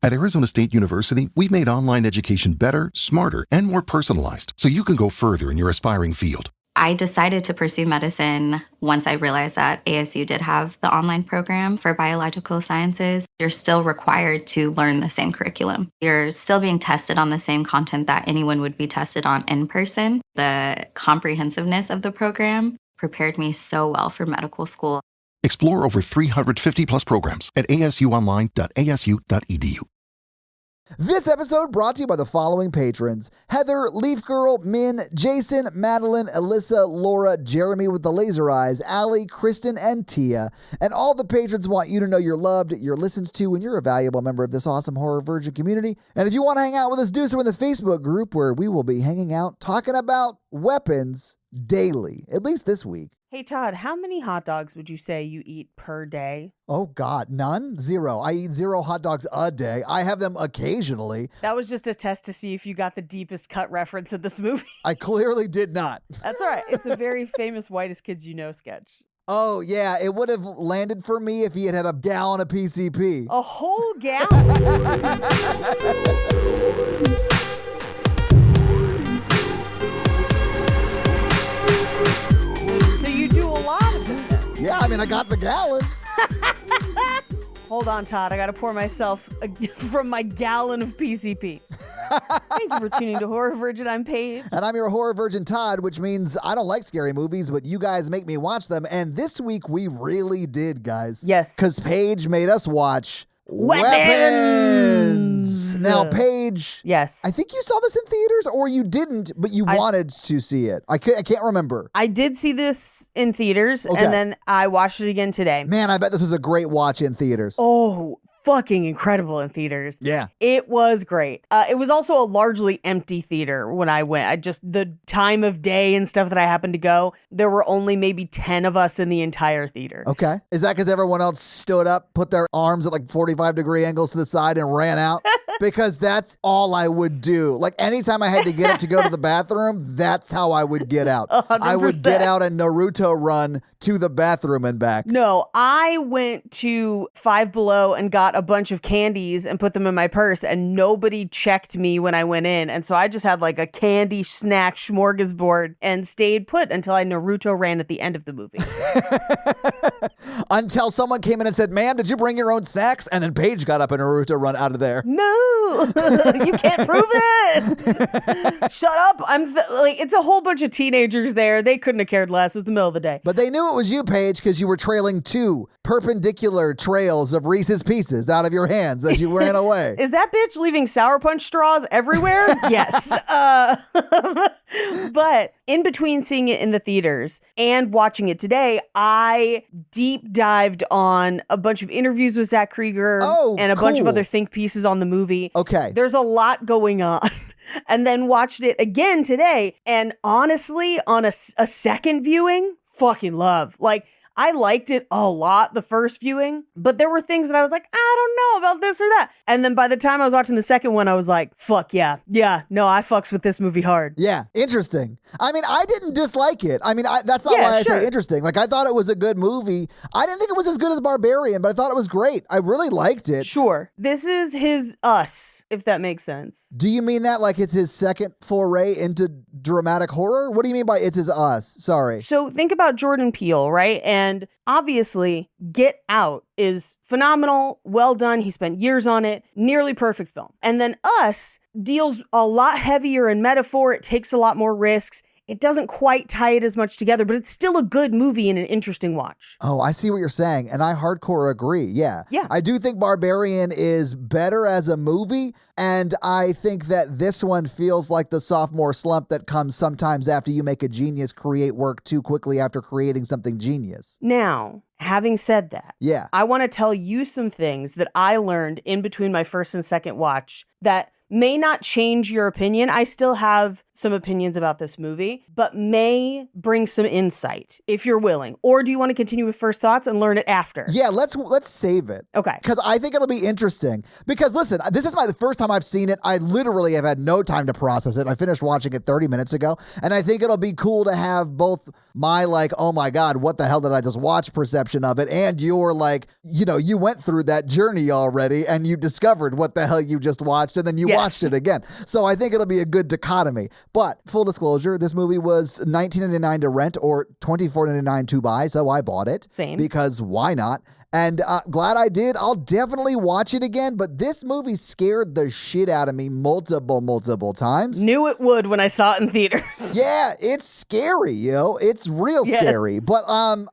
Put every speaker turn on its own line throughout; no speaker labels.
At Arizona State University, we've made online education better, smarter, and more personalized so you can go further in your aspiring field.
I decided to pursue medicine once I realized that ASU did have the online program for biological sciences. You're still required to learn the same curriculum. You're still being tested on the same content that anyone would be tested on in person. The comprehensiveness of the program prepared me so well for medical school.
Explore over 350 plus programs at asuonline.asu.edu.
This episode brought to you by the following patrons: Heather, Leaf Girl, Min, Jason, Madeline, Alyssa, Laura, Jeremy with the laser eyes, Allie, Kristen, and Tia. And all the patrons want you to know you're loved, you're listened to, and you're a valuable member of this awesome Horror Virgin community. And if you want to hang out with us, do so in the Facebook group, where we will be hanging out talking about weapons daily, at least this week.
Hey, Todd, how many hot dogs would you say you eat per day?
Oh, God, none? Zero. I eat 0 hot dogs a day. I have them occasionally.
That was just a test to see if you got the deepest cut reference of this movie.
I clearly did not.
That's all right. It's a very famous Whitest Kids You Know sketch.
Oh, yeah, it would have landed for me if he had a gallon of PCP.
A whole gallon?
Yeah, I mean, I got the gallon.
Hold on, Todd. I got to pour myself from my gallon of PCP. Thank you for tuning to Horror Virgin. I'm Paige.
And I'm your Horror Virgin, Todd, which means I don't like scary movies, but you guys make me watch them. And this week we really did, guys.
Yes.
Because Paige made us watch Weapons. Now, Paige.
Yes.
I think you saw this in theaters, or you didn't, but you wanted to see it. I can't remember.
I did see this in theaters, and then I watched it again today.
Man, I bet this was a great watch in theaters.
Oh, fucking incredible in theaters.
Yeah.
It was great. It was also a largely empty theater when I went. The time of day and stuff that I happened to go, there were only maybe 10 of us in the entire theater.
Okay. Is that because everyone else stood up, put their arms at like 45-degree angles to the side and ran out? Because that's all I would do. Like anytime I had to get up to go to the bathroom, that's how I would get out.
100%.
I would get out and Naruto run to the bathroom and back.
No, I went to Five Below and got a bunch of candies and put them in my purse, and nobody checked me when I went in. And so I just had like a candy snack smorgasbord and stayed put until I Naruto ran at the end of the movie.
Until someone came in and said, "Ma'am, did you bring your own snacks?" And then Paige got up and Naruto run out of there.
No, you can't prove it. Shut up. It's a whole bunch of teenagers there. They couldn't have cared less. It's the middle of the day.
But they knew it was you, Paige, because you were trailing 2 perpendicular trails of Reese's Pieces out of your hands as you ran away.
Is that bitch leaving Sour Punch straws everywhere? Yes. But in between seeing it in the theaters and watching it today, I deep dived on a bunch of interviews with Zach Krieger and a bunch of other think pieces on the movie.
Okay.
There's a lot going on. And then watched it again today. And honestly, on a second viewing, fucking love. Like, I liked it a lot the first viewing, but there were things that I was like, I don't know about this or that. And then by the time I was watching the second one, I was like, fuck yeah. Yeah, no, I fucks with this movie hard.
Yeah, interesting. I mean, I didn't dislike it. I mean, that's not why I say interesting. Like, I thought it was a good movie. I didn't think it was as good as Barbarian, but I thought it was great. I really liked it.
Sure. This is his Us, if that makes sense.
Do you mean that like it's his second foray into dramatic horror? What do you mean by it's his Us? Sorry.
So think about Jordan Peele, right? And obviously, Get Out is phenomenal, well done. He spent years on it, nearly perfect film. And then Us deals a lot heavier in metaphor. It takes a lot more risks. It doesn't quite tie it as much together, but it's still a good movie and an interesting watch.
Oh, I see what you're saying. And I hardcore agree. Yeah. I do think Barbarian is better as a movie. And I think that this one feels like the sophomore slump that comes sometimes after you make a genius create work too quickly after creating something genius.
Now, having said that, I want to tell you some things that I learned in between my first and second watch that may not change your opinion. I still have some opinions about this movie, but may bring some insight if you're willing. Or do you want to continue with first thoughts and learn it after?
Yeah, let's save it.
Okay.
Because I think it'll be interesting. Because listen, this is the first time I've seen it. I literally have had no time to process it. I finished watching it 30 minutes ago. And I think it'll be cool to have both my like, oh my God, what the hell did I just watch perception of it? And your like, you went through that journey already and you discovered what the hell you just watched and then you watched it again. So I think it'll be a good dichotomy. But full disclosure, this movie was $19.99 to rent or $24.99 to buy. So I bought it.
Same.
Because why not? And glad I did. I'll definitely watch it again, but this movie scared the shit out of me multiple times.
Knew it would when I saw it in theaters.
Yeah, it's scary, It's real scary. But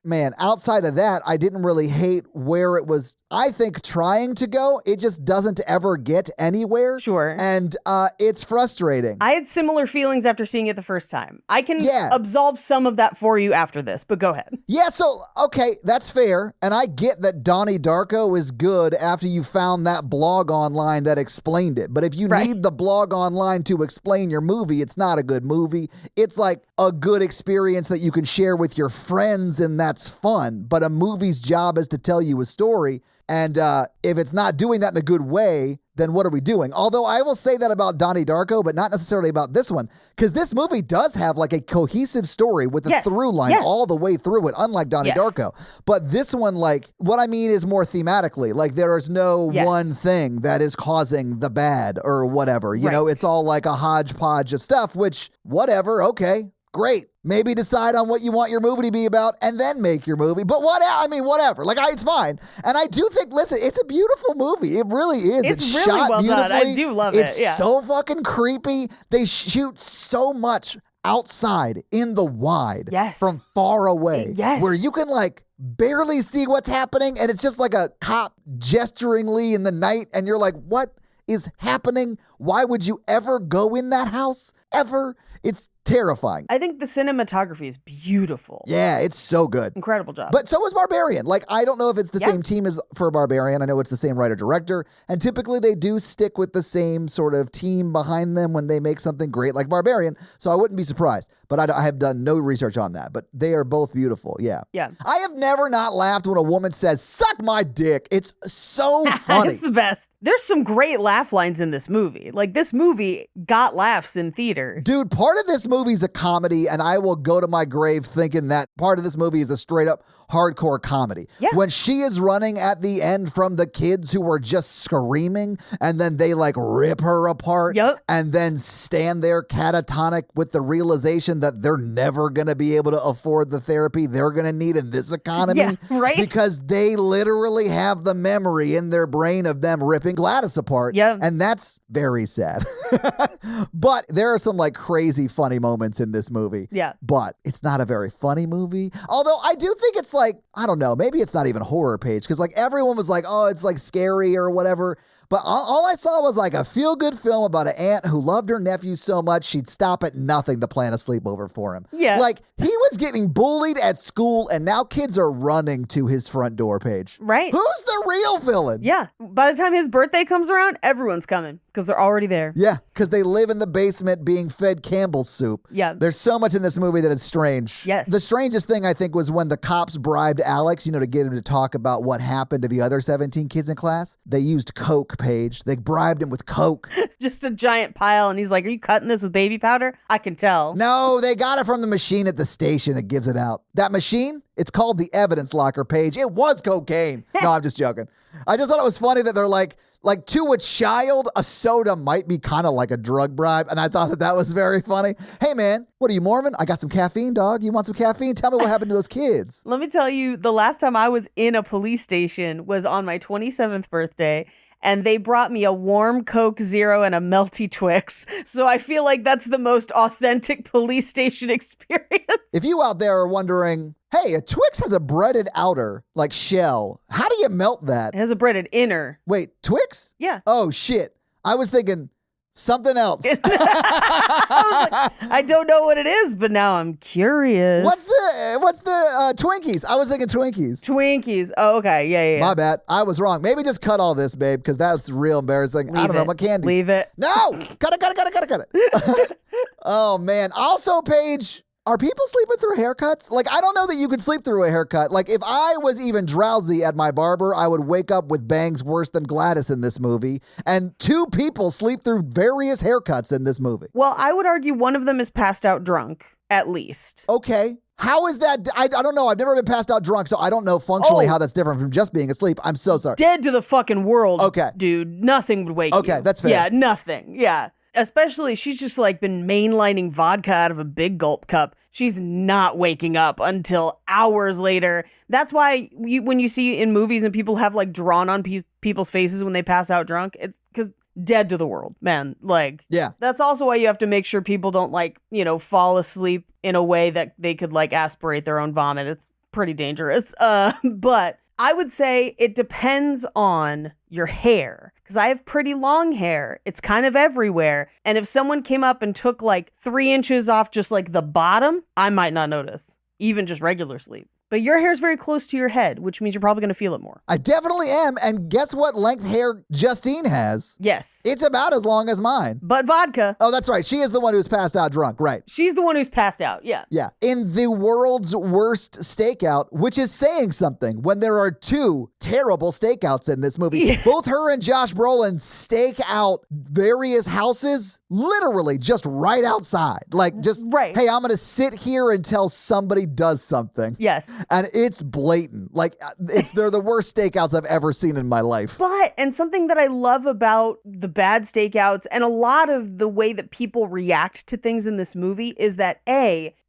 man, outside of that, I didn't really hate where it was, I think, trying to go. It just doesn't ever get anywhere.
Sure.
And it's frustrating.
I had similar feelings after seeing it the first time. I can absolve some of that for you after this, but go ahead.
Yeah, so, okay, that's fair. And I get that Donnie Darko is good after you found that blog online that explained it. But if you need the blog online to explain your movie, it's not a good movie. It's like a good experience that you can share with your friends, and that's fun. But a movie's job is to tell you a story. And if it's not doing that in a good way, then what are we doing? Although I will say that about Donnie Darko, but not necessarily about this one, because this movie does have like a cohesive story with a through line all the way through it, unlike Donnie Darko. But this one, like, what I mean is more thematically, like there is no one thing that is causing the bad or whatever. You know, it's all like a hodgepodge of stuff, which whatever, okay. Great. Maybe decide on what you want your movie to be about and then make your movie. But whatever. Like, it's fine. And I do think, listen, it's a beautiful movie. It really is.
It's really
shot
well done.
beautifully.
I do love it.
It's so fucking creepy. They shoot so much outside in the wide from far away where you can like barely see what's happening. And it's just like a cop gesturingly in the night. And you're like, what is happening? Why would you ever go in that house? Ever? It's terrifying.
I think the cinematography is beautiful.
Yeah, it's so good.
Incredible job.
But so is Barbarian. Like, I don't know if it's the same team as for Barbarian. I know it's the same writer-director. And typically they do stick with the same sort of team behind them when they make something great like Barbarian. So I wouldn't be surprised. But I have done no research on that. But they are both beautiful. Yeah.
Yeah.
I have never not laughed when a woman says, "Suck my dick." It's so funny.
It's the best. There's some great laugh lines in this movie. Like, this movie got laughs in theaters.
Dude, part of this movie's a comedy, and I will go to my grave thinking that part of this movie is a straight up hardcore comedy.
Yeah.
When she is running at the end from the kids who were just screaming, and then they like rip her apart, and then stand there catatonic with the realization that they're never going to be able to afford the therapy they're going to need in this economy.
Yeah, right?
Because they literally have the memory in their brain of them ripping Gladys apart.
Yeah.
And that's very sad. But there are some like crazy funny moments in this movie.
Yeah.
But it's not a very funny movie. Although I do think it's like, I don't know, maybe it's not even horror page, because like everyone was like, oh, it's like scary or whatever. But all I saw was like a feel-good film about an aunt who loved her nephew so much she'd stop at nothing to plan a sleepover for him.
Yeah.
Like, he was getting bullied at school, and now kids are running to his front door page.
Right.
Who's the real villain?
Yeah. By the time his birthday comes around, everyone's coming because they're already there.
Yeah, because they live in the basement being fed Campbell's soup.
Yeah.
There's so much in this movie that is strange.
Yes.
The strangest thing, I think, was when the cops bribed Alex, to get him to talk about what happened to the other 17 kids in class. They used Coke, Paige. They bribed him with Coke.
Just a giant pile, and he's like, are you cutting this with baby powder? I can tell.
No, they got it from the machine at the station. It gives it out. That machine, it's called the evidence locker, Paige. It was cocaine. No, I'm just joking. I just thought it was funny that they're like to a child, a soda might be kind of like a drug bribe. And I thought that was very funny. Hey, man, what are you, Mormon? I got some caffeine, dog. You want some caffeine? Tell me what happened to those kids.
Let me tell you, the last time I was in a police station was on my 27th birthday. And they brought me a warm Coke Zero and a melty Twix. So I feel like that's the most authentic police station experience.
If you out there are wondering, hey, a Twix has a breaded outer, like shell. How do you melt that?
It has a breaded inner.
Wait, Twix?
Yeah.
Oh, shit. I was thinking something else.
I was like, I don't know what it is, but now I'm curious.
What's the What's the Twinkies? I was thinking Twinkies.
Twinkies. Oh, okay. Yeah.
My bad. I was wrong. Maybe just cut all this, babe, because that's real embarrassing. I don't know. My candies.
Leave it.
No! Cut it. Oh, man. Also, Paige, are people sleeping through haircuts? Like, I don't know that you could sleep through a haircut. Like, if I was even drowsy at my barber, I would wake up with bangs worse than Gladys in this movie. And 2 people sleep through various haircuts in this movie.
Well, I would argue one of them is passed out drunk, at least.
Okay. How is that? I don't know. I've never been passed out drunk, so I don't know functionally how that's different from just being asleep. I'm so sorry.
Dead to the fucking world.
Okay.
Dude, nothing would wake you.
Okay, that's fair.
Yeah, nothing. Yeah. Especially, she's just like been mainlining vodka out of a big gulp cup. She's not waking up until hours later. That's why when you see in movies and people have like drawn on people's faces when they pass out drunk, it's because dead to the world, man. Like,
yeah.
That's also why you have to make sure people don't like, fall asleep in a way that they could like aspirate their own vomit. It's pretty dangerous. But I would say it depends on your hair. Because I have pretty long hair. It's kind of everywhere. And if someone came up and took like 3 inches off just like the bottom, I might not notice. Even just regular sleep. But your hair's very close to your head, which means you're probably going to feel it more.
I definitely am. And guess what length hair Justine has?
Yes.
It's about as long as mine.
But vodka.
Oh, that's right. She is the one who's passed out drunk. Right.
She's the one who's passed out. Yeah.
Yeah. In the world's worst stakeout, which is saying something when there are 2 terrible stakeouts in this movie.
Yeah.
Both her and Josh Brolin stake out various houses literally just right outside. Like just,
right.
Hey, I'm going to sit here until somebody does something.
Yes.
And it's blatant. Like, they're the worst stakeouts I've ever seen in my life.
And something that I love about the bad stakeouts and a lot of the way that people react to things in this movie is that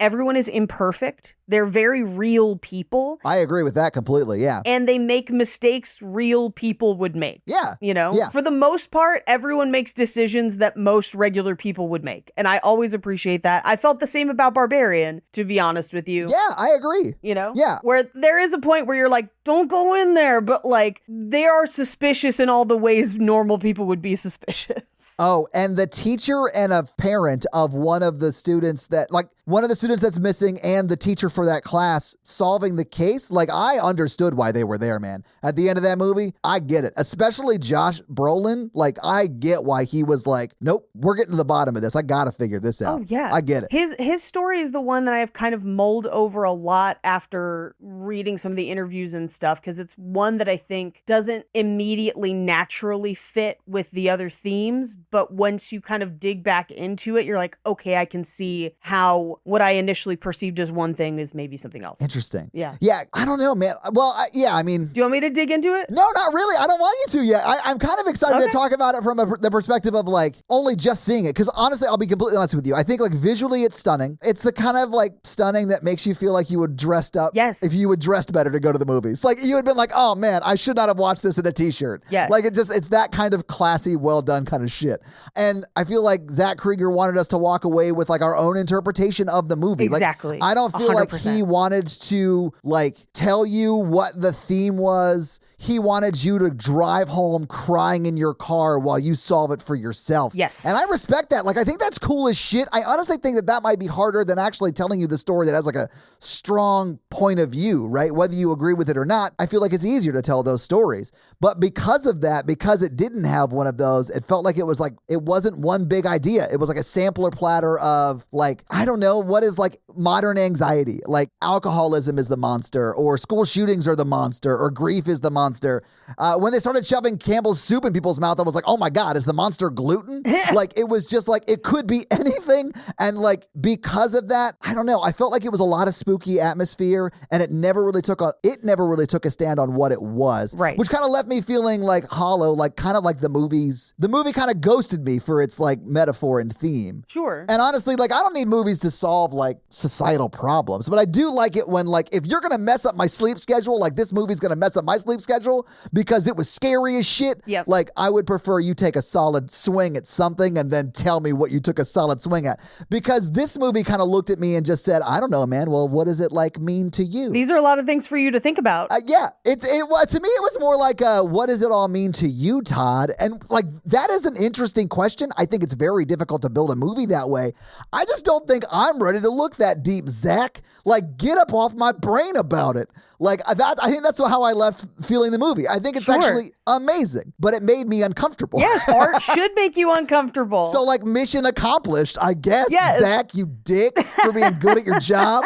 everyone is imperfect. They're very real people.
I agree with that completely, yeah.
And they make mistakes real people would make.
Yeah.
Yeah. For the most part, everyone makes decisions that most regular people would make. And I always appreciate that. I felt the same about Barbarian, to be honest with you.
Yeah, I agree. Yeah.
Where there is a point where you're like, don't go in there. But like, they are suspicious in all the ways normal people would be suspicious.
Oh, and the teacher and a parent of one of the students that's missing and the teacher for that class solving the case. Like, I understood why they were there, man. At the end of that movie, I get it. Especially Josh Brolin. Like, I get why he was like, nope, we're getting to the bottom of this. I gotta figure this out.
Oh, yeah.
I get it.
His story is the one that I have kind of mulled over a lot after reading some of the interviews and stuff, because it's one that I think doesn't immediately naturally fit with the other themes. But once you kind of dig back into it, you're like, okay, I can see how what I initially perceived as one thing is maybe something else.
Interesting.
Yeah.
Yeah, I don't know, man. Well, I mean...
Do you want me to dig into it?
No, not really. I don't want you to yet. I'm kind of excited to talk about it from the perspective of like only just seeing it. Because honestly, I'll be completely honest with you. I think like visually it's stunning. It's the kind of like stunning that makes you feel like you would dressed up.
Yes.
If you would dressed better to go to the movies. Like you had been like, oh man, I should not have watched this in a t-shirt.
Yes.
Like it's that kind of classy, well done kind of shit. And I feel like Zach Krieger wanted us to walk away with like our own interpretation of the movie.
Exactly.
Like, I don't feel
100%.
like he wanted to like tell you what the theme was. He wanted you to drive home crying in your car while you solve it for yourself.
Yes.
And I respect that. Like, I think that's cool as shit. I honestly think that might be harder than actually telling you the story that has like a strong point of view, right? Whether you agree with it or not, I feel like it's easier to tell those stories. But because of that, because it didn't have one of those, it felt like it was like, it wasn't one big idea. It was like a sampler platter of like, I don't know, what is like modern anxiety? Like alcoholism is the monster, or school shootings are the monster, or grief is the monster. When they started shoving Campbell's soup in people's mouth, I was like, oh my God, is the monster gluten? Like, it was just like, it could be anything. And like, because of that, I don't know. I felt like it was a lot of spooky atmosphere, and it never really took a stand on what it was.
Right.
Which kind of left me feeling like hollow, like kind of like the movie kind of ghosted me for its like metaphor and theme.
Sure.
And honestly, like, I don't need movies to solve like societal problems, but I do like it when like, if you're going to mess up my sleep schedule, like this movie's going to mess up my sleep schedule, schedule because it was scary as shit.
Yep.
Like, I would prefer you take a solid swing at something and then tell me what you took a solid swing at. Because this movie kind of looked at me and just said, I don't know, man. Well, what does it like mean to you?
These are a lot of things for you to think about.
Yeah, to me, it was more like, what does it all mean to you, Todd? And like, that is an interesting question. I think it's very difficult to build a movie that way. I just don't think I'm ready to look that deep, Zach. Like, get up off my brain about it. Like, I think that's how I left feeling the movie. I think it's actually amazing, but it made me uncomfortable.
Yes, art should make you uncomfortable.
So, like, mission accomplished, I guess,
yes.
Zach, you dick, for being good at your job.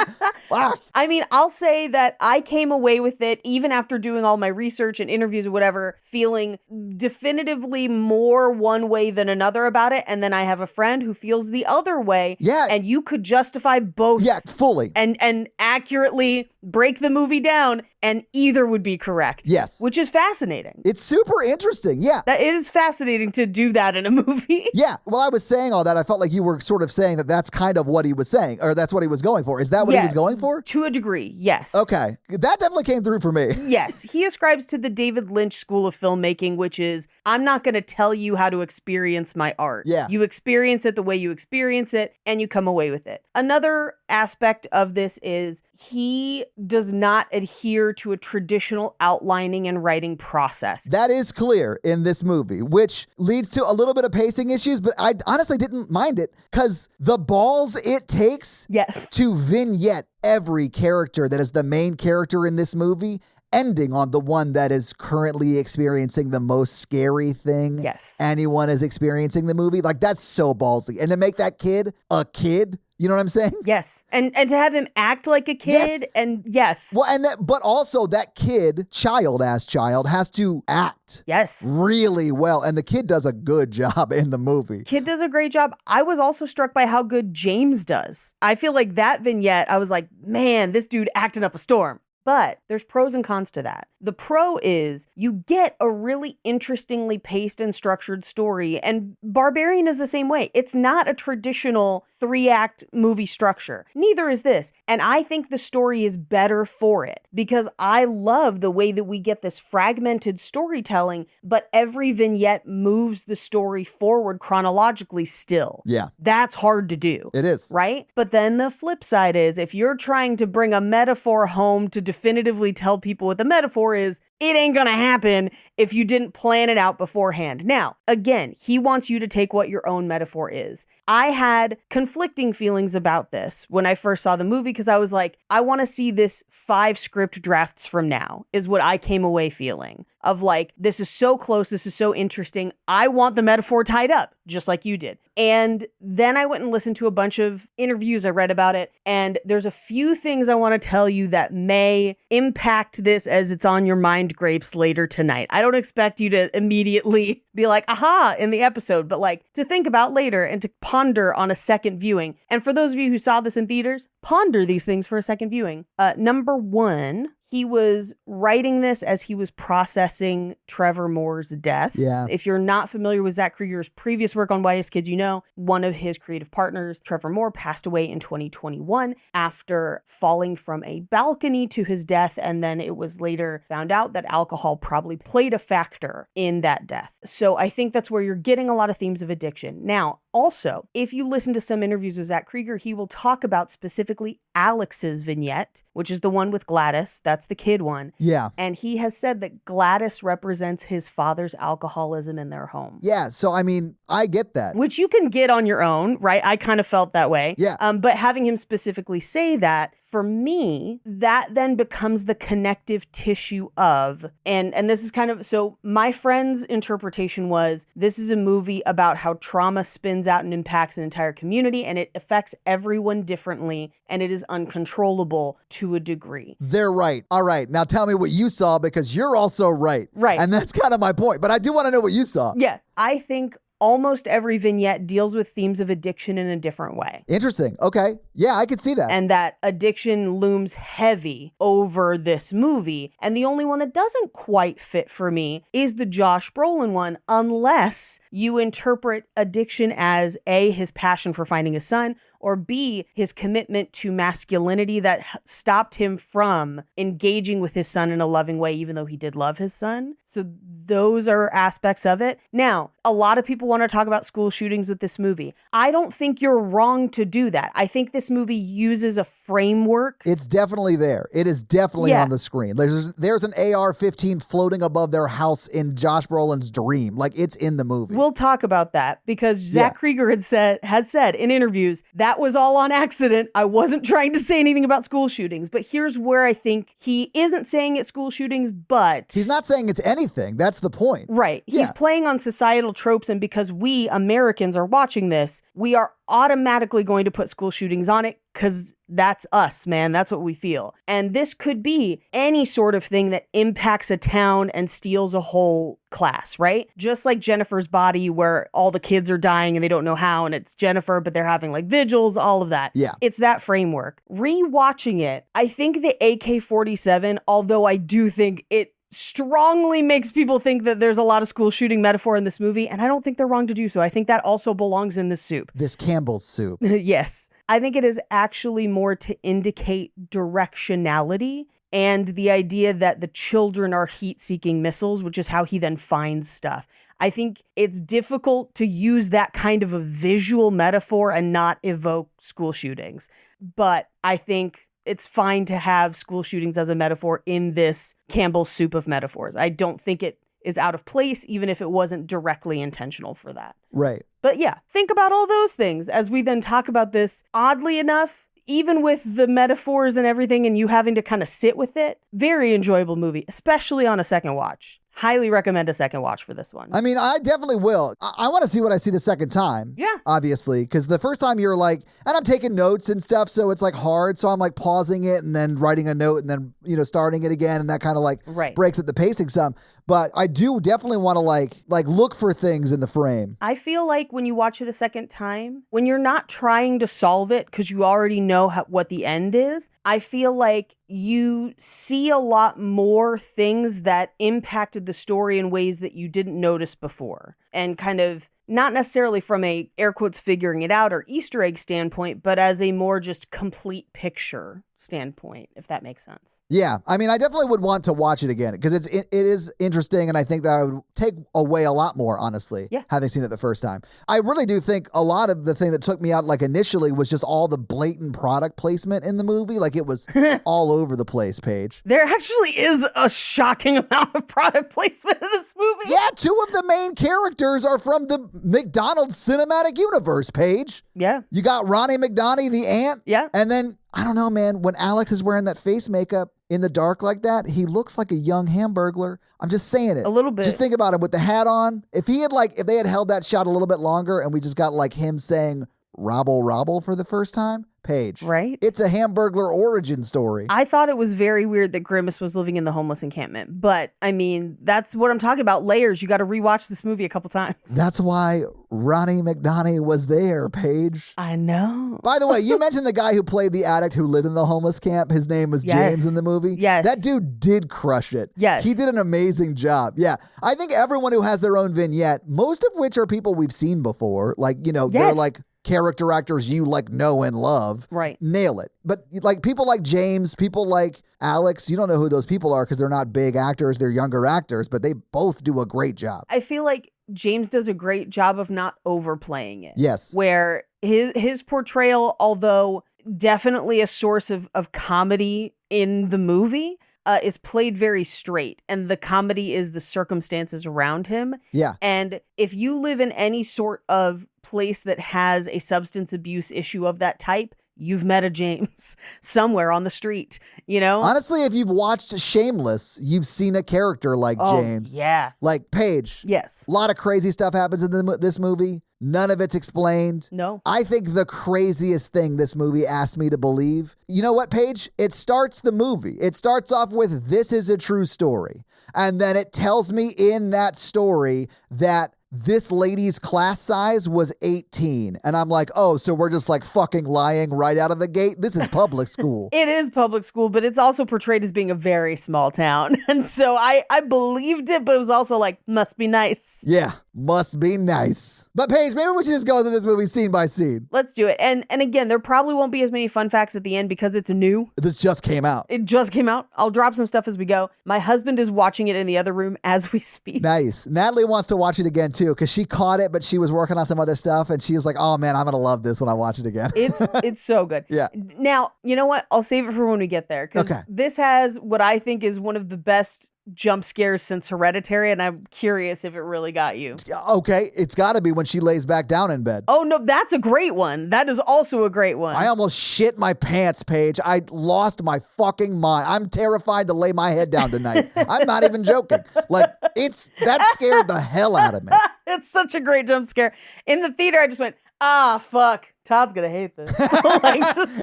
Wow.
I mean, I'll say that I came away with it, even after doing all my research and interviews or whatever, feeling definitively more one way than another about it. And then I have a friend who feels the other way.
Yeah.
And you could justify both.
Yeah, fully.
And accurately break the movie down, and either would be correct.
Yes.
Which is fascinating.
It's super interesting. Yeah.
That it is fascinating to do that in a movie.
Yeah. Well, I was saying all that. I felt like you were sort of saying that that's kind of what he was saying, or that's what he was going for. Is that what he was going for?
To a degree, yes.
Okay. That definitely came through for me.
Yes. He ascribes to the David Lynch School of Filmmaking, which is, I'm not going to tell you how to experience my art.
Yeah.
You experience it the way you experience it, and you come away with it. Another aspect of this is he does not adhere to a traditional outlining and writing process.
That is clear in this movie, which leads to a little bit of pacing issues, but I honestly didn't mind it because the balls it takes to vignette every character that is the main character in this movie, ending on the one that is currently experiencing the most scary thing anyone is experiencing the movie. Like, that's so ballsy. And to make that kid a kid, you know what I'm saying?
Yes. And to have him act like a kid, and
Well, and but also that kid, child-ass child, has to act really well. And the kid does a good job in the movie.
Kid does a great job. I was also struck by how good James does. I feel like that vignette, I was like, man, this dude acting up a storm. But there's pros and cons to that. The pro is you get a really interestingly paced and structured story, and Barbarian is the same way. It's not a traditional 3-act movie structure. Neither is this. And I think the story is better for it because I love the way that we get this fragmented storytelling, but every vignette moves the story forward chronologically still.
Yeah.
That's hard to do.
It is.
Right? But then the flip side is if you're trying to bring a metaphor home to definitively tell people what the metaphor is, it ain't gonna happen if you didn't plan it out beforehand. Now, again, he wants you to take what your own metaphor is. I had conflicting feelings about this when I first saw the movie because I was like, I want to see this 5 script drafts from now, is what I came away feeling. Of like, this is so close, this is so interesting. I want the metaphor tied up, just like you did. And then I went and listened to a bunch of interviews I read about it. And there's a few things I want to tell you that may impact this as it's on your mind grapes later tonight. I don't expect you to immediately be like, aha, in the episode, but like to think about later and to ponder on a second viewing. And for those of you who saw this in theaters, ponder these things for a second viewing. Number 1, he was writing this as he was processing Trevor Moore's death.
Yeah.
If you're not familiar with Zach Krieger's previous work on Whitest Kids, you know, one of his creative partners, Trevor Moore, passed away in 2021 after falling from a balcony to his death. And then it was later found out that alcohol probably played a factor in that death. So I think that's where you're getting a lot of themes of addiction. Now, also, if you listen to some interviews with Zach Krieger, he will talk about specifically Alex's vignette, which is the one with Gladys. That's the kid one.
Yeah.
And he has said that Gladys represents his father's alcoholism in their home.
Yeah. So, I mean, I get that.
Which you can get on your own, right? I kind of felt that way.
Yeah.
But having him specifically say that, for me, that then becomes the connective tissue of, and this is kind of, so my friend's interpretation was, this is a movie about how trauma spins out and impacts an entire community, and it affects everyone differently, and it is uncontrollable to a degree.
They're right. All right. Now tell me what you saw, because you're also right.
Right.
And that's kind of my point, but I do want to know what you saw.
Yeah. I think almost every vignette deals with themes of addiction in a different way.
Interesting. Okay. Yeah, I could see that.
And that addiction looms heavy over this movie. And the only one that doesn't quite fit for me is the Josh Brolin one, unless you interpret addiction as A, his passion for finding his son, or B, his commitment to masculinity that stopped him from engaging with his son in a loving way, even though he did love his son. So those are aspects of it. Now, a lot of people want to talk about school shootings with this movie. I don't think you're wrong to do that. I think this movie uses a framework.
It's definitely there. It is definitely on the screen. There's an AR-15 floating above their house in Josh Brolin's dream. Like, it's in the movie.
We'll talk about that because Zach Krieger has said in interviews, that was all on accident. I wasn't trying to say anything about school shootings. But here's where I think he isn't saying it's school shootings, but...
He's not saying it's anything. That's the point.
Right. He's playing on societal tropes, and because we Americans are watching this, we are automatically going to put school shootings on it because that's us, man. That's what we feel. And this could be any sort of thing that impacts a town and steals a whole class, right? Just like Jennifer's Body, where all the kids are dying and they don't know how, and it's Jennifer, but they're having like vigils, all of that.
Yeah.
It's that framework. Rewatching it, I think the AK-47, although I do think it strongly makes people think that there's a lot of school shooting metaphor in this movie, and I don't think they're wrong to do so. I think that also belongs in this soup.
This Campbell's soup.
Yes. I think it is actually more to indicate directionality and the idea that the children are heat-seeking missiles, which is how he then finds stuff. I think it's difficult to use that kind of a visual metaphor and not evoke school shootings. But I think it's fine to have school shootings as a metaphor in this Campbell's soup of metaphors. I don't think it is out of place, even if it wasn't directly intentional for that.
Right.
But yeah, think about all those things as we then talk about this. Oddly enough, even with the metaphors and everything and you having to kind of sit with it, very enjoyable movie, especially on a second watch. Highly recommend a second watch for this one.
I mean, I definitely will. I want to see what I see the second time.
Yeah.
Obviously, because the first time you're like, and I'm taking notes and stuff, so it's like hard. So I'm like pausing it and then writing a note and then, starting it again. And that kind of like breaks at the pacing some. But I do definitely want to like look for things in the frame.
I feel like when you watch it a second time, when you're not trying to solve it because you already know what the end is, I feel like you see a lot more things that impacted the story in ways that you didn't notice before. And kind of not necessarily from a air quotes figuring it out or Easter egg standpoint, but as a more just complete picture standpoint, if that makes sense.
Yeah. I mean, I definitely would want to watch it again because it is interesting. And I think that I would take away a lot more, honestly, having seen it the first time. I really do think a lot of the thing that took me out like initially was just all the blatant product placement in the movie. Like it was all over the place, Paige.
There actually is a shocking amount of product placement in this movie.
Yeah. 2 of the main characters are from the McDonald's cinematic universe, Paige.
Yeah.
You got Ronnie McDonald, the ant.
Yeah.
And then, I don't know, man, when Alex is wearing that face makeup in the dark like that, he looks like a young Hamburglar. I'm just saying it.
A little bit.
Just think about him with the hat on. If they had held that shot a little bit longer and we just got like him saying "Robble Robble" for the first time, Paige.
Right.
It's a Hamburglar origin story.
I thought it was very weird that Grimace was living in the homeless encampment. But, I mean, that's what I'm talking about. Layers. You got to rewatch this movie a couple times.
That's why Ronnie McDonald was there, Paige.
I know.
By the way, you mentioned the guy who played the addict who lived in the homeless camp. His name was James in the movie.
Yes.
That dude did crush it.
Yes.
He did an amazing job. Yeah. I think everyone who has their own vignette, most of which are people we've seen before, like, they're like character actors you like know and love.
Right.
Nail it. But like people like James, people like Alex, you don't know who those people are because they're not big actors, they're younger actors, but they both do a great job.
I feel like James does a great job of not overplaying it.
Yes.
Where his portrayal, although definitely a source of comedy in the movie, is played very straight, and the comedy is the circumstances around him.
Yeah.
And if you live in any sort of place that has a substance abuse issue of that type, you've met a James somewhere on the street,
Honestly, if you've watched Shameless, you've seen a character like James.
Yeah.
Like Paige.
Yes.
A lot of crazy stuff happens in this movie. None of it's explained.
No.
I think the craziest thing this movie asked me to believe, you know what, Paige? It starts the movie. It starts off with, this is a true story. And then it tells me in that story that this lady's class size was 18. And I'm like, oh, so we're just like fucking lying right out of the gate? This is public school.
It is public school, but it's also portrayed as being a very small town. And so I believed it, but it was also like, must be nice.
Yeah. Must be nice. But Paige, maybe we should just go through this movie scene by scene.
Let's do it. And again, there probably won't be as many fun facts at the end because it's new.
This just came out.
It just came out. I'll drop some stuff as we go. My husband is watching it in the other room as we speak.
Nice. Natalie wants to watch it again too because she caught it, but she was working on some other stuff and she was like, oh man, I'm going to love this when I watch it again.
It's so good.
Yeah.
Now, you know what? I'll save it for when we get there because this has what I think is one of the best jump scares since Hereditary, and I'm curious if it really got you.
Okay, it's got to be when she lays back down in bed.
Oh, no, that's a great one. That is also a great one.
I almost shit my pants, Paige. I lost my fucking mind. I'm terrified to lay my head down tonight. I'm not even joking. Like, that scared the hell out of me.
It's such a great jump scare. In the theater, I just went, fuck. Todd's going to hate this.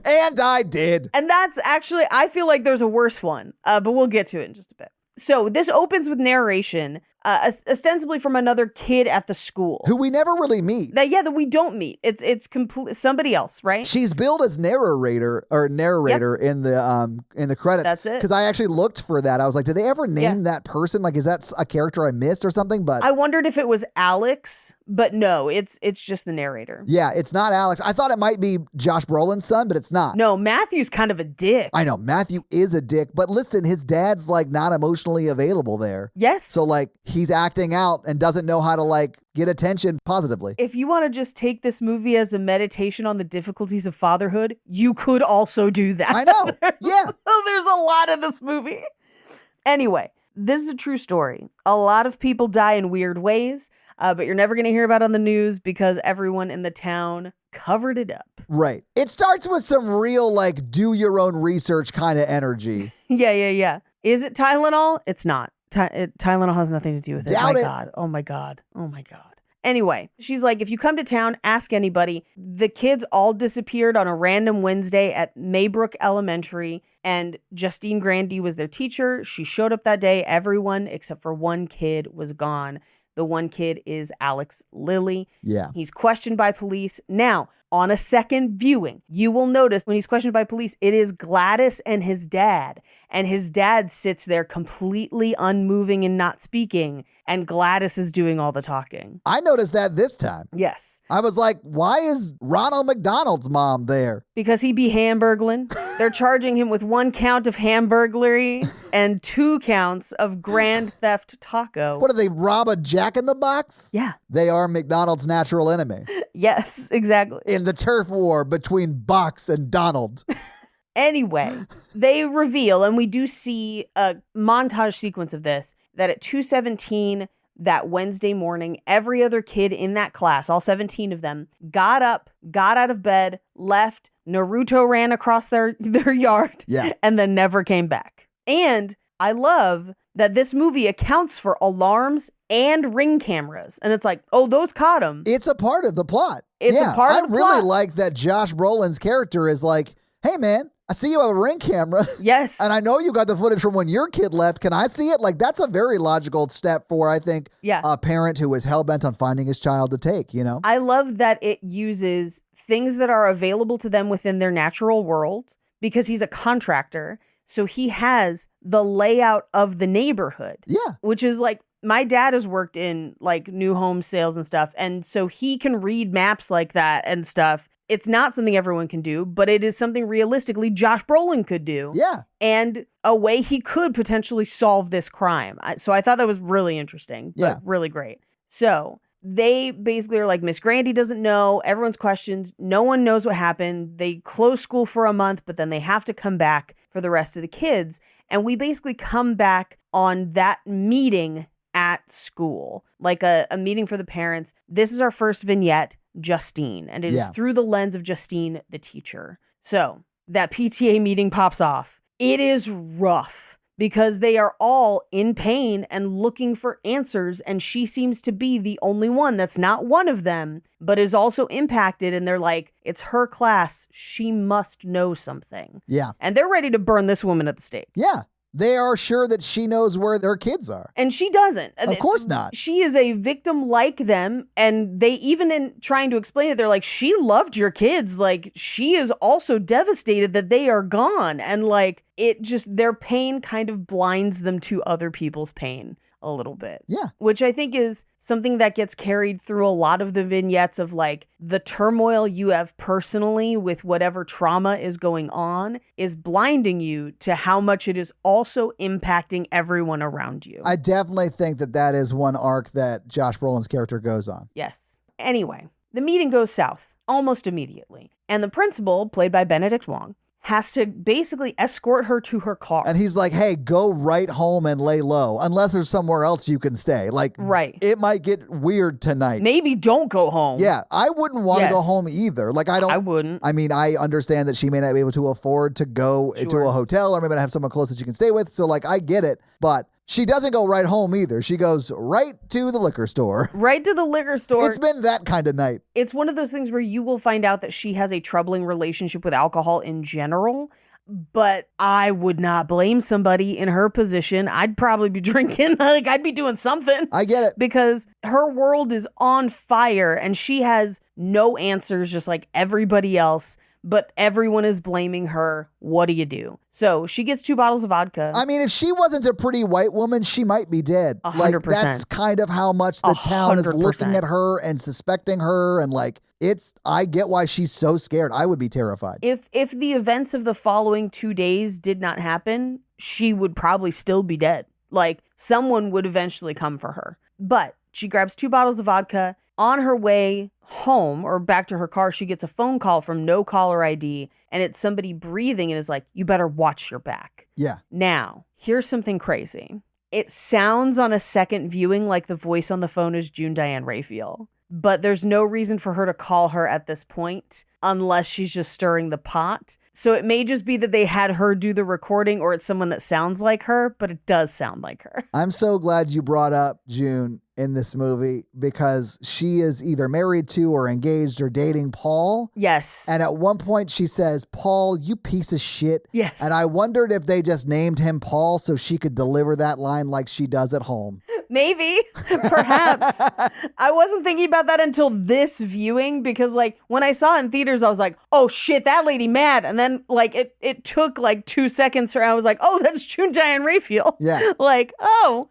And I did.
And that's actually, I feel like there's a worse one, but we'll get to it in just a bit. So this opens with narration, ostensibly from another kid at the school.
Who we never really meet.
That we don't meet. It's somebody else, right?
She's billed as narrator in the credits.
That's it.
Because I actually looked for that. I was like, did they ever name that person? Like, is that a character I missed or something? But
I wondered if it was Alex, but no, it's just the narrator.
Yeah, it's not Alex. I thought it might be Josh Brolin's son, but it's not.
No, Matthew's kind of a dick.
I know, Matthew is a dick, but listen, his dad's like not emotionally available there.
Yes.
So like he's acting out and doesn't know how to like get attention positively.
If you want to just take this movie as a meditation on the difficulties of fatherhood, you could also do that.
I know. Yeah.
There's a lot of this movie. Anyway, this is a true story. A lot of people die in weird ways, but you're never going to hear about it on the news because everyone in the town covered it up.
Right. It starts with some real like do your own research kind of energy.
Yeah. Is it Tylenol? It's not. Tylenol has nothing to do with it.
Doubt it.
God. Oh my God. Anyway, she's like, if you come to town, ask anybody. The kids all disappeared on a random Wednesday at Maybrook Elementary, and Justine Grandy was their teacher. She showed up that day. Everyone except for one kid was gone. The one kid is Alex Lilly.
Yeah.
He's questioned by police. Now, on a second viewing, you will notice when he's questioned by police, it is Gladys and his dad. And his dad sits there completely unmoving and not speaking. And Gladys is doing all the talking.
I noticed that this time.
Yes.
I was like, why is Ronald McDonald's mom there?
Because he be hamburgling. They're charging him with 1 count of hamburglary and 2 counts of grand theft taco.
What, do they rob a Jack in the Box?
Yeah.
They are McDonald's natural enemy.
Yes, exactly.
In the turf war between Box and Donald.
Anyway, they reveal, and we do see a montage sequence of this, that at 2:17 that Wednesday morning, every other kid in that class, all 17 of them, got up, got out of bed, left, Naruto ran across their yard, and then never came back. And I love that this movie accounts for alarms and ring cameras. And it's like, oh, those caught him.
It's a part of the plot.
It's a part of the plot.
I really like that Josh Brolin's character is like, hey, man, I see you have a ring camera.
Yes.
And I know you got the footage from when your kid left. Can I see it? Like, that's a very logical step for, I think, a parent who is hell-bent on finding his child to take, you know?
I love that it uses things that are available to them within their natural world because he's a contractor. So he has the layout of the neighborhood.
Yeah.
Which is like, my dad has worked in like new home sales and stuff. And so he can read maps like that and stuff. It's not something everyone can do, but it is something realistically Josh Brolin could do.
Yeah.
And a way he could potentially solve this crime. So I thought that was really interesting, but really great. So they basically are like, Miss Grandy doesn't know. Everyone's questioned. No one knows what happened. They close school for a month, but then they have to come back for the rest of the kids. And we basically come back on that meeting at school, like a meeting for the parents. This is our first vignette, Justine, and it is through the lens of Justine, the teacher. So that PTA meeting pops off. It is rough because they are all in pain and looking for answers, and she seems to be the only one that's not one of them, but is also impacted, and they're like, it's her class. She must know something.
Yeah.
And they're ready to burn this woman at the stake.
Yeah. They are sure that she knows where their kids are.
And she doesn't.
Of course not.
She is a victim like them. And they, even in trying to explain it, they're like, she loved your kids. Like, she is also devastated that they are gone. And like, it just, their pain kind of blinds them to other people's pain. a little bit.
Yeah.
Which I think is something that gets carried through a lot of the vignettes of like the turmoil you have personally with whatever trauma is going on is blinding you to how much it is also impacting everyone around you.
I definitely think that is one arc that Josh Brolin's character goes on.
Yes. Anyway, the meeting goes south almost immediately. And the principal, played by Benedict Wong, has to basically escort her to her car.
And he's like, hey, go right home and lay low, unless there's somewhere else you can stay. Like,
right.
It might get weird tonight.
Maybe don't go home.
Yeah, I wouldn't want to go home either. Like, I
wouldn't.
I mean, I understand that she may not be able to afford to go to a hotel or maybe not have someone close that she can stay with. So, like, I get it. But she doesn't go right home either. She goes right to the liquor store.
Right to the liquor store.
It's been that kind of night.
It's one of those things where you will find out that she has a troubling relationship with alcohol in general. But I would not blame somebody in her position. I'd probably be drinking. Like, I'd be doing something.
I get it.
Because her world is on fire and she has no answers, just like everybody else. But everyone is blaming her. What do you do? So she gets 2 bottles of vodka.
I mean, if she wasn't a pretty white woman, she might be dead.
100%.
Like, that's kind of how much the town is
100%.
looking at her and suspecting her. And like, I get why she's so scared. I would be terrified.
If the events of the following 2 days did not happen, she would probably still be dead. Like, someone would eventually come for her. But she grabs 2 bottles of vodka. On her way home or back to her car, she gets a phone call from no caller ID, and it's somebody breathing and is like, you better watch your back.
Yeah.
Now, here's something crazy. It sounds on a second viewing like the voice on the phone is June Diane Raphael, but there's no reason for her to call her at this point unless she's just stirring the pot. So it may just be that they had her do the recording or it's someone that sounds like her, but it does sound like her.
I'm so glad you brought up June in this movie because she is either married to or engaged or dating Paul.
Yes.
And at one point she says, Paul, you piece of shit.
Yes.
And I wondered if they just named him Paul so she could deliver that line like she does at home.
Maybe, perhaps. I wasn't thinking about that until this viewing because like when I saw it in theaters, I was like, oh shit, that lady mad. And then like it took like 2 seconds for I was like, oh, that's June Diane Raphael.
Yeah.
Like, oh.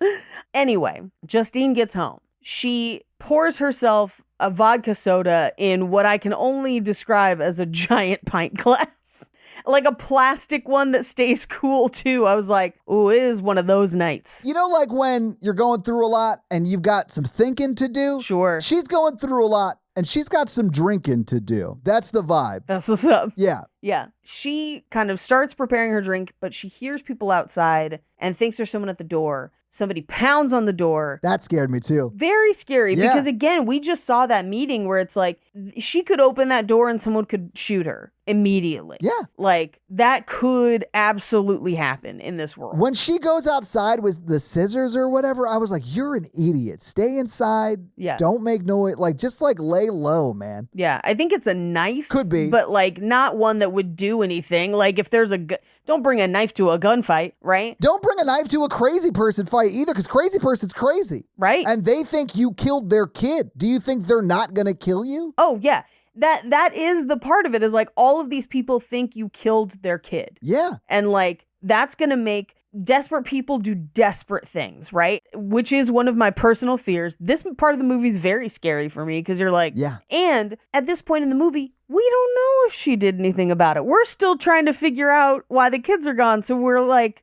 Anyway, Justine gets home. She pours herself a vodka soda in what I can only describe as a giant pint glass. Like a plastic one that stays cool too. I was like, oh, it is one of those nights.
You know, like when you're going through a lot and you've got some thinking to do?
Sure.
She's going through a lot and she's got some drinking to do. That's the vibe.
That's what's up.
Yeah.
Yeah. She kind of starts preparing her drink, but she hears people outside and thinks there's someone at the door. Somebody pounds on the door.
That scared me too.
Very scary
Yeah.
because again, we just saw that meeting where it's like she could open that door and someone could shoot her immediately.
Yeah.
Like that could absolutely happen in this world.
When she goes outside with the scissors or whatever, I was like, you're an idiot. Stay inside.
Yeah.
Don't make noise. Like, just like lay low, man.
Yeah. I think it's a knife.
Could be.
But like not one that would do anything. Like if there's don't bring a knife to a gunfight, right?
Don't bring a knife to a crazy person fight either, because crazy person's crazy.
Right.
And they think you killed their kid. Do you think they're not going to kill you?
Oh, yeah. That is the part of it is like all of these people think you killed their kid.
Yeah.
And like that's going to make desperate people do desperate things, right? Which is one of my personal fears. This part of the movie is very scary for me because you're like,
yeah.
And at this point in the movie, we don't know if she did anything about it. We're still trying to figure out why the kids are gone. So we're like,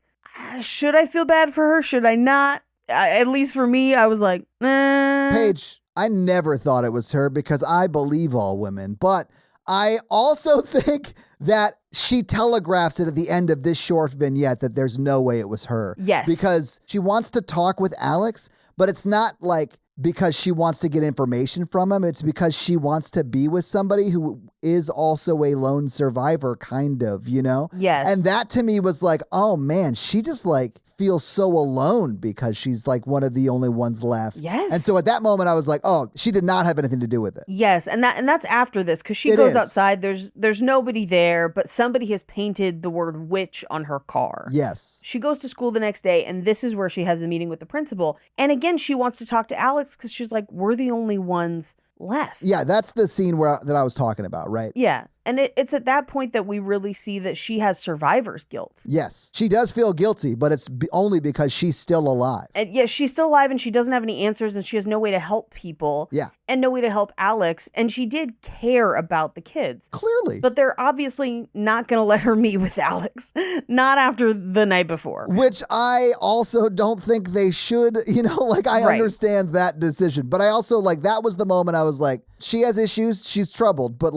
should I feel bad for her? Should I not? At least for me, I was like,
Paige, I never thought it was her because I believe all women. But I also think that she telegraphs it at the end of this short vignette that there's no way it was her.
Yes.
Because she wants to talk with Alex, but it's not like because she wants to get information from him. It's because she wants to be with somebody who is also a lone survivor, kind of, you know?
Yes.
And that to me was like, oh man, she just like feels so alone because she's like one of the only ones left.
Yes.
And so at that moment I was like, oh, she did not have anything to do with it.
Yes, and that's after this because she goes outside. There's nobody there, but somebody has painted the word witch on her car.
Yes.
She goes to school the next day, and this is where she has the meeting with the principal. And again, she wants to talk to Alex because she's like, we're the only ones left.
Yeah, that's the scene that I was talking about, right?
Yeah. And it's at that point that we really see that she has survivor's guilt.
Yes. She does feel guilty, but it's only because she's still alive.
And yeah, she's still alive and she doesn't have any answers and she has no way to help people.
Yeah.
And no way to help Alex. And she did care about the kids.
Clearly.
But they're obviously not going to let her meet with Alex. Not after the night before.
Which I also don't think they should, I understand that decision. But I also, that was the moment I was like, she has issues, she's troubled, but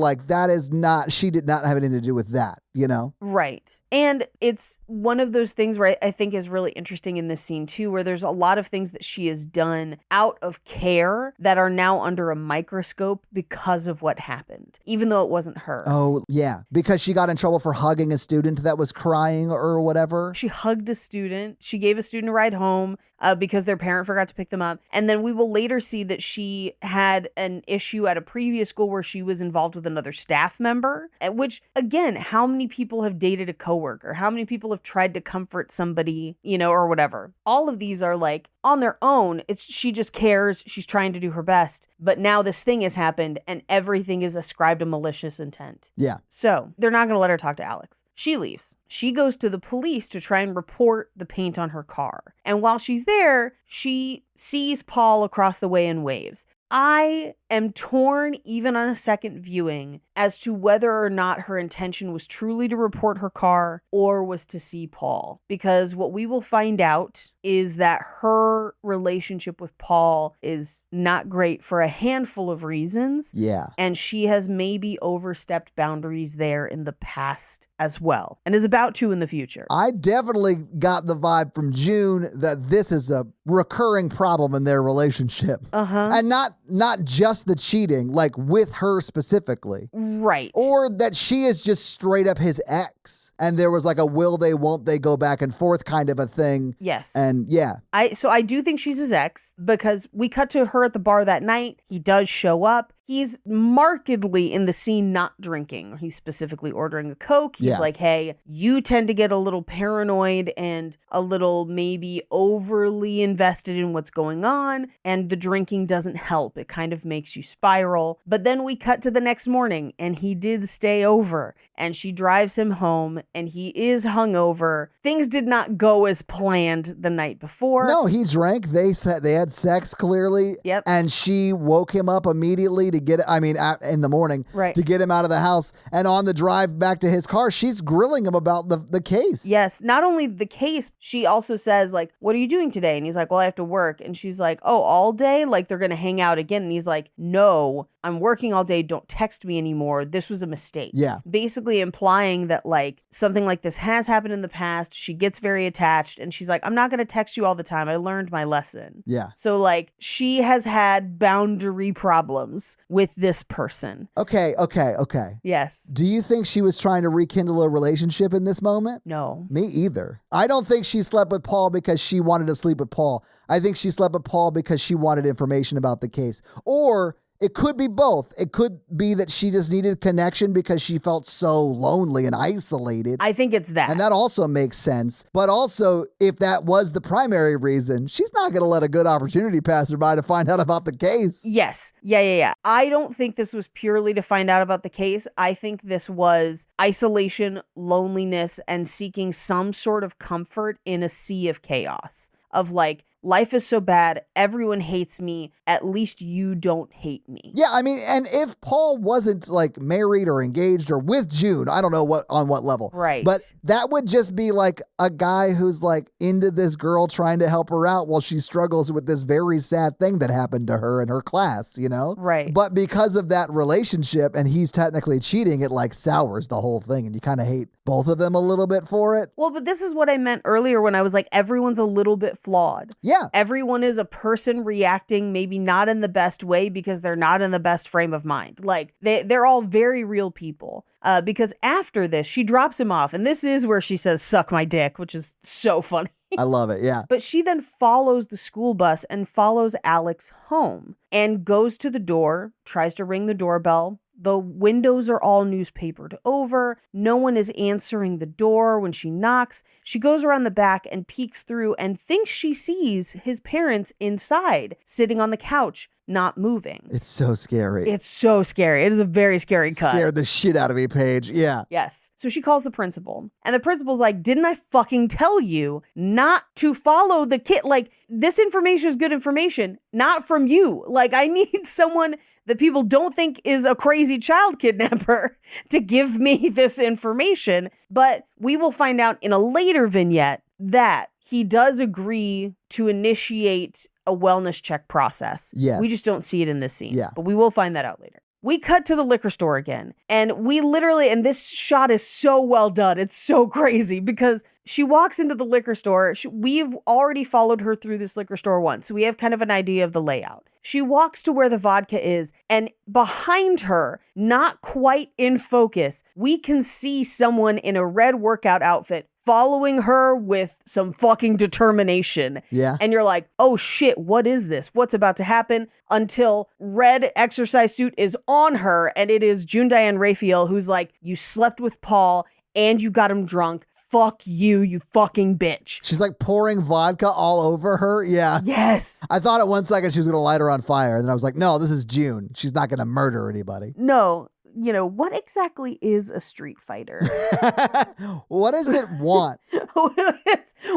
she did not have anything to do with that,
Right. And it's one of those things where I think is really interesting in this scene too, where there's a lot of things that she has done out of care that are now under a microscope because of what happened, even though it wasn't her.
Oh, yeah. Because she got in trouble for hugging a student that was crying or whatever.
She hugged a student. She gave a student a ride home because their parent forgot to pick them up. And then we will later see that she had an issue at a previous school where she was involved with another staff member, which, again, how many people have dated a coworker? How many people have tried to comfort somebody, or whatever? All of these are on their own. She just cares. She's trying to do her best. But now this thing has happened and everything is ascribed a malicious intent.
Yeah.
So they're not going to let her talk to Alex. She leaves. She goes to the police to try and report the paint on her car. And while she's there, she sees Paul across the way and waves. I am torn, even on a second viewing, as to whether or not her intention was truly to report her car or was to see Paul. Because what we will find out is that her relationship with Paul is not great for a handful of reasons.
Yeah.
And she has maybe overstepped boundaries there in the past as well, and is about to in the future.
I definitely got the vibe from June that this is a recurring problem in their relationship. And not just the cheating, with her specifically.
Right.
Or that she is just straight up his ex. And there was a will they, won't they go back and forth kind of a thing.
Yes.
And yeah.
So I do think she's his ex because we cut to her at the bar that night. He does show up. He's markedly in the scene not drinking. He's specifically ordering a Coke. He's like, hey, you tend to get a little paranoid and a little maybe overly invested in what's going on. And the drinking doesn't help. It kind of makes you spiral. But then we cut to the next morning and he did stay over and she drives him home and he is hungover. Things did not go as planned the night before.
No, he drank. They had sex clearly.
Yep.
And she woke him up immediately to in the morning,
right,
to get him out of the house. And on the drive back to his car, she's grilling him about the case.
Yes. Not only the case, she also says, what are you doing today? And he's like, well, I have to work. And she's like, oh, all day? They're going to hang out again. And he's like, no, I'm working all day. Don't text me anymore. This was a mistake. Yeah. Basically implying that something like this has happened in the past. She gets very attached and she's like, I'm not going to text you all the time. I learned my lesson. Yeah. So she has had boundary problems with this person.
Okay.
Yes.
Do you think she was trying to rekindle a relationship in this moment?
No.
Me either. I don't think she slept with Paul because she wanted to sleep with Paul. I think she slept with Paul because she wanted information about the case. Or it could be both. It could be that she just needed connection because she felt so lonely and isolated.
I think it's that.
And that also makes sense. But also, if that was the primary reason, she's not going to let a good opportunity pass her by to find out about the case.
Yes. Yeah. I don't think this was purely to find out about the case. I think this was isolation, loneliness, and seeking some sort of comfort in a sea of chaos. Of life is so bad, everyone hates me, at least you don't hate me.
Yeah, and if Paul wasn't married or engaged or with June, I don't know on what level.
Right.
But that would just be a guy who's into this girl trying to help her out while she struggles with this very sad thing that happened to her in her class, Right. But because of that relationship and he's technically cheating, it sours the whole thing and you kind of hate both of them a little bit for it.
Well, but this is what I meant earlier when I was everyone's a little bit flawed.
Yeah.
Everyone is a person reacting maybe not in the best way because they're not in the best frame of mind. They're all very real people. Because after this, she drops him off. And this is where she says, suck my dick, which is so funny.
I love it, yeah.
But she then follows the school bus and follows Alex home and goes to the door, tries to ring the doorbell. The windows are all newspapered over. No one is answering the door when she knocks. She goes around the back and peeks through and thinks she sees his parents inside, sitting on the couch. not moving.
It's so scary.
It's so scary. It is a very scary cut.
Scared the shit out of me, Paige. Yeah.
Yes. So she calls the principal, and the principal's like, didn't I fucking tell you not to follow the kid? Like, this information is good information, not from you. Like, I need someone that people don't think is a crazy child kidnapper to give me this information. But we will find out in a later vignette that he does agree to initiate a wellness check process.
Yes.
We just don't see it in this scene.
Yeah.
But we will find that out later. We cut to the liquor store again, and we literally, and this shot is so well done. It's so crazy because she walks into the liquor store. We've already followed her through this liquor store once, so we have kind of an idea of the layout. She walks to where the vodka is, and behind her, not quite in focus, we can see someone in a red workout outfit following her with some fucking determination.
Yeah.
And you're like, oh shit, what is this? What's about to happen? Until red exercise suit is on her, and it is June Diane Raphael who's like, you slept with Paul and you got him drunk. Fuck you, you fucking bitch.
She's like pouring vodka all over her. Yeah.
Yes.
I thought at one second she was going to light her on fire. And then I was like, no, this is June. She's not going to murder anybody.
No. You know, what exactly is a street fighter?
What does it want?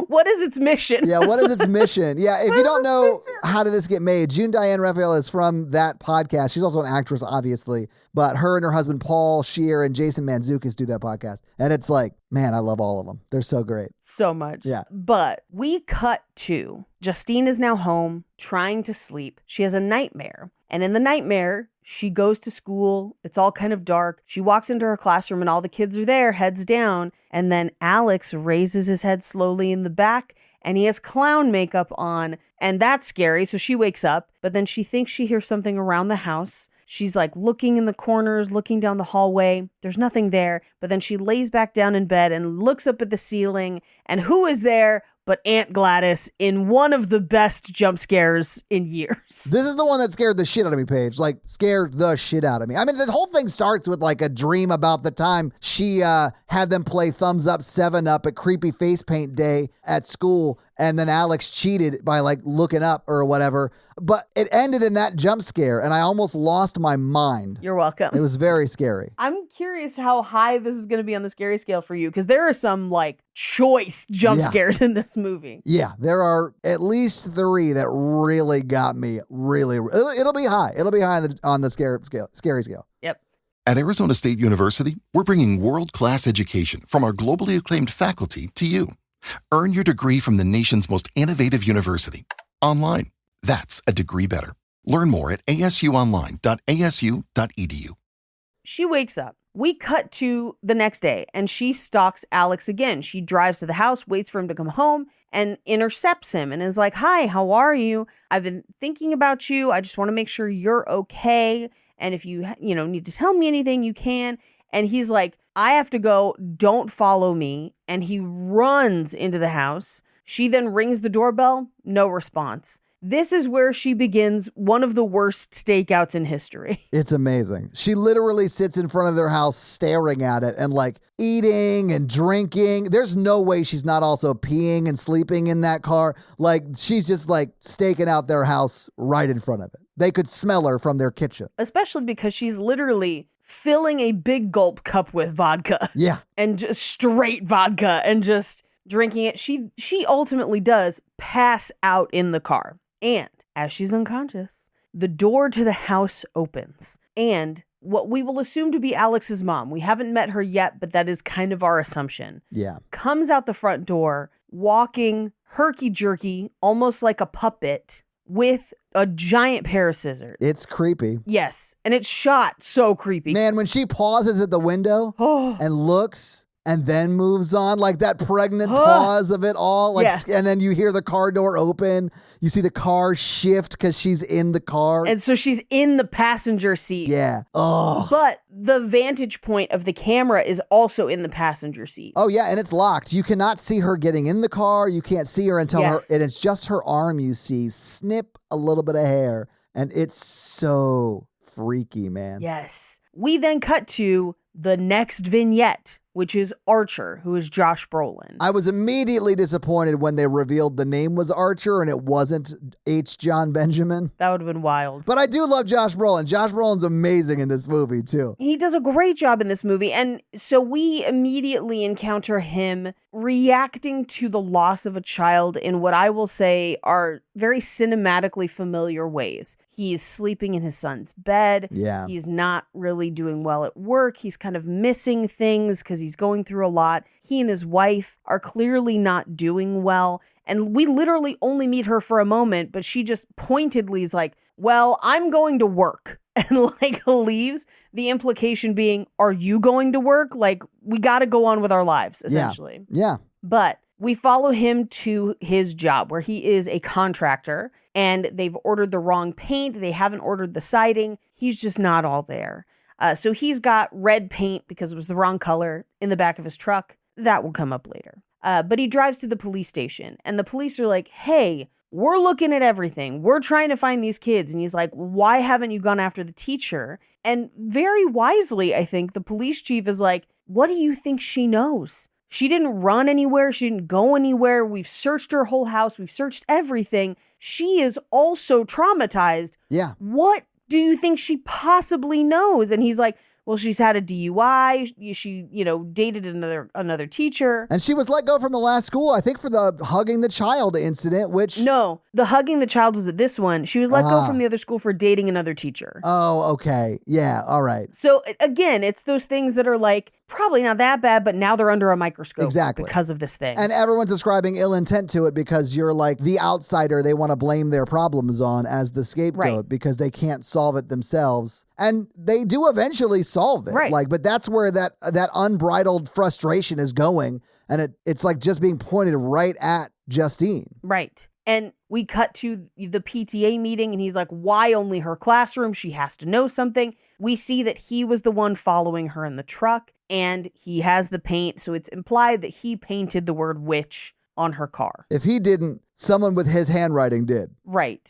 What is its mission?
Yeah, what is its mission? Yeah, if you don't know how did this get made, June Diane Raphael is from that podcast. She's also an actress, obviously, but her and her husband Paul Scheer and Jason Mantzoukas do that podcast. And it's like, man, I love all of them. They're so great.
So much.
Yeah.
But we cut to Justine is now home trying to sleep. She has a nightmare. And in the nightmare, she goes to school. It's all kind of dark. She walks into her classroom and all the kids are there, heads down. And then Alex raises his head slowly in the back and he has clown makeup on. And that's scary. So she wakes up, but then she thinks she hears something around the house. She's like looking in the corners, looking down the hallway. There's nothing there. But then she lays back down in bed and looks up at the ceiling. And who is there but Aunt Gladys in one of the best jump scares in years?
This is the one that scared the shit out of me, Paige. Like, scared the shit out of me. I mean, the whole thing starts with like a dream about the time she had them play Thumbs Up 7-Up at Creepy Face Paint Day at school. And then Alex cheated by like looking up or whatever. But it ended in that jump scare and I almost lost my mind.
You're welcome.
It was very scary.
I'm curious how high this is going to be on the scary scale for you, because there are some like choice jump scares in this movie.
Yeah, there are at least 3 that really got me. Really, it'll be high. It'll be high on the scary scale.
Yep.
At Arizona State University, we're bringing world-class education from our globally acclaimed faculty to you. Earn your degree from the nation's most innovative university. Online. That's a degree better. Learn more at asuonline.asu.edu.
She wakes up. We cut to the next day and she stalks Alex again. She drives to the house, waits for him to come home and intercepts him and is like, hi, how are you? I've been thinking about you. I just want to make sure you're okay. And if you need to tell me anything, you can. And he's like, I have to go. Don't follow me. And he runs into the house. She then rings the doorbell. No response. This is where she begins one of the worst stakeouts in history.
It's amazing. She literally sits in front of their house staring at it and like eating and drinking. There's no way she's not also peeing and sleeping in that car. Like she's just like staking out their house right in front of it. They could smell her from their kitchen.
Especially because she's literally filling a big gulp cup with vodka.
Yeah.
And just straight vodka and just drinking it. She ultimately does pass out in the car. And as she's unconscious, the door to the house opens. And what we will assume to be Alex's mom, we haven't met her yet, but that is kind of our assumption.
Yeah.
Comes out the front door, walking herky-jerky, almost like a puppet, with a giant pair of scissors.
It's creepy.
Yes. And it's shot so creepy.
Man, when she pauses at the window and looks and then moves on, like that pregnant pause of it all, like, and then you hear the car door open, you see the car shift because she's in the car.
And so she's in the passenger seat.
Yeah. Oh.
But the vantage point of the camera is also in the passenger seat.
Oh, yeah, and it's locked. You cannot see her getting in the car. You can't see her until and it's just her arm you see snip a little bit of hair. And it's so freaky, man.
Yes. We then cut to the next vignette, which is Archer, who is Josh Brolin.
I was immediately disappointed when they revealed the name was Archer and it wasn't H. John Benjamin.
That would have been wild.
But I do love Josh Brolin. Josh Brolin's amazing in this movie, too.
He does a great job in this movie. And so we immediately encounter him reacting to the loss of a child in what I will say are very cinematically familiar ways. He's sleeping in his son's bed.
Yeah.
He's not really doing well at work. He's kind of missing things because he's going through a lot. He and his wife are clearly not doing well. And we literally only meet her for a moment, but she just pointedly is like, well, I'm going to work. And like leaves, the implication being, are you going to work? Like, we got to go on with our lives, essentially.
Yeah.
But we follow him to his job where he is a contractor and they've ordered the wrong paint. They haven't ordered the siding. He's just not all there. So he's got red paint because it was the wrong color in the back of his truck. That will come up later. But he drives to the police station and the police are like, hey, we're looking at everything. We're trying to find these kids. And he's like, why haven't you gone after the teacher? And very wisely, I think, the police chief is like, what do you think she knows? She didn't run anywhere. She didn't go anywhere. We've searched her whole house. We've searched everything. She is also traumatized.
Yeah.
What do you think she possibly knows? And he's like, well, she's had a DUI. She, dated another teacher.
And she was let go from the last school, I think, for the hugging the child incident, which...
No, the hugging the child was at this one. She was let go from the other school for dating another teacher.
Oh, okay. Yeah, all right.
So, again, it's those things that are like, probably not that bad, but now they're under a microscope.
Exactly.
Because of this thing.
And everyone's ascribing ill intent to it because you're like the outsider they want to blame their problems on as the scapegoat because they can't solve it themselves. And they do eventually solve it.
Right.
But that's where that unbridled frustration is going. And it's like just being pointed right at Justine.
Right. And we cut to the PTA meeting and he's like, why only her classroom? She has to know something. We see that he was the one following her in the truck and he has the paint. So it's implied that he painted the word witch on her car.
If he didn't, someone with his handwriting did.
Right.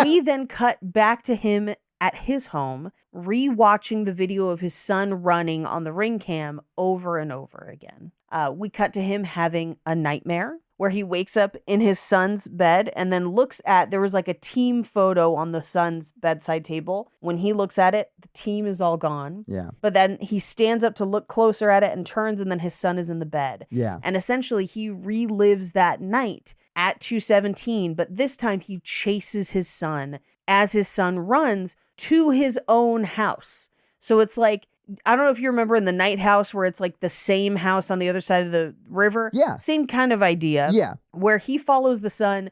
We then cut back to him at his home, rewatching the video of his son running on the ring cam over and over again. We cut to him having a nightmare where he wakes up in his son's bed and then looks at, there was like a team photo on the son's bedside table. When he looks at it, the team is all gone.
Yeah.
But then he stands up to look closer at it and turns and then his son is in the bed.
Yeah.
And essentially he relives that night at 2:17, but this time he chases his son as his son runs to his own house. So it's like, I don't know if you remember in the Night House where it's like the same house on the other side of the river.
Yeah.
Same kind of idea.
Yeah.
Where he follows the son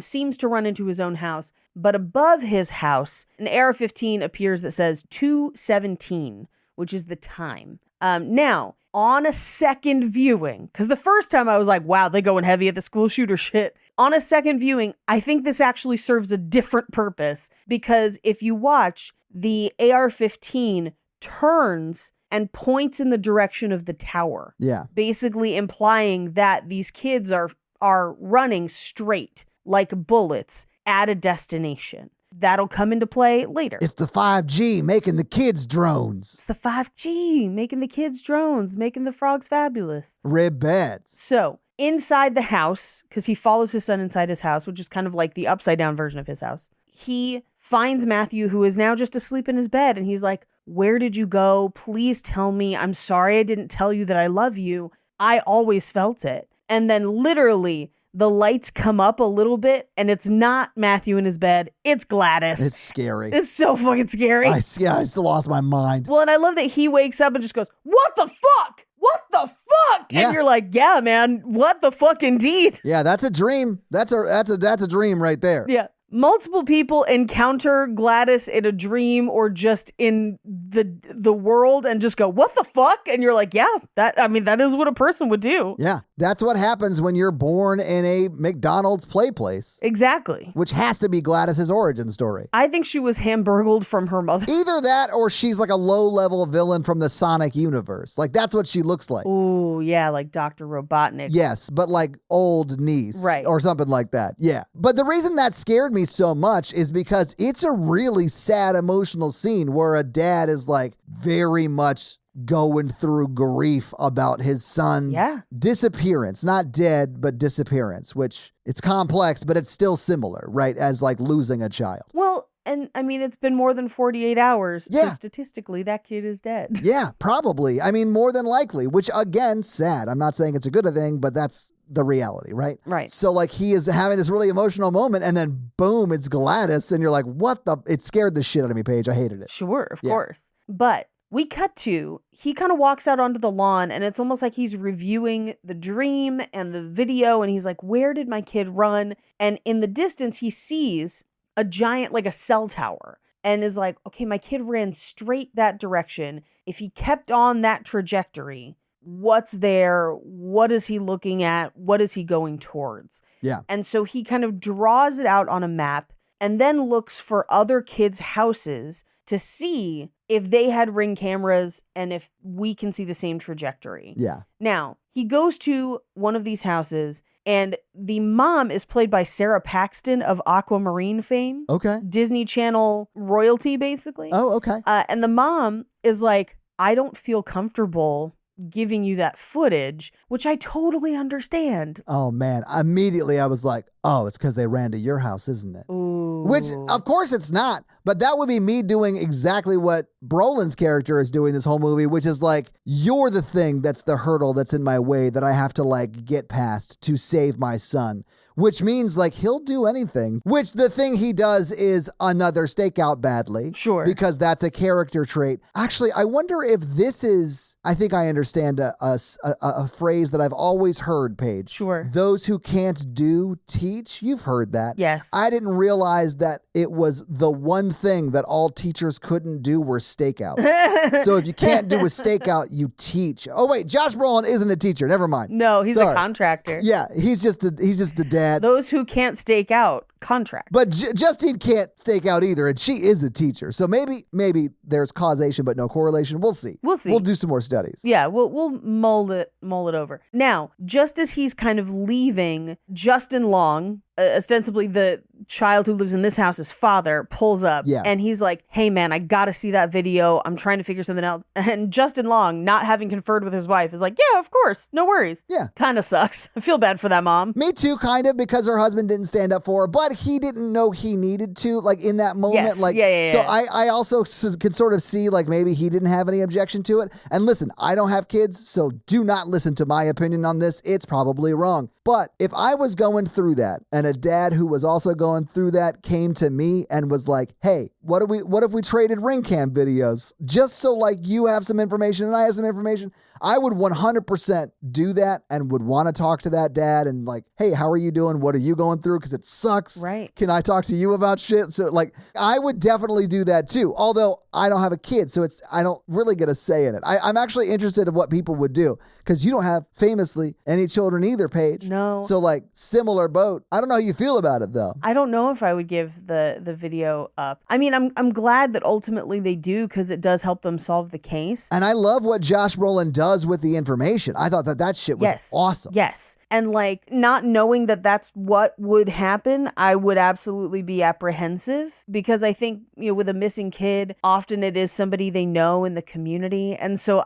seems to run into his own house, but above his house, an AR-15 appears that says 2:17, which is the time. Now, on a second viewing, because the first time I was like, wow, they going heavy at the school shooter shit. On a second viewing, I think this actually serves a different purpose because if you watch, the AR-15 turns and points in the direction of the tower.
Yeah.
Basically implying that these kids are running straight like bullets at a destination. That'll come into play later.
It's the 5G making the kids drones.
It's the 5G making the kids drones, making the frogs fabulous.
Rib beds.
So inside the house, because he follows his son inside his house, which is kind of like the upside down version of his house, he finds Matthew, who is now just asleep in his bed. And he's like, where did you go? Please tell me. I'm sorry I didn't tell you that I love you. I always felt it. And then literally the lights come up a little bit and it's not Matthew in his bed. It's Gladys.
It's scary.
It's so fucking scary.
I still lost my mind.
Well, and I love that he wakes up and just goes, what the fuck? What the fuck?
Yeah.
And you're like, yeah, man, what the fuck indeed?
Yeah, that's a dream. That's a dream right there.
Yeah. Multiple people encounter Gladys in a dream or just in the world and just go, what the fuck? And you're like, yeah, that is what a person would do.
Yeah, that's what happens when you're born in a McDonald's play place.
Exactly.
Which has to be Gladys's origin story.
I think she was hamburgled from her mother.
Either that or she's like a low-level villain from the Sonic universe. Like, that's what she looks like.
Ooh, yeah, like Dr. Robotnik.
Yes, but like old niece.
Right.
Or something like that. Yeah. But the reason that scared me so much is because it's a really sad emotional scene where a dad is like very much going through grief about his son's disappearance. Not dead, but disappearance, which it's complex, but it's still similar, right? As like losing a child.
Well, and I mean, it's been more than 48 hours.
Yeah.
So statistically, that kid is dead.
Yeah, probably. I mean, more than likely, which again, sad. I'm not saying it's a good thing, but that's the reality, right?
Right.
So like he is having this really emotional moment and then boom, it's Gladys. And you're like, what the? It scared the shit out of me, Paige. I hated it.
Sure, of course. But we cut to, he kind of walks out onto the lawn and it's almost like he's reviewing the dream and the video. And he's like, where did my kid run? And in the distance, he sees a giant, like a cell tower, and is like, okay, my kid ran straight that direction. If he kept on that trajectory, what's there? What is he looking at? What is he going towards?
Yeah.
And so he kind of draws it out on a map and then looks for other kids' houses to see if they had Ring cameras and if we can see the same trajectory.
Yeah.
Now, he goes to one of these houses and the mom is played by Sarah Paxton of Aquamarine fame.
Okay.
Disney Channel royalty, basically.
Oh, okay.
And the mom is like, I don't feel comfortable giving you that footage, which I totally understand.
Oh, man. Immediately I was like, oh, it's because they ran to your house, isn't it?
Ooh.
Which, of course, it's not. But that would be me doing exactly what Brolin's character is doing this whole movie, which is like, you're the thing that's the hurdle that's in my way that I have to like get past to save my son. Which means like he'll do anything, which the thing he does is another stakeout badly.
Sure.
Because that's a character trait. Actually, I wonder if this is, I think I understand a phrase that I've always heard, Paige.
Sure.
Those who can't do, teach. You've heard that.
Yes.
I didn't realize that it was the one thing that all teachers couldn't do were stakeouts. So if you can't do a stakeout, you teach. Oh, wait, Josh Brolin isn't a teacher. Never mind.
No, he's
Sorry.
a contractor.
Yeah, he's just a dad.
Those who can't stake out, contract.
But Justine can't stake out either, and she is a teacher. So maybe there's causation but no correlation. We'll see. We'll do some more studies.
Yeah, we'll mull it over. Now, just as he's kind of leaving, Justin Long, ostensibly the child who lives in this house's father, pulls up.
Yeah.
And he's like, hey man, I gotta see that video. I'm trying to figure something out. And Justin Long, not having conferred with his wife, is like, yeah, of course, no worries.
Yeah.
Kind of sucks. I feel bad for that mom.
Me too, kind of, because her husband didn't stand up for her, but he didn't know he needed to, like, in that moment.
Yes.
Like,
Yeah.
So I also could sort of see, like, maybe he didn't have any objection to it. And listen, I don't have kids, so do not listen to my opinion on this. It's probably wrong. But if I was going through that and a dad who was also going through that came to me and was like, hey, what if we traded ring cam videos just so like you have some information and I have some information? I would 100% do that and would want to talk to that dad and like, hey, how are you doing? What are you going through? Because it sucks.
Right.
Can I talk to you about shit? So like, I would definitely do that too. Although I don't have a kid, so I don't really get a say in it. I'm actually interested in what people would do because you don't have famously any children either, Paige.
No.
So like similar boat. I don't know how you feel about it though.
I don't know if I would give the video up. I mean, I'm glad that ultimately they do because it does help them solve the case.
And I love what Josh Brolin does with the information. I thought that shit was awesome.
Yes. And like not knowing that that's what would happen, I would absolutely be apprehensive because I think, with a missing kid, often it is somebody they know in the community. And so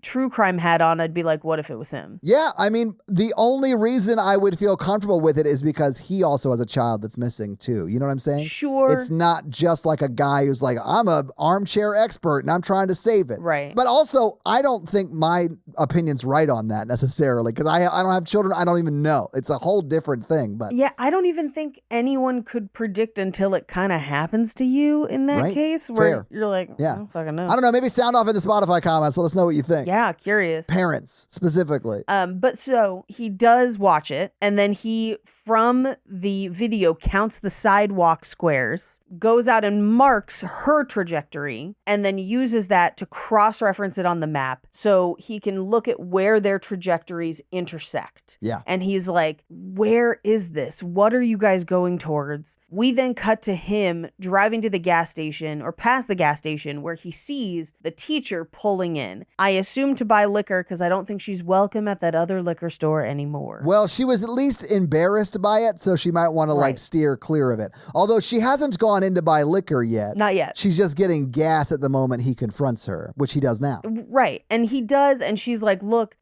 true crime hat on, I'd be like, what if it was him?
Yeah. I mean, the only reason I would feel comfortable with it is because he also has a child that's missing too. You know what I'm saying?
Sure.
It's not just like a guy who's like, I'm an armchair expert and I'm trying to save it.
Right.
But also, I don't think my opinion's right on that necessarily because I don't have children. I don't even know. It's a whole different thing. But
yeah, I don't even think anyone could predict until it kind of happens to you in that case where you're like, I don't fucking know.
I don't know. Maybe sound off in the Spotify comments. Let us know what you think.
Yeah, curious.
Parents specifically.
But so he does watch it, and then he, from the video, counts the sidewalk squares, goes out and marks her trajectory, and then uses that to cross-reference it on the map so he can look at where their trajectories intersect.
Yeah.
And he's like, where is this? What are you guys going towards? We then cut to him driving to the gas station or past the gas station where he sees the teacher pulling in. I assume to buy liquor because I don't think she's welcome at that other liquor store anymore.
Well, she was at least embarrassed by it, so she might want to like steer steer clear of it. Although she hasn't gone in to buy liquor yet.
Not yet.
She's just getting gas at the moment he confronts her, which he does now.
Right. And he does. And she's like, look,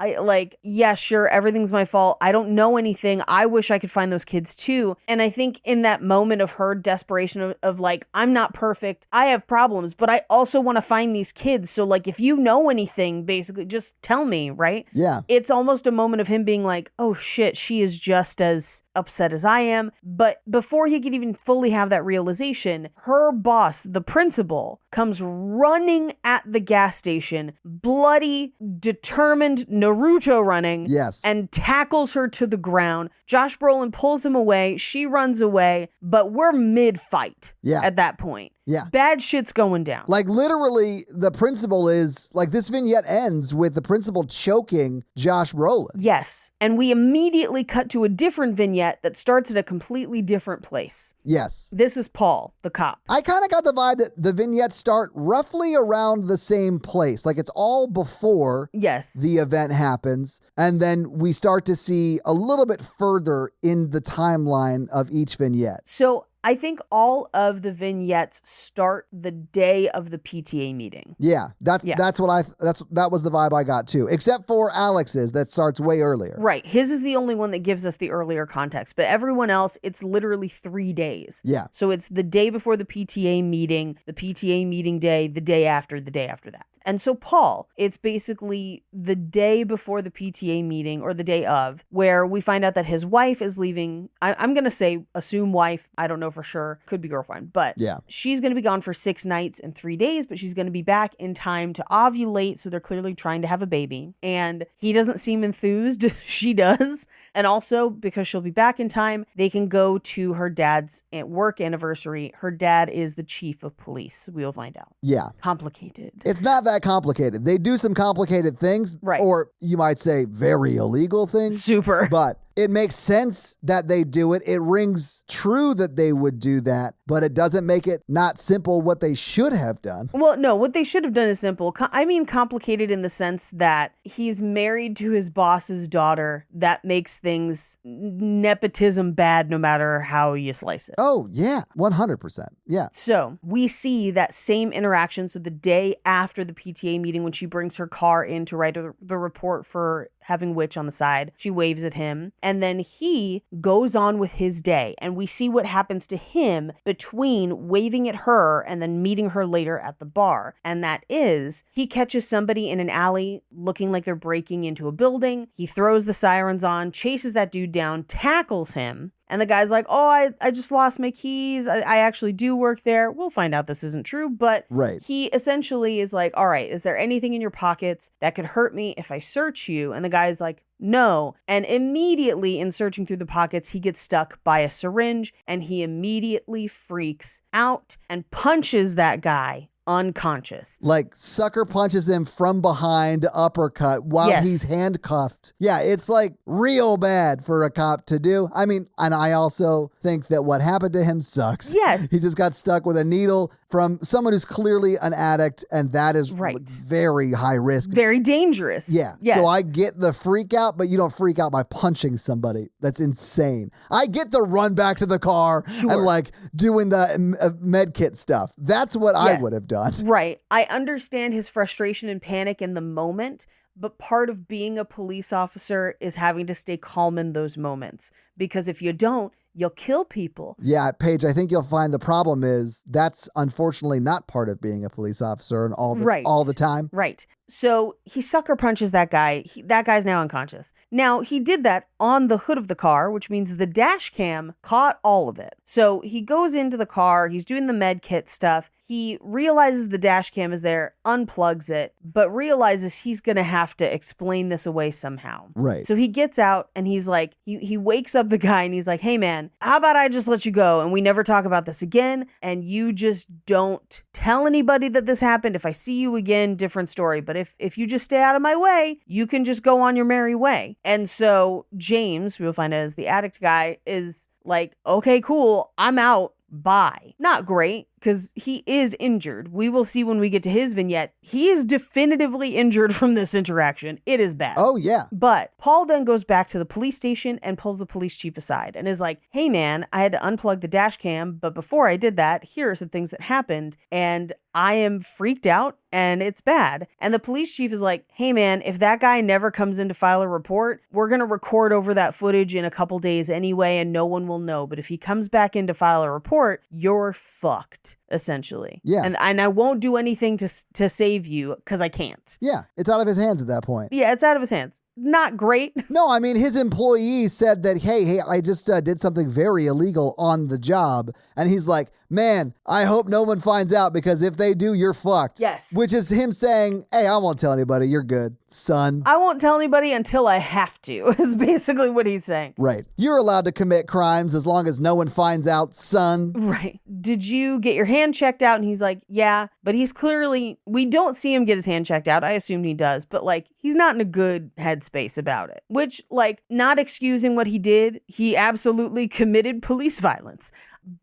yeah, sure, everything's my fault. I don't know anything. I wish I could find those kids too. And I think in that moment of her desperation of like, I'm not perfect. I have problems, but I also want to find these kids. So like, if you know anything, basically just tell me, right?
Yeah.
It's almost a moment of him being like, oh shit, she is just as upset as I am. But before he could even fully have that realization, her boss, the principal, comes running at the gas station, bloody, determined Naruto running.
Yes.
And tackles her to the ground. Josh Brolin pulls him away. She runs away, but we're mid-fight at that point.
Yeah.
Bad shit's going down.
Like literally the principal is like this vignette ends with the principal choking Josh Brolin.
Yes. And we immediately cut to a different vignette that starts at a completely different place.
Yes.
This is Paul, the cop.
I kind of got the vibe that the vignettes start roughly around the same place. Like it's all before the event happens. And then we start to see a little bit further in the timeline of each vignette.
So I think all of the vignettes start the day of the PTA meeting.
Yeah, that was the vibe I got too. Except for Alex's that starts way earlier.
Right. His is the only one that gives us the earlier context, but everyone else, it's literally 3 days.
Yeah.
So it's the day before the PTA meeting, the PTA meeting day, the day after that. And so Paul, it's basically the day before the PTA meeting or the day of, where we find out that his wife is leaving. I'm going to assume wife. I don't know for sure. Could be girlfriend. But she's going to be gone for 6 nights and 3 days, but she's going to be back in time to ovulate. So they're clearly trying to have a baby. And he doesn't seem enthused. She does. And also because she'll be back in time, they can go to her dad's work anniversary. Her dad is the chief of police. We'll find out.
Yeah.
Complicated.
It's not that complicated. They do some complicated things,
right?
Or you might say very illegal things.
Super.
But it makes sense that they do it. It rings true that they would do that, but it doesn't make it not simple what they should have done.
Well, no, what they should have done is simple. I mean, complicated in the sense that he's married to his boss's daughter. That makes things nepotism bad no matter how you slice it.
Oh, yeah. 100%. Yeah.
So we see that same interaction. So the day after the PTA meeting, when she brings her car in to write the report for having witch on the side, she waves at him. And then he goes on with his day. And we see what happens to him between waving at her and then meeting her later at the bar. And that is, he catches somebody in an alley looking like they're breaking into a building. He throws the sirens on, chases that dude down, tackles him. And the guy's like, oh, I just lost my keys. I actually do work there. We'll find out this isn't true. But he essentially is like, all right, is there anything in your pockets that could hurt me if I search you? And the guy's like, no. And immediately in searching through the pockets, he gets stuck by a syringe and he immediately freaks out and punches that guy unconscious.
Like sucker punches him from behind, uppercut while he's handcuffed. Yeah, it's like real bad for a cop to do. I mean, and I also think that what happened to him sucks.
Yes.
He just got stuck with a needle from someone who's clearly an addict, and that is very high risk.
Very dangerous.
Yeah.
Yes.
So I get the freak out, but you don't freak out by punching somebody. That's insane. I get the run back to the car and like doing the med kit stuff. That's what I would have done.
Right. I understand his frustration and panic in the moment, but part of being a police officer is having to stay calm in those moments. Because if you don't, you'll kill people. Yeah,
Paige, I think you'll find the problem is that's unfortunately not part of being a police officer and all the time.
Right. So he sucker punches that guy. That guy's now unconscious. Now, he did that on the hood of the car, which means the dash cam caught all of it. So he goes into the car. He's doing the med kit stuff. He realizes the dash cam is there, unplugs it, but realizes he's going to have to explain this away somehow.
Right.
So he gets out and he's like, he wakes up the guy and he's like, hey man, how about I just let you go and we never talk about this again and you just don't tell anybody that this happened. If I see you again, different story. But if you just stay out of my way, you can just go on your merry way. And so James, we'll find out as the addict guy, is like, okay, cool, I'm out. Bye. Not great. because he is injured. We will see when we get to his vignette. He is definitively injured from this interaction. It is bad.
Oh, yeah.
But Paul then goes back to the police station and pulls the police chief aside and is like, hey man, I had to unplug the dash cam, but before I did that, here are some things that happened and I am freaked out and it's bad. And the police chief is like, hey man, if that guy never comes in to file a report, we're going to record over that footage in a couple days anyway and no one will know. But if he comes back in to file a report, you're fucked, essentially.
Yeah.
And I won't do anything to save you because I can't.
Yeah, it's out of his hands at that point.
Yeah, it's out of his hands. Not great.
No, I mean, his employee said that, hey, I just did something very illegal on the job. And he's like, man, I hope no one finds out because if they do, you're fucked.
Yes.
Which is him saying, hey, I won't tell anybody. You're good, son.
I won't tell anybody until I have to, is basically what he's saying.
Right. You're allowed to commit crimes as long as no one finds out, son.
Right. Did you get your hand checked out? And he's like, yeah, but he's clearly, we don't see him get his hand checked out. I assumed he does, but like, he's not in a good headspace about it, which like not excusing what he did. He absolutely committed police violence.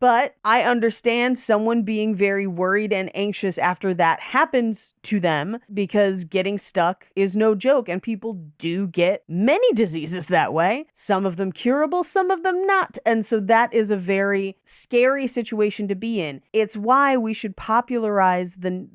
But I understand someone being very worried and anxious after that happens to them because getting stuck is no joke and people do get many diseases that way. Some of them curable, some of them not. And so that is a very scary situation to be in. It's why we should popularize the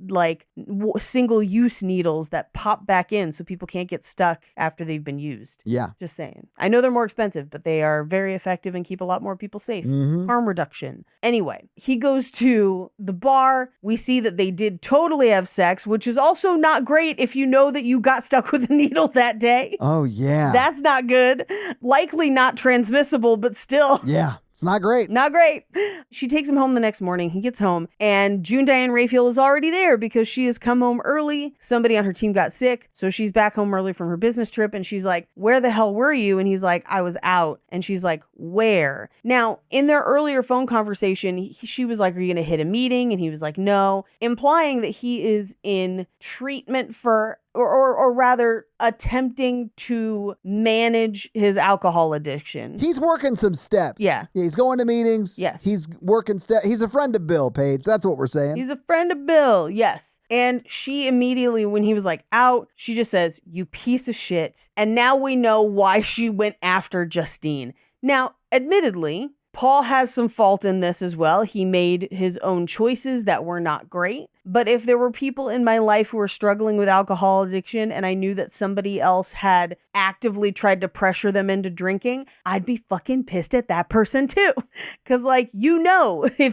single use needles that pop back in so people can't get stuck after they've been used.
Yeah.
Just saying. I know they're more expensive, but they are very effective and keep a lot more people safe. Harm reduction. Anyway, he goes to the bar. We see that they did totally have sex, which is also not great if you know that you got stuck with a needle that day.
Oh, yeah.
That's not good. Likely not transmissible, but still.
Yeah. It's not great.
Not great. She takes him home the next morning. He gets home and June Diane Raphael is already there because she has come home early. Somebody on her team got sick. So she's back home early from her business trip. And she's like, where the hell were you? And he's like, I was out. And she's like, where? Now, in their earlier phone conversation, she was like, are you going to hit a meeting? And he was like, no, implying that he is in treatment for or rather attempting to manage his alcohol addiction.
He's working some steps.
Yeah.
He's going to meetings.
Yes.
He's working steps. He's a friend of Bill, Paige. That's what we're saying.
He's a friend of Bill. Yes. And she immediately, when he was like out, she just says, you piece of shit. And now we know why she went after Justine. Now, admittedly, Paul has some fault in this as well. He made his own choices that were not great. But if there were people in my life who were struggling with alcohol addiction and I knew that somebody else had actively tried to pressure them into drinking, I'd be fucking pissed at that person too. Because if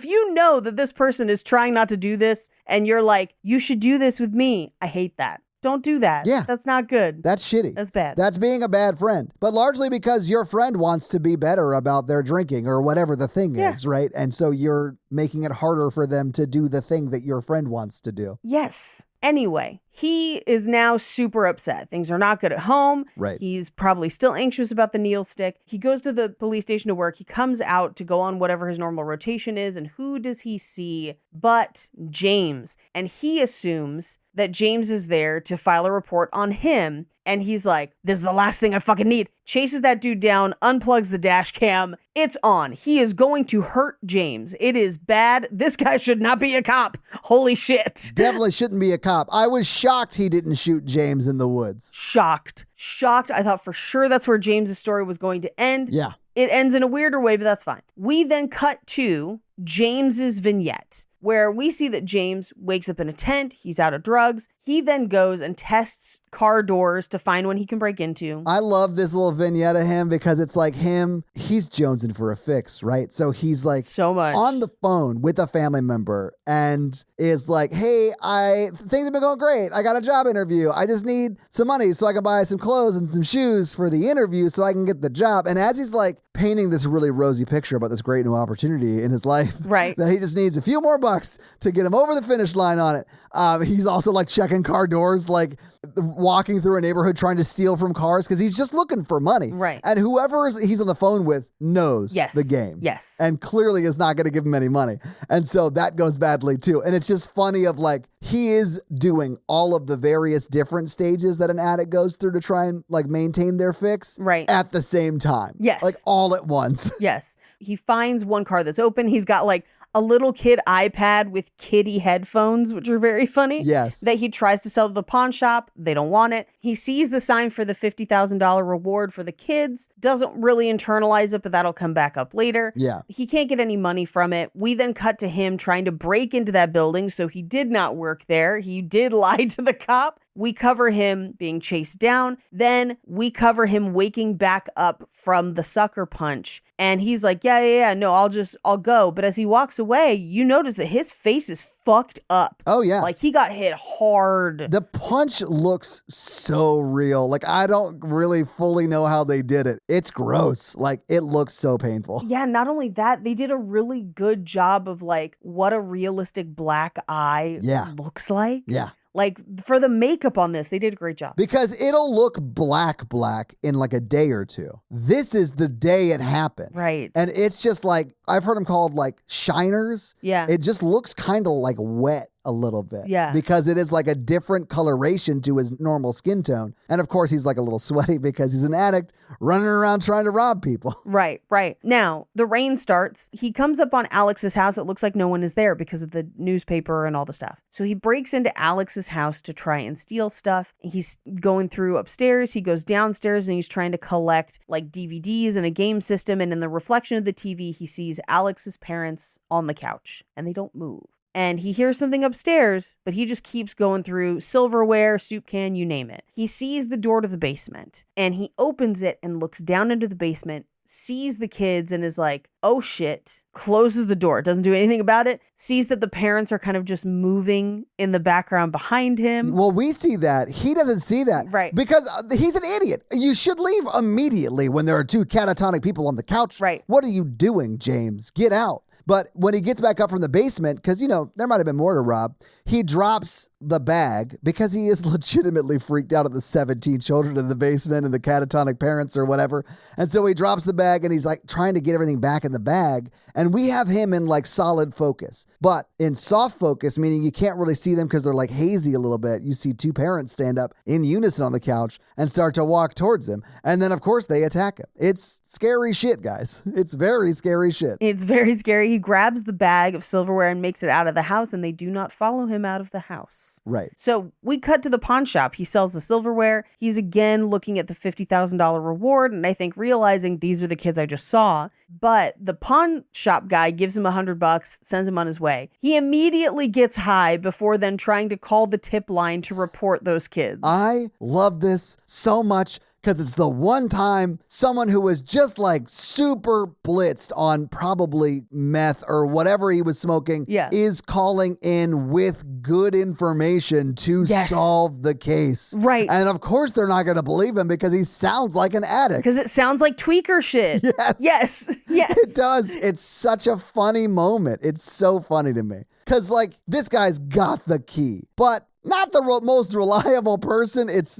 you know that this person is trying not to do this and you're like, you should do this with me, I hate that. Don't do that.
Yeah.
That's not good.
That's shitty.
That's bad.
That's being a bad friend. But largely because your friend wants to be better about their drinking or whatever the thing is, right? And so you're making it harder for them to do the thing that your friend wants to do.
Yes. Anyway, he is now super upset. Things are not good at home.
Right.
He's probably still anxious about the needle stick. He goes to the police station to work. He comes out to go on whatever his normal rotation is. And who does he see but James? And he assumes that James is there to file a report on him. And he's like, this is the last thing I fucking need. Chases that dude down, unplugs the dash cam. It's on. He is going to hurt James. It is bad. This guy should not be a cop. Holy shit.
Definitely shouldn't be a cop. I was shocked he didn't shoot James in the woods.
Shocked. I thought for sure that's where James's story was going to end.
Yeah.
It ends in a weirder way, but that's fine. We then cut to James's vignette, where we see that James wakes up in a tent. He's out of drugs. He then goes and tests car doors to find one he can break into.
I love this little vignette of him because it's like he's jonesing for a fix, right? So he's like
So much.
on the phone with a family member and is like, hey, things have been going great. I got a job interview. I just need some money so I can buy some clothes and some shoes for the interview so I can get the job. And as he's like painting this really rosy picture about this great new opportunity in his life,
right,
that he just needs a few more bucks to get him over the finish line on it. He's also like checking car doors, like walking through a neighborhood trying to steal from cars because he's just looking for money.
Right.
And whoever he's on the phone with knows the game.
Yes.
And clearly is not going to give him any money. And so that goes badly too. And it's just funny of like, he is doing all of the various different stages that an addict goes through to try and like maintain their fix.
Right.
At the same time.
Yes.
Like all at once.
Yes. He finds one car that's open. He's got like a little kid iPad with kiddie headphones, which are very funny.
Yes.
That he tries to sell to the pawn shop. They don't want it. He sees the sign for the $50,000 reward for the kids, doesn't really internalize it, but that'll come back up later.
Yeah.
He can't get any money from it. We then cut to him trying to break into that building, so he did not work there. He did lie to the cop. We cover him being chased down. Then we cover him waking back up from the sucker punch. And he's like, yeah, no, I'll go. But as he walks away, you notice that his face is fucked up.
Oh, yeah.
Like he got hit hard.
The punch looks so real. Like, I don't really fully know how they did it. It's gross. Like, it looks so painful.
Yeah, not only that, they did a really good job of like what a realistic black eye looks like.
Yeah.
Like for the makeup on this, they did a great job.
Because it'll look black in like a day or two. This is the day it happened.
Right.
And it's just like, I've heard them called like shiners.
Yeah.
It just looks kind of like wet a little bit.
Yeah.
Because it is like a different coloration to his normal skin tone. And of course, he's like a little sweaty because he's an addict running around trying to rob people.
Right. Now, the rain starts. He comes up on Alex's house. It looks like no one is there because of the newspaper and all the stuff. So he breaks into Alex's house to try and steal stuff. He's going through upstairs. He goes downstairs and he's trying to collect like DVDs and a game system. And in the reflection of the TV, he sees Alex's parents on the couch and they don't move. And he hears something upstairs, but he just keeps going through silverware, soup can, you name it. He sees the door to the basement and he opens it and looks down into the basement, sees the kids and is like, oh shit, closes the door, doesn't do anything about it, sees that the parents are kind of just moving in the background behind him.
Well, we see that. He doesn't see that.
Right.
Because he's an idiot. You should leave immediately when there are two catatonic people on the couch.
Right.
What are you doing, James? Get out. But when he gets back up from the basement, because, you know, there might have been more to rob, he drops the bag because he is legitimately freaked out at the 17 children in the basement and the catatonic parents or whatever. And so he drops the bag and he's like trying to get everything back in the bag. And we have him in like solid focus. But in soft focus, meaning you can't really see them because they're like hazy a little bit, you see two parents stand up in unison on the couch and start to walk towards him. And then, of course, they attack him. It's scary shit, guys. It's very scary shit.
It's very scary. He grabs the bag of silverware and makes it out of the house, and they do not follow him out of the house.
Right.
So we cut to the pawn shop. He sells the silverware. He's again looking at the $50,000 reward, and I think realizing these are the kids I just saw. But the pawn shop guy gives him $100, sends him on his way. He immediately gets high before then trying to call the tip line to report those kids.
I love this so much because it's the one time someone who was just like super blitzed on probably meth or whatever he was smoking is calling in with good information to solve the case.
Right.
And of course they're not going to believe him because he sounds like an addict.
Because it sounds like tweaker shit. Yes.
It does. It's such a funny moment. It's so funny to me. Because like this guy's got the key, but not the most reliable person. It's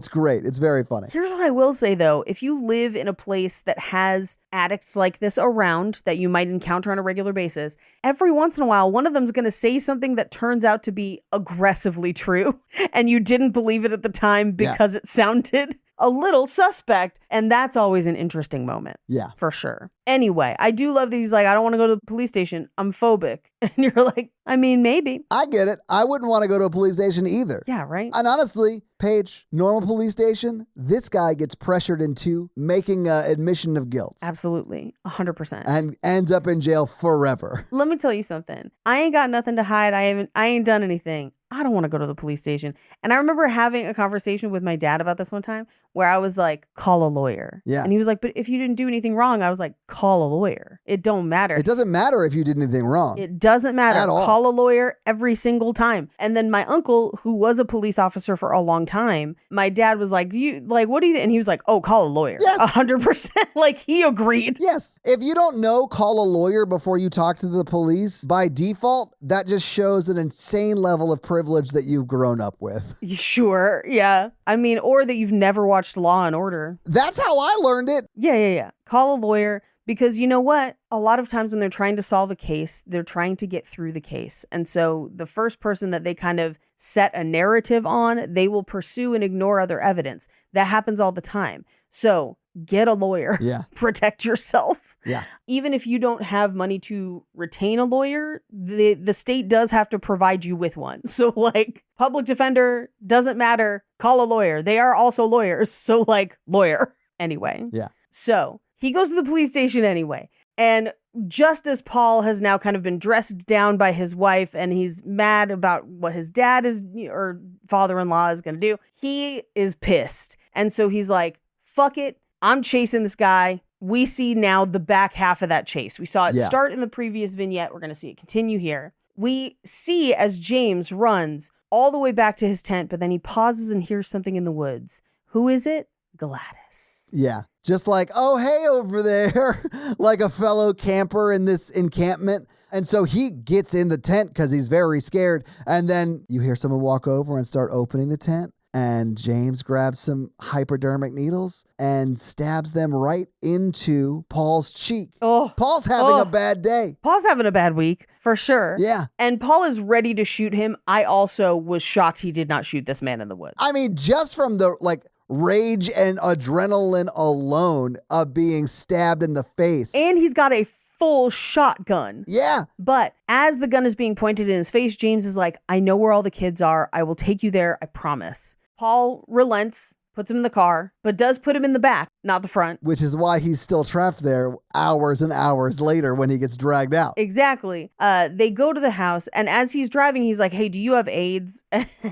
great. It's very funny.
Here's what I will say, though. If you live in a place that has addicts like this around that you might encounter on a regular basis, every once in a while, one of them's going to say something that turns out to be aggressively true. And you didn't believe it at the time because it sounded a little suspect. And that's always an interesting moment.
Yeah.
For sure. Anyway, I do love that he's like, I don't want to go to the police station. I'm phobic. And you're like, I mean, maybe.
I get it. I wouldn't want to go to a police station either.
Yeah, right?
And honestly, Paige, normal police station, this guy gets pressured into making an admission of guilt.
Absolutely. 100%.
And ends up in jail forever.
Let me tell you something. I ain't got nothing to hide. I ain't done anything. I don't want to go to the police station. And I remember having a conversation with my dad about this one time where I was like, call a lawyer.
Yeah.
And he was like, but if you didn't do anything wrong, I was like, call a lawyer. It don't matter.
It doesn't matter if you did anything wrong.
It doesn't matter.
At all.
Call a lawyer every single time. And then my uncle, who was a police officer for a long time, my dad was like, what do you, and he was like, oh, call a lawyer.
Yes.
100%. Like he agreed.
Yes. If you don't know, call a lawyer before you talk to the police. By default, that just shows an insane level of privilege that you've grown up with.
Sure. Yeah. I mean, or that you've never watched Law and Order.
That's how I learned it.
Yeah. Call a lawyer. Because you know what? A lot of times when they're trying to solve a case, they're trying to get through the case. And so the first person that they kind of set a narrative on, they will pursue and ignore other evidence. That happens all the time. So get a lawyer.
Yeah.
Protect yourself.
Yeah.
Even if you don't have money to retain a lawyer, the state does have to provide you with one. So like public defender, doesn't matter, call a lawyer. They are also lawyers. So like lawyer. Anyway.
Yeah.
So he goes to the police station anyway. And just as Paul has now kind of been dressed down by his wife and he's mad about what his dad is or father-in-law is going to do, he is pissed. And so he's like, fuck it. I'm chasing this guy. We see now the back half of that chase. We saw it start in the previous vignette. We're going to see it continue here. We see as James runs all the way back to his tent, but then he pauses and hears something in the woods. Who is it? Gladys.
Yeah. Just like, oh, hey, over there, like a fellow camper in this encampment. And so he gets in the tent because he's very scared. And then you hear someone walk over and start opening the tent. And James grabs some hypodermic needles and stabs them right into Paul's cheek.
Oh,
Paul's having a bad day.
Paul's having a bad week, for sure.
Yeah.
And Paul is ready to shoot him. I also was shocked he did not shoot this man in the woods.
I mean, just from the, like, rage and adrenaline alone of being stabbed in the face.
And he's got a full shotgun.
Yeah.
But as the gun is being pointed in his face, James is like, I know where all the kids are. I will take you there. I promise. Paul relents, puts him in the car, but does put him in the back, not the front.
Which is why he's still trapped there hours and hours later when he gets dragged out.
Exactly. They go to the house, and as he's driving, he's like, hey, do you have AIDS?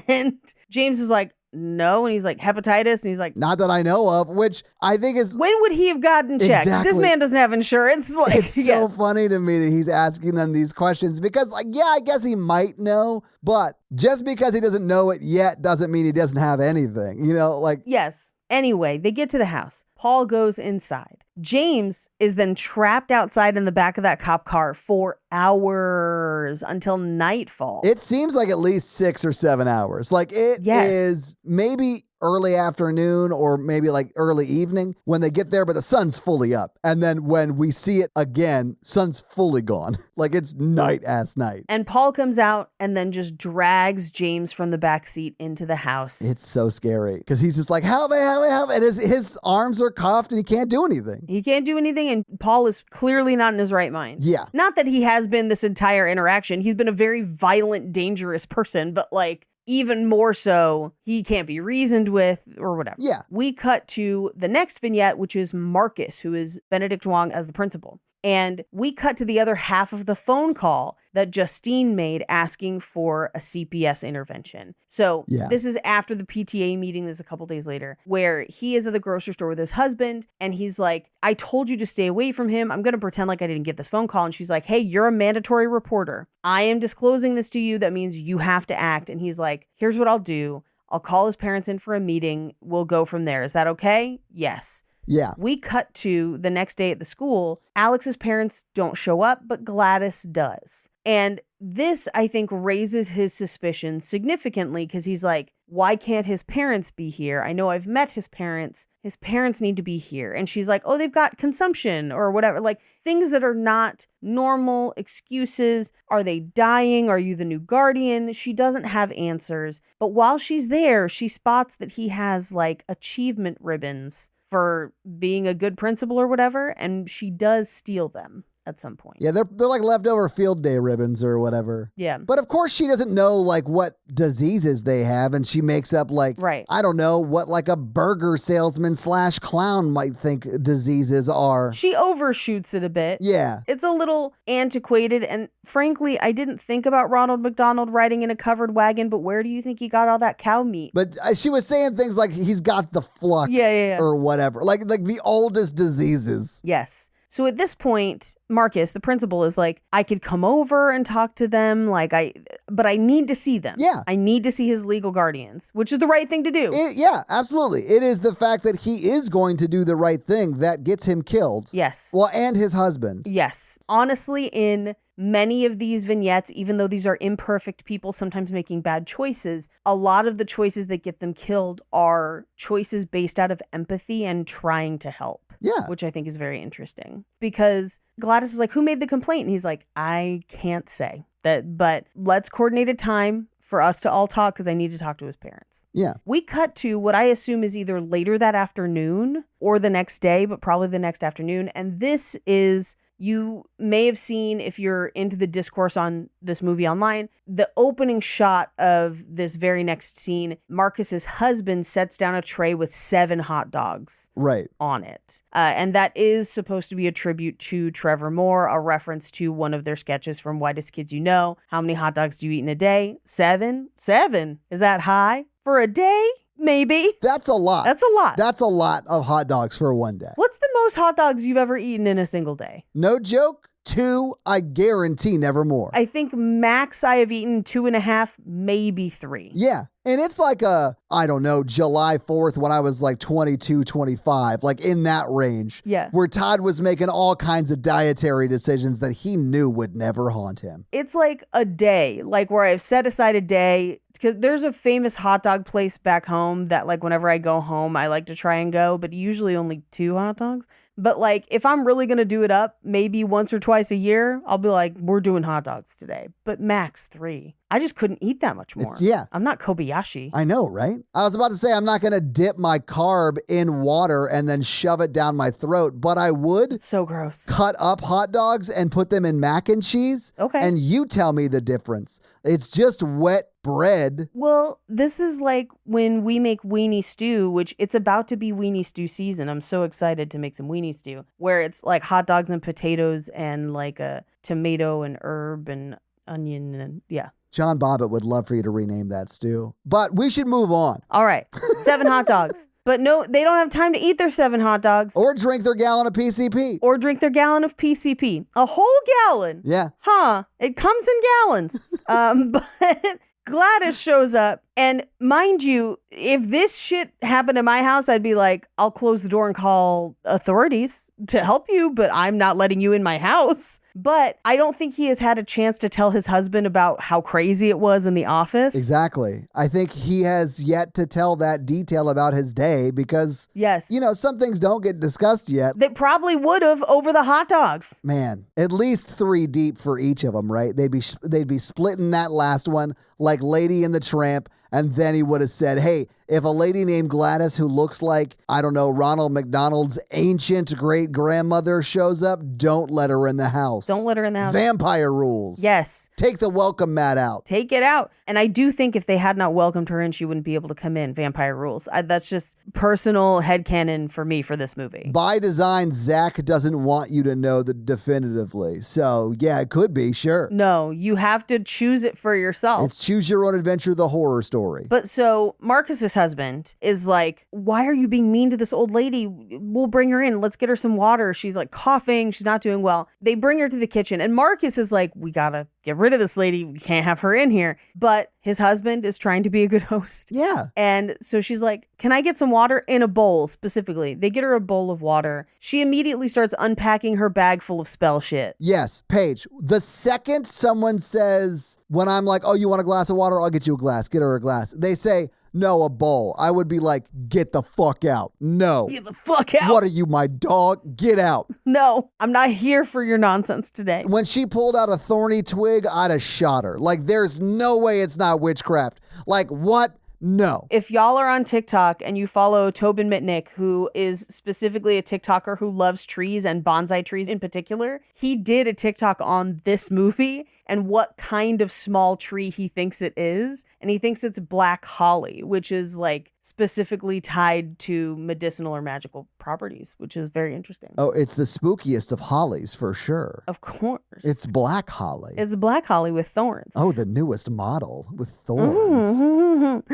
And James is like, no. And he's like, hepatitis? And he's like,
not that I know of, which I think is...
when would he have gotten checked?
Exactly.
This man doesn't have insurance. Like,
it's so funny to me that he's asking them these questions because, like, yeah, I guess he might know, but just because he doesn't know it yet doesn't mean he doesn't have anything, you know? Like,
yes. Anyway, they get to the house. Paul goes inside. James is then trapped outside in the back of that cop car for hours until nightfall.
it seems like at least 6 or 7 hours. Like, it is maybe early afternoon or maybe like early evening when they get there, but the sun's fully up. And then when we see it again, sun's fully gone. Like, it's night ass night.
And Paul comes out and then just drags James from the back seat into the house.
It's so scary because he's just like, help me, help me, help me. And his arms are cuffed and he can't do anything.
He can't do anything, and Paul is clearly not in his right mind.
Yeah.
Not that he has been this entire interaction. He's been a very violent, dangerous person, but like, even more so, he can't be reasoned with or whatever.
Yeah.
We cut to the next vignette, which is Marcus, who is Benedict Wong as the principal. And we cut to the other half of the phone call that Justine made asking for a CPS intervention. So this is after the PTA meeting. This is a couple days later, where he is at the grocery store with his husband. And he's like, I told you to stay away from him. I'm going to pretend like I didn't get this phone call. And she's like, hey, you're a mandatory reporter. I am disclosing this to you. That means you have to act. And he's like, here's what I'll do. I'll call his parents in for a meeting. We'll go from there. Is that okay? Yes.
Yeah.
We cut to the next day at the school. Alex's parents don't show up, but Gladys does. And this, I think, raises his suspicions significantly because he's like, why can't his parents be here? I know I've met his parents. His parents need to be here. And she's like, oh, they've got consumption or whatever. Like things that are not normal excuses. Are they dying? Are you the new guardian? She doesn't have answers. But while she's there, she spots that he has like achievement ribbons for being a good principal or whatever, and she does steal them at some point.
Yeah, they're like leftover field day ribbons or whatever.
Yeah.
But of course she doesn't know like what diseases they have, and she makes up like, I don't know, what like a burger salesman / clown might think diseases are.
She overshoots it a bit.
Yeah.
It's a little antiquated, and frankly, I didn't think about Ronald McDonald riding in a covered wagon, but where do you think he got all that cow meat?
But she was saying things like he's got the flux or whatever, like the oldest diseases.
Yes. So at this point, Marcus, the principal, is like, I could come over and talk to them, but I need to see them.
Yeah.
I need to see his legal guardians, which is the right thing to do.
Yeah, absolutely. It is the fact that he is going to do the right thing that gets him killed.
Yes.
Well, and his husband.
Yes. Honestly, in many of these vignettes, even though these are imperfect people sometimes making bad choices, a lot of the choices that get them killed are choices based out of empathy and trying to help.
Yeah.
Which I think is very interesting because Gladys is like, who made the complaint? And he's like, I can't say that, but let's coordinate a time for us to all talk because I need to talk to his parents.
Yeah.
We cut to what I assume is either later that afternoon or the next day, but probably the next afternoon. And this is, you may have seen, if you're into the discourse on this movie online, the opening shot of this very next scene, Marcus's husband sets down a tray with 7 hot dogs
Right.
on it. And that is supposed to be a tribute to Trevor Moore, a reference to one of their sketches from Whitest Kids You Know. How many hot dogs do you eat in a day? 7? 7? Is that high? For a day? Maybe.
That's a lot.
That's a lot.
That's a lot of hot dogs for one day.
What's the most hot dogs you've ever eaten in a single day?
No joke. 2, I guarantee, never more.
I think max I have eaten 2.5, maybe 3.
Yeah. And it's like I don't know, July 4th when I was like 22, 25, like in that range.
Yeah.
Where Todd was making all kinds of dietary decisions that he knew would never haunt him.
It's like a day, like where I've set aside a day, because there's a famous hot dog place back home that like whenever I go home, I like to try and go, but usually only 2 hot dogs. But like if I'm really going to do it up, maybe once or twice a year, I'll be like, we're doing hot dogs today, but max 3. I just couldn't eat that much more.
Yeah.
I'm not Kobayashi.
I know, right? I was about to say I'm not going to dip my carb in water and then shove it down my throat, but I would
It's so gross.
cut up hot dogs and put them in mac and cheese.
Okay.
And you tell me the difference. It's just wet bread.
Well, this is like when we make weenie stew, which it's about to be weenie stew season. I'm so excited to make some weenie stew, where it's like hot dogs and potatoes and like a tomato and herb and onion and yeah.
John Bobbitt would love for you to rename that stew. But we should move on.
All right. 7 hot dogs. But no, they don't have time to eat their 7 hot dogs
Or drink their gallon of PCP.
or drink their gallon of PCP. A whole gallon.
Yeah.
Huh. It comes in gallons. But Gladys shows up. And mind you, if this shit happened in my house, I'd be like, I'll close the door and call authorities to help you, but I'm not letting you in my house. But I don't think he has had a chance to tell his husband about how crazy it was in the office.
Exactly. I think he has yet to tell that detail about his day because,
Yes.
you know, some things don't get discussed yet.
They probably would have over the hot dogs.
Man, at least 3 deep for each of them, right? They'd be splitting that last one like Lady and the Tramp. And then he would have said, hey, if a lady named Gladys who looks like, I don't know, Ronald McDonald's ancient great-grandmother shows up, don't let her in the house.
Don't let her in the house.
Vampire rules.
Yes.
Take the welcome mat out.
Take it out. And I do think if they had not welcomed her in, she wouldn't be able to come in. Vampire rules. That's just personal headcanon for me for this movie.
By design, Zach doesn't want you to know that definitively. So, yeah, it could be, sure.
No, you have to choose it for yourself.
It's Choose Your Own Adventure, the horror story.
But so Marcus's husband is like, why are you being mean to this old lady? We'll bring her in. Let's get her some water. She's like coughing. She's not doing well. They bring her to the kitchen and Marcus is like, we gotta get rid of this lady. We can't have her in here. But his husband is trying to be a good host.
Yeah.
And so she's like, can I get some water in a bowl specifically? They get her a bowl of water. She immediately starts unpacking her bag full of spell shit.
Yes, Paige. The second someone says, when I'm like, oh, you want a glass of water? I'll get you a glass. Get her a glass. They say, no, a bowl. I would be like, get the fuck out. No.
Get the fuck out.
What are you, my dog? Get out.
No, I'm not here for your nonsense today.
When she pulled out a thorny twig, I'd have shot her. Like, there's no way it's not witchcraft. Like, what? No.
If y'all are on TikTok and you follow Tobin Mitnick, who is specifically a TikToker who loves trees and bonsai trees in particular, he did a TikTok on this movie and what kind of small tree he thinks it is. And he thinks it's black holly, which is like specifically tied to medicinal or magical properties, which is very interesting.
Oh, it's the spookiest of hollies for sure.
Of course.
It's black holly.
It's black holly with thorns.
Oh, the newest model with thorns.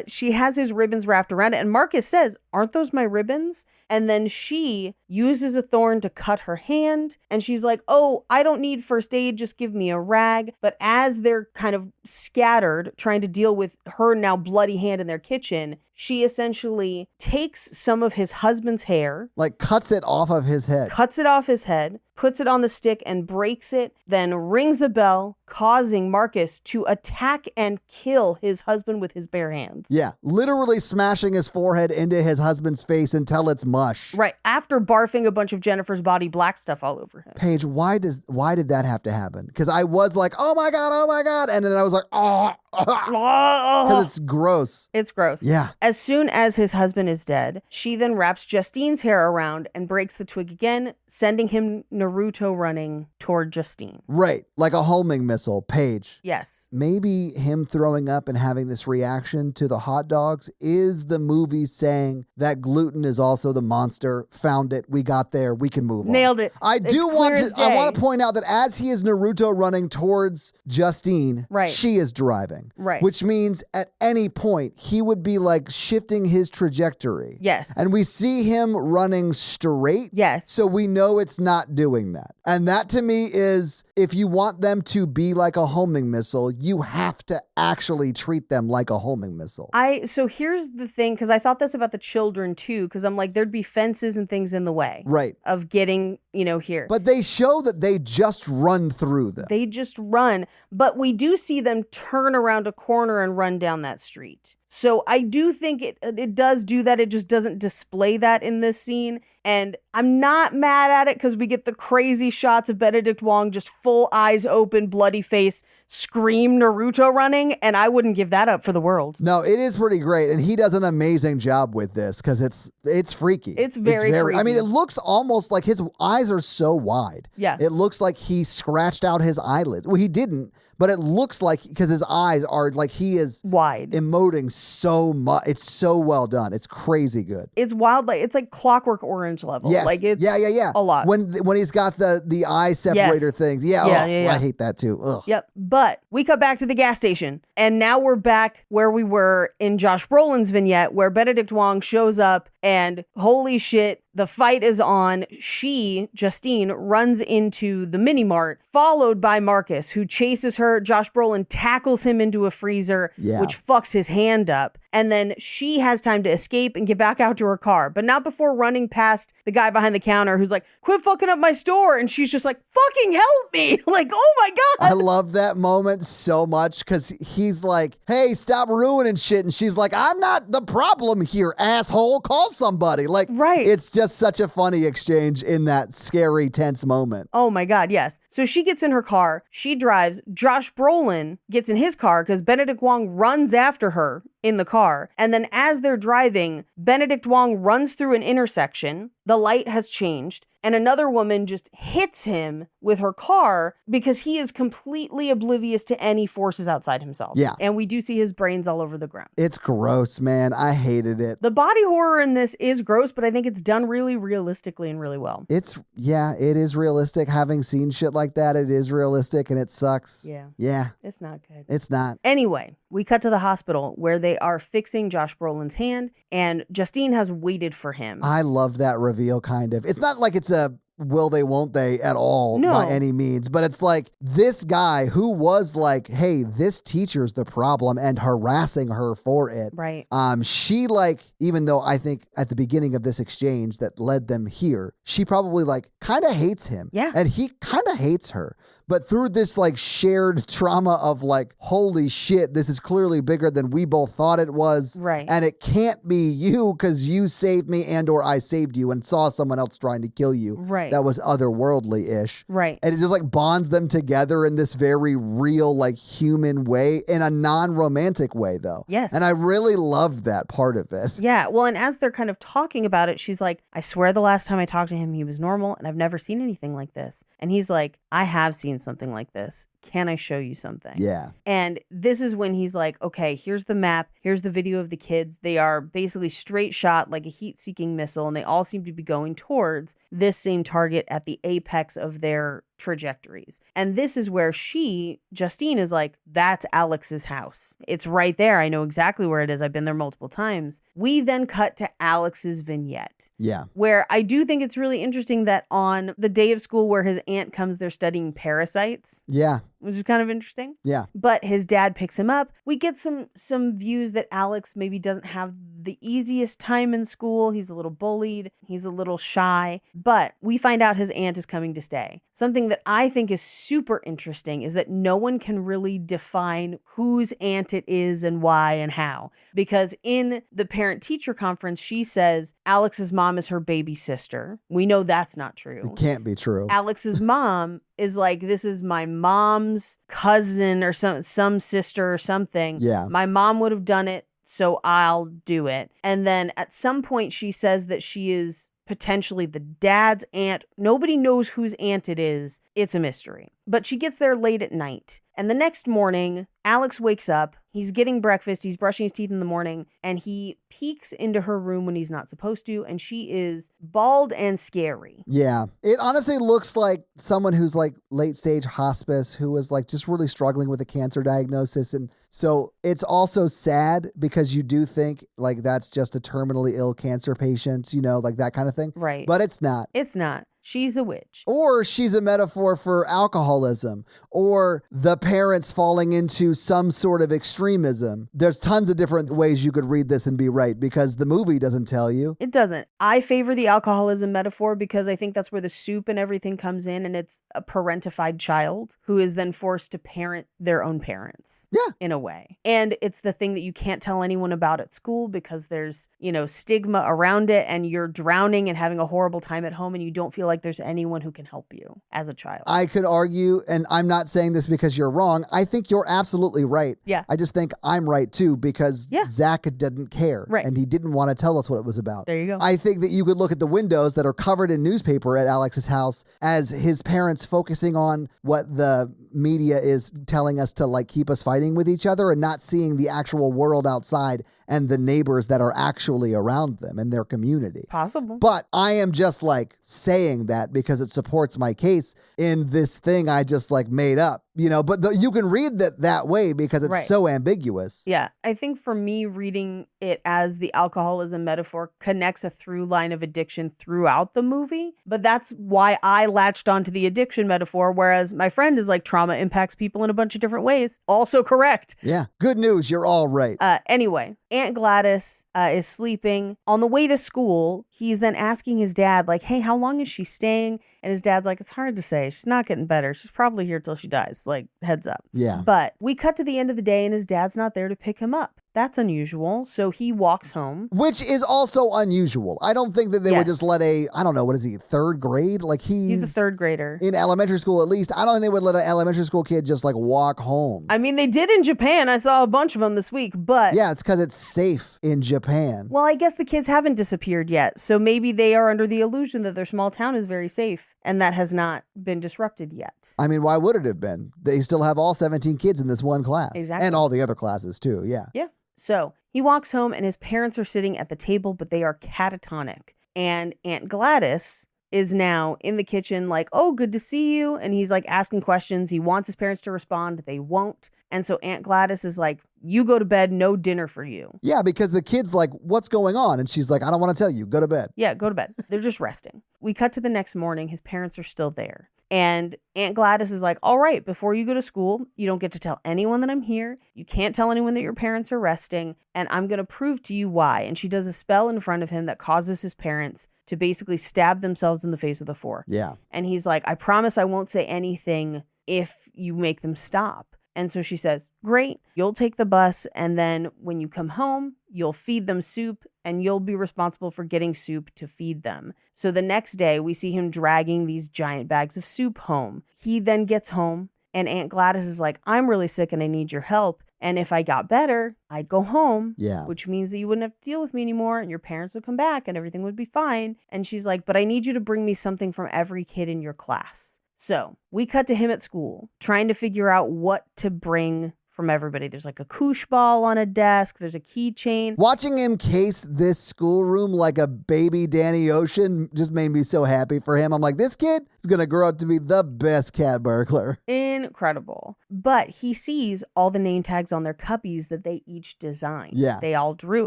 She has his ribbons wrapped around it. And Marcus says, aren't those my ribbons? And then she uses a thorn to cut her hand. And she's like, oh, I don't need first aid. Just give me a rag. But as they're kind of scattered, trying to deal with her now bloody hand in their kitchen, she essentially takes some of his husband's hair,
Like cuts it off of his head.
cuts it off his head, puts it on the stick and breaks it, then rings the bell, causing Marcus to attack and kill his husband with his bare hands.
Yeah, literally smashing his forehead into his husband's face until it's mush.
Right, after barfing a bunch of Jennifer's body black stuff all over him.
Paige, why did that have to happen? Because I was like, oh my God. And then I was like, because it's gross.
It's gross.
Yeah.
As soon as his husband is dead, she then wraps Justine's hair around and breaks the twig again, sending him Naruto running toward Justine.
Right. Like a homing missile. Paige.
Yes.
Maybe him throwing up and having this reaction to the hot dogs is the movie saying that gluten is also the monster. Found it. We got there. We can move on.
Nailed it.
I want to point out that as he is Naruto running towards Justine,
right,
she is driving.
Right.
Which means at any point he would be like shifting his trajectory.
Yes.
And we see him running straight.
Yes.
So we know it's not doing that. And that to me is, if you want them to be like a homing missile, you have to actually treat them like a homing missile.
So here's the thing, because I thought this about the children too, because I'm like, there'd be fences and things in the way.
Right.
Of getting, here.
But they show that they just run through them.
They just run. But we do see them turn around a corner and run down that street. So I do think it does do that. It just doesn't display that in this scene. And I'm not mad at it because we get the crazy shots of Benedict Wong just full eyes open, bloody face, scream Naruto running. And I wouldn't give that up for the world.
No, it is pretty great. And he does an amazing job with this because it's freaky.
It's very freaky.
I mean, it looks almost like his eyes are so wide.
Yeah.
It looks like he scratched out his eyelids. Well, he didn't, but it looks like, because his eyes are like he is
wide,
emoting so much. It's so well done. It's crazy good.
It's wild. It's like Clockwork Orange level.
Yes.
Like it's
yeah.
a lot.
When he's got the eye separator things. Yeah. I hate that too. Ugh.
Yep. But we cut back to the gas station, and now we're back where we were in Josh Brolin's vignette, where Benedict Wong shows up and holy shit, the fight is on. Justine, runs into the mini mart, followed by Marcus, who chases her. Josh Brolin tackles him into a freezer, which fucks his hand up. And then she has time to escape and get back out to her car, but not before running past the guy behind the counter who's like, quit fucking up my store. And she's just like, fucking help me. Like, oh my God.
I love that moment so much because he's like, hey, stop ruining shit. And she's like, I'm not the problem here, asshole. Call somebody. Like,
right.
It's just such a funny exchange in that scary, tense moment.
Oh my God, yes. So she gets in her car. She drives. Josh Brolin gets in his car because Benedict Wong runs after her in the car. And then as they're driving, Benedict Wong runs through an intersection. The light has changed. And another woman just hits him with her car because he is completely oblivious to any forces outside himself.
Yeah.
And we do see his brains all over the ground.
It's gross, man. I hated it.
The body horror in this is gross, but I think it's done really realistically and really well.
It is realistic. Having seen shit like that, it is realistic and it sucks.
Yeah.
Yeah.
It's not good.
It's not.
Anyway, we cut to the hospital where they are fixing Josh Brolin's hand, and Justine has waited for him.
I love that reveal, kind of. It's not like it's a will they, won't they at all by any means, but it's like this guy who was like, hey, this teacher's the problem and harassing her for it.
Right.
She like, even though I think at the beginning of this exchange that led them here, she probably like kind of hates him.
Yeah.
And he kind of hates her. But through this like shared trauma of like, holy shit, this is clearly bigger than we both thought it was.
Right.
And it can't be you because you saved me and or I saved you and saw someone else trying to kill you.
Right.
That was otherworldly-ish.
Right.
And it just like bonds them together in this very real, like human way, in a non-romantic way though.
Yes.
And I really loved that part of it.
Yeah. Well, and as they're kind of talking about it, she's like, I swear the last time I talked to him, he was normal and I've never seen anything like this. And he's like, I have seen something like this. Can I show you something?
Yeah.
And this is when he's like, okay, here's the map. Here's the video of the kids. They are basically straight shot like a heat-seeking missile, and they all seem to be going towards this same target at the apex of their trajectories. And this is where Justine is like, that's Alex's house. It's right there. I know exactly where it is. I've been there multiple times. We then cut to Alex's vignette.
Yeah.
Where I do think it's really interesting that on the day of school where his aunt comes, they're studying parasites.
Yeah.
Which is kind of interesting.
Yeah.
But his dad picks him up. We get some views that Alex maybe doesn't have the easiest time in school. He's a little bullied. He's a little shy. But we find out his aunt is coming to stay. Something that I think is super interesting is that no one can really define whose aunt it is and why and how. Because in the parent-teacher conference, she says Alex's mom is her baby sister. We know that's not true.
It can't be true.
Alex's mom is like, this is my mom's cousin or some sister or something.
Yeah.
My mom would have done it, so I'll do it. And then at some point she says that she is potentially the dad's aunt. Nobody knows whose aunt it is. It's a mystery. But she gets there late at night. And the next morning, Alex wakes up. He's getting breakfast. He's brushing his teeth in the morning. And he peeks into her room when he's not supposed to. And she is bald and scary.
Yeah. It honestly looks like someone who's like late stage hospice who was like just really struggling with a cancer diagnosis. And so it's also sad because you do think like that's just a terminally ill cancer patient, you know, like that kind of thing.
Right.
But it's not.
It's not. She's a witch.
Or she's a metaphor for alcoholism or the parents falling into some sort of extremism. There's tons of different ways you could read this and be right because the movie doesn't tell you.
It doesn't. I favor the alcoholism metaphor because I think that's where the soup and everything comes in, and it's a parentified child who is then forced to parent their own parents.
Yeah.
In a way. And it's the thing that you can't tell anyone about at school because there's, stigma around it and you're drowning and having a horrible time at home and you don't feel like there's anyone who can help you as a child.
I could argue, and I'm not saying this because you're wrong. I think you're absolutely right.
Yeah.
I just think I'm right too because Zach didn't care.
Right.
And he didn't want to tell us what it was about.
There you go.
I think that you could look at the windows that are covered in newspaper at Alex's house as his parents focusing on what the media is telling us to like keep us fighting with each other and not seeing the actual world outside and the neighbors that are actually around them in their community.
Possible.
But I am just like saying that because it supports my case in this thing I just like made up, but you can read that way because it's so ambiguous.
Yeah. I think for me, reading it as the alcoholism metaphor connects a through line of addiction throughout the movie. But that's why I latched onto the addiction metaphor, whereas my friend is like trauma impacts people in a bunch of different ways. Also correct.
Yeah. Good news. You're all right.
Anyway, Aunt Gladys is sleeping. On the way to school, he's then asking his dad, like, hey, how long is she staying? And his dad's like, it's hard to say. She's not getting better. She's probably here till she dies. Like, heads up.
Yeah.
But we cut to the end of the day and his dad's not there to pick him up. That's unusual. So he walks home.
Which is also unusual. I don't think that they would just let what is he, third grade? Like he's
the third grader.
In elementary school, at least. I don't think they would let an elementary school kid just like walk home.
I mean, they did in Japan. I saw a bunch of them this week, but...
Yeah, it's because it's safe in Japan.
Well, I guess the kids haven't disappeared yet. So maybe they are under the illusion that their small town is very safe. And that has not been disrupted yet.
I mean, why would it have been? They still have all 17 kids in this one class.
Exactly.
And all the other classes too, yeah.
Yeah. So he walks home and his parents are sitting at the table, but they are catatonic. And Aunt Gladys is now in the kitchen like, oh, good to see you. And he's like asking questions. He wants his parents to respond. They won't. And so Aunt Gladys is like, you go to bed, no dinner for you.
Yeah, because the kid's like, what's going on? And she's like, I don't want to tell you. Go to bed.
Yeah, go to bed. They're just resting. We cut to the next morning. His parents are still there. And Aunt Gladys is like, all right, before you go to school, you don't get to tell anyone that I'm here. You can't tell anyone that your parents are resting. And I'm going to prove to you why. And she does a spell in front of him that causes his parents to basically stab themselves in the face with a fork.
Yeah.
And he's like, I promise I won't say anything if you make them stop. And so she says, great, you'll take the bus. And then when you come home, you'll feed them soup and you'll be responsible for getting soup to feed them. So the next day we see him dragging these giant bags of soup home. He then gets home and Aunt Gladys is like, I'm really sick and I need your help. And if I got better, I'd go home, which means that you wouldn't have to deal with me anymore and your parents would come back and everything would be fine. And she's like, but I need you to bring me something from every kid in your class. So we cut to him at school trying to figure out what to bring from everybody. There's like a koosh ball on a desk. There's a keychain.
Watching him case this schoolroom like a baby Danny Ocean just made me so happy for him. I'm like, this kid is going to grow up to be the best cat burglar.
Incredible. But he sees all the name tags on their cuppies that they each designed.
Yeah.
They all drew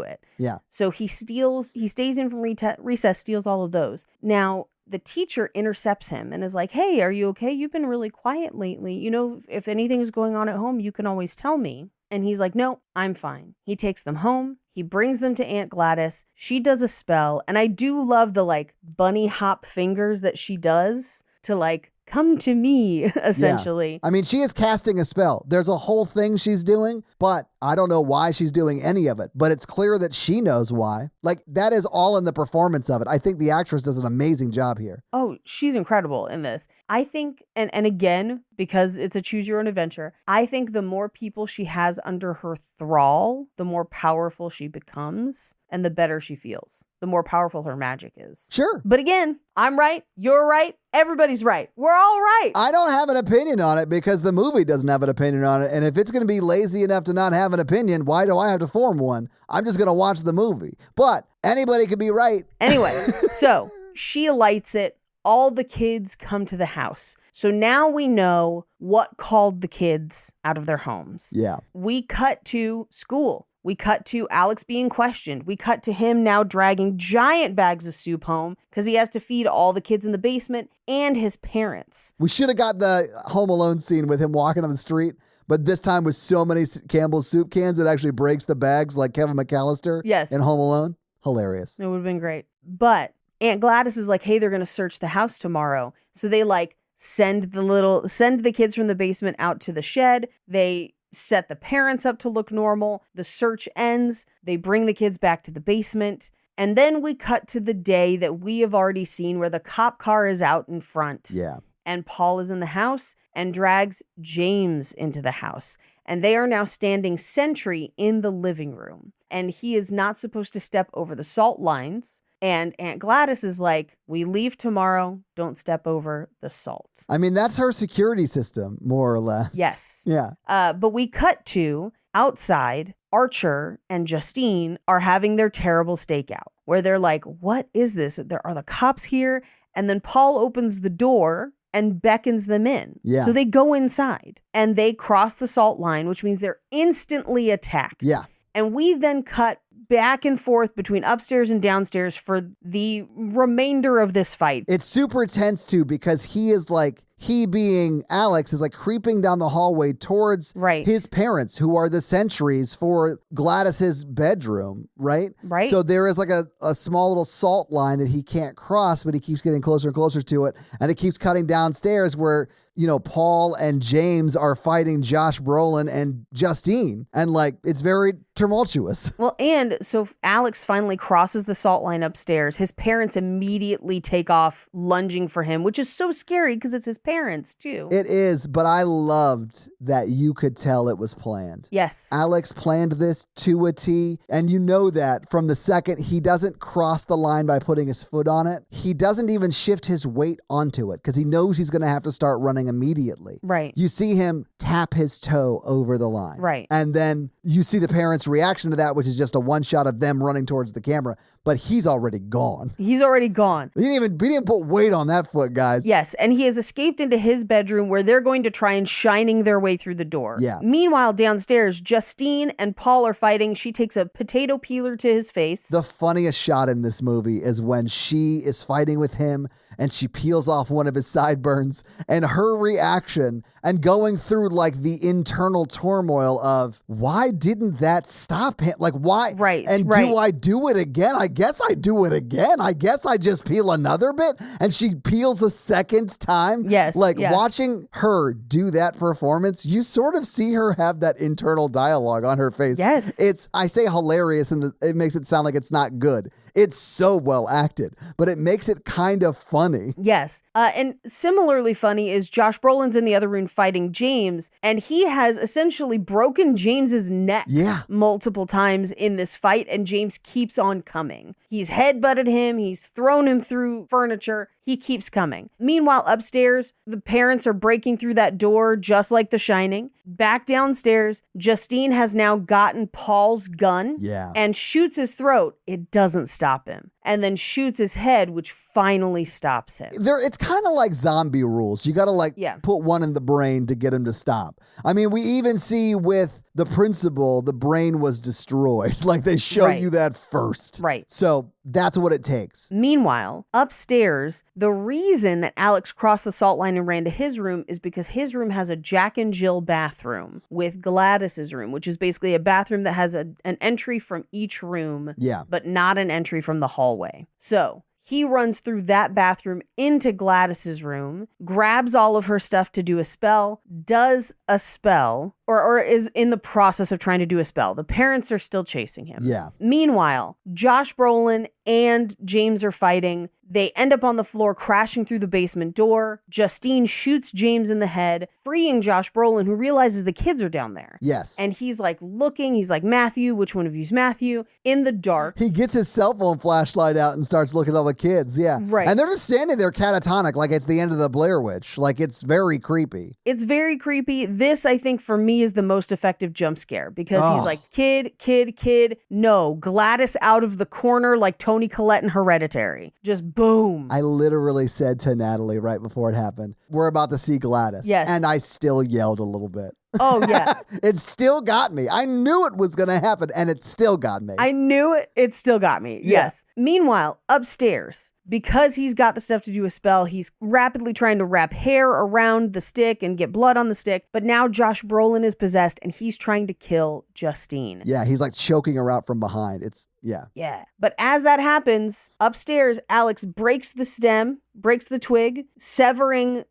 it.
Yeah.
So he stays in from recess, steals all of those. Now, the teacher intercepts him and is like, hey, are you okay? You've been really quiet lately. If anything is going on at home, you can always tell me. And he's like, no, I'm fine. He takes them home. He brings them to Aunt Gladys. She does a spell. And I do love the like bunny hop fingers that she does to like, come to me, essentially.
Yeah. I mean, she is casting a spell. There's a whole thing she's doing, but I don't know why she's doing any of it. But it's clear that she knows why. Like, that is all in the performance of it. I think the actress does an amazing job here.
Oh, she's incredible in this. I think, and again, because it's a choose your own adventure, I think the more people she has under her thrall, the more powerful she becomes and the better she feels. The more powerful her magic is.
Sure.
But again, I'm right, you're right, everybody's right. We're all right.
I don't have an opinion on it because the movie doesn't have an opinion on it. And if it's going to be lazy enough to not have an opinion, why do I have to form one? I'm just going to watch the movie. But anybody could be right.
Anyway, so she lights it. All the kids come to the house. So now we know what called the kids out of their homes.
Yeah.
We cut to school. We cut to Alex being questioned. We cut to him now dragging giant bags of soup home because he has to feed all the kids in the basement and his parents.
We should have got the Home Alone scene with him walking on the street, but this time with so many Campbell's soup cans, it actually breaks the bags like Kevin McAllister in Home Alone. Hilarious.
It would have been great. But Aunt Gladys is like, hey, they're going to search the house tomorrow. So they like send the kids from the basement out to the shed. They set the parents up to look normal. The search ends. They bring the kids back to the basement. And then we cut to the day that we have already seen where the cop car is out in front.
Yeah.
And Paul is in the house and drags James into the house. And they are now standing sentry in the living room. And he is not supposed to step over the salt lines. And Aunt Gladys is like, we leave tomorrow. Don't step over the salt.
I mean, that's her security system, more or less.
Yes.
Yeah.
But we cut to outside. Archer and Justine are having their terrible stakeout where they're like, what is this? Are the cops here? And then Paul opens the door and beckons them in.
Yeah.
So they go inside and they cross the salt line, which means they're instantly attacked.
Yeah.
And we then cut back and forth between upstairs and downstairs for the remainder of this fight.
It's super tense too because he being Alex is like creeping down the hallway towards his parents who are the sentries for Gladys's bedroom, right?
Right.
So there is like a small little salt line that he can't cross, but he keeps getting closer and closer to it. And it keeps cutting downstairs where, you know, Paul and James are fighting Josh Brolin and Justine. And like, it's very tumultuous.
Well, and so Alex finally crosses the salt line upstairs. His parents immediately take off lunging for him, which is so scary because it's his parents too.
It is, but I loved that you could tell it was planned.
Yes.
Alex planned this to a T, and you know that from the second he doesn't cross the line by putting his foot on it. He doesn't even shift his weight onto it because he knows he's going to have to start running immediately.
Right.
You see him tap his toe over the line.
Right.
And then you see the parents' reaction to that, which is just a one shot of them running towards the camera, but he's already gone.
He's already gone.
He didn't put weight on that foot, guys.
Yes, and he has escaped into his bedroom where they're going to try and shining their way through the door.
Yeah.
Meanwhile, downstairs, Justine and Paul are fighting. She takes a potato peeler to his face.
The funniest shot in this movie is when she is fighting with him and she peels off one of his sideburns, and her reaction and going through like the internal turmoil of why didn't that stop him? Like why?
Right.
And do I do it again? I guess I do it again. I guess I just peel another bit, and she peels a second time.
Yes.
Like
yeah.
watching her do that performance, you sort of see her have that internal dialogue on her face.
Yes.
I say hilarious and it makes it sound like it's not good. It's so well acted, but it makes it kind of funny.
Yes. And similarly funny is Josh Brolin's in the other room fighting James, and he has essentially broken James's neck multiple times in this fight, and James keeps on coming. He's headbutted him. He's thrown him through furniture. He keeps coming. Meanwhile, upstairs, the parents are breaking through that door just like The Shining. Back downstairs, Justine has now gotten Paul's gun and shoots his throat. It doesn't stop him. And then shoots his head, which finally stops him.
It's kind of like zombie rules. You got to put one in the brain to get him to stop. I mean, we even see with the principal, the brain was destroyed. Like they show
Right.
you that first.
Right.
So that's what it takes.
Meanwhile, upstairs, the reason that Alex crossed the salt line and ran to his room is because his room has a Jack and Jill bathroom with Gladys's room, which is basically a bathroom that has an entry from each room,
Yeah.
but not an entry from the hallway. So he runs through that bathroom into Gladys's room, grabs all of her stuff to do a spell, does a spell, or is in the process of trying to do a spell. The parents are still chasing him.
Yeah.
Meanwhile, Josh Brolin and James are fighting. They end up on the floor crashing through the basement door. Justine shoots James in the head, freeing Josh Brolin, who realizes the kids are down there.
Yes.
And he's like looking, he's like, Matthew, which one of you's Matthew? In the dark.
He gets his cell phone flashlight out and starts looking at all the kids. Yeah.
Right.
And they're just standing there catatonic like it's the end of the Blair Witch. Like it's very creepy.
It's very creepy. This, I think, for me is the most effective jump scare because he's like, kid, no, Gladys out of the corner like Toni Collette in Hereditary. Just boom.
I literally said to Natalie right before it happened, we're about to see Gladys.
Yes.
And I still yelled a little bit.
Oh, yeah.
It still got me. I knew it was going to happen, and it still got me.
I knew it. It still got me.
Yeah.
Yes. Meanwhile, upstairs, because he's got the stuff to do a spell, he's rapidly trying to wrap hair around the stick and get blood on the stick. But now Josh Brolin is possessed and he's trying to kill Justine.
Yeah, he's like choking her out from behind.
Yeah. But as that happens, upstairs, Alex breaks the stem, breaks the twig, severing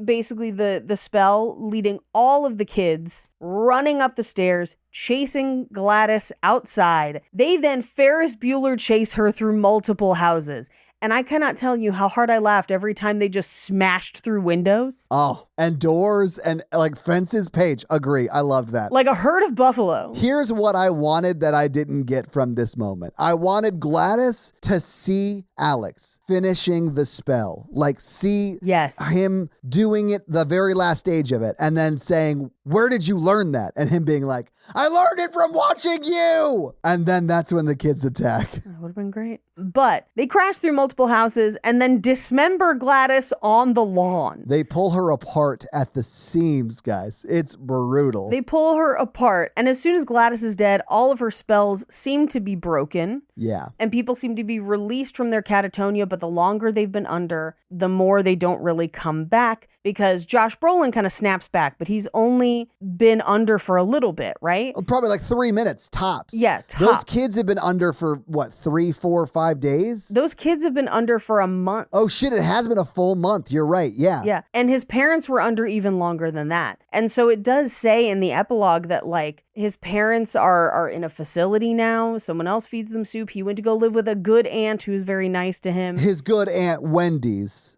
basically the spell, leading all of the kids running up the stairs, chasing Gladys outside. They then Ferris Bueller chase her through multiple houses. And I cannot tell you how hard I laughed every time they just smashed through windows.
Oh, and doors and like fences. Paige, agree. I loved that.
Like a herd of buffalo.
Here's what I wanted that I didn't get from this moment. I wanted Gladys to see Alex finishing the spell. Like see him doing it, the very last stage of it, and then saying, where did you learn that? And him being like, I learned it from watching you. And then that's when the kids attack.
That would have been great. But they crash through multiple houses and then dismember Gladys on the lawn.
They pull her apart at the seams, guys. It's brutal.
They pull her apart. And as soon as Gladys is dead, all of her spells seem to be broken.
Yeah.
And people seem to be released from their catatonia, but the longer they've been under, the more they don't really come back because Josh Brolin kind of snaps back, but he's only been under for a little bit, right?
Probably like 3 minutes tops.
Yeah, tops.
Those kids have been under for what, 3, 4, 5 days?
Those kids have been under for a month.
Oh shit, it has been a full month. You're right. Yeah.
Yeah. And his parents were under even longer than that. And so it does say in the epilogue that like his parents are in a facility now. Someone else feeds them soup. He went to go live with a good aunt who's very nice to him.
His good aunt Wendy's.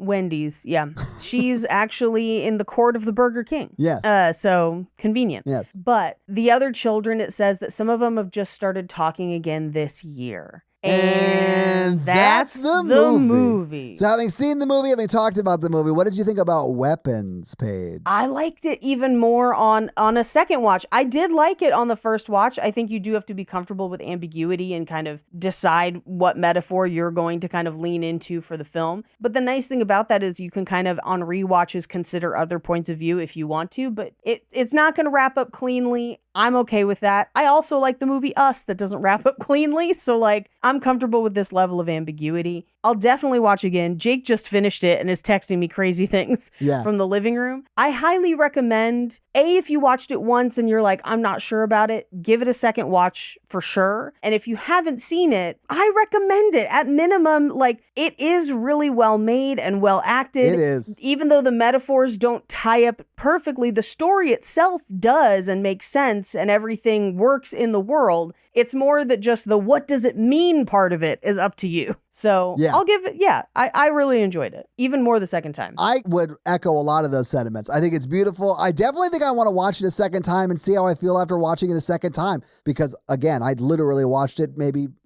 Yeah. She's actually in the court of the Burger King.
Yes.
So convenient.
Yes.
But the other children, it says that some of them have just started talking again this year.
And that's the movie. So having seen the movie, having talked about the movie, what did you think about weapons, Paige?
I liked it even more on a second watch. I did like it on the first watch. I think you do have to be comfortable with ambiguity and kind of decide what metaphor you're going to kind of lean into for the film. But the nice thing about that is you can kind of on rewatches consider other points of view if you want to, but it's not going to wrap up cleanly. I'm okay with that. I also like the movie Us that doesn't wrap up cleanly. So like, I'm comfortable with this level of ambiguity. I'll definitely watch again. Jake just finished it and is texting me crazy things from the living room. I highly recommend, if you watched it once and you're like, I'm not sure about it, give it a second watch for sure. And if you haven't seen it, I recommend it. At minimum, like it is really well made and well acted.
It is.
Even though the metaphors don't tie up perfectly, the story itself does and makes sense and everything works in the world. It's more that just the what does it mean part of it is up to you. So I'll give it, I really enjoyed it. Even more the second time.
I would echo a lot of those sentiments. I think it's beautiful. I definitely think I want to watch it a second time and see how I feel after watching it a second time. Because again, I literally watched it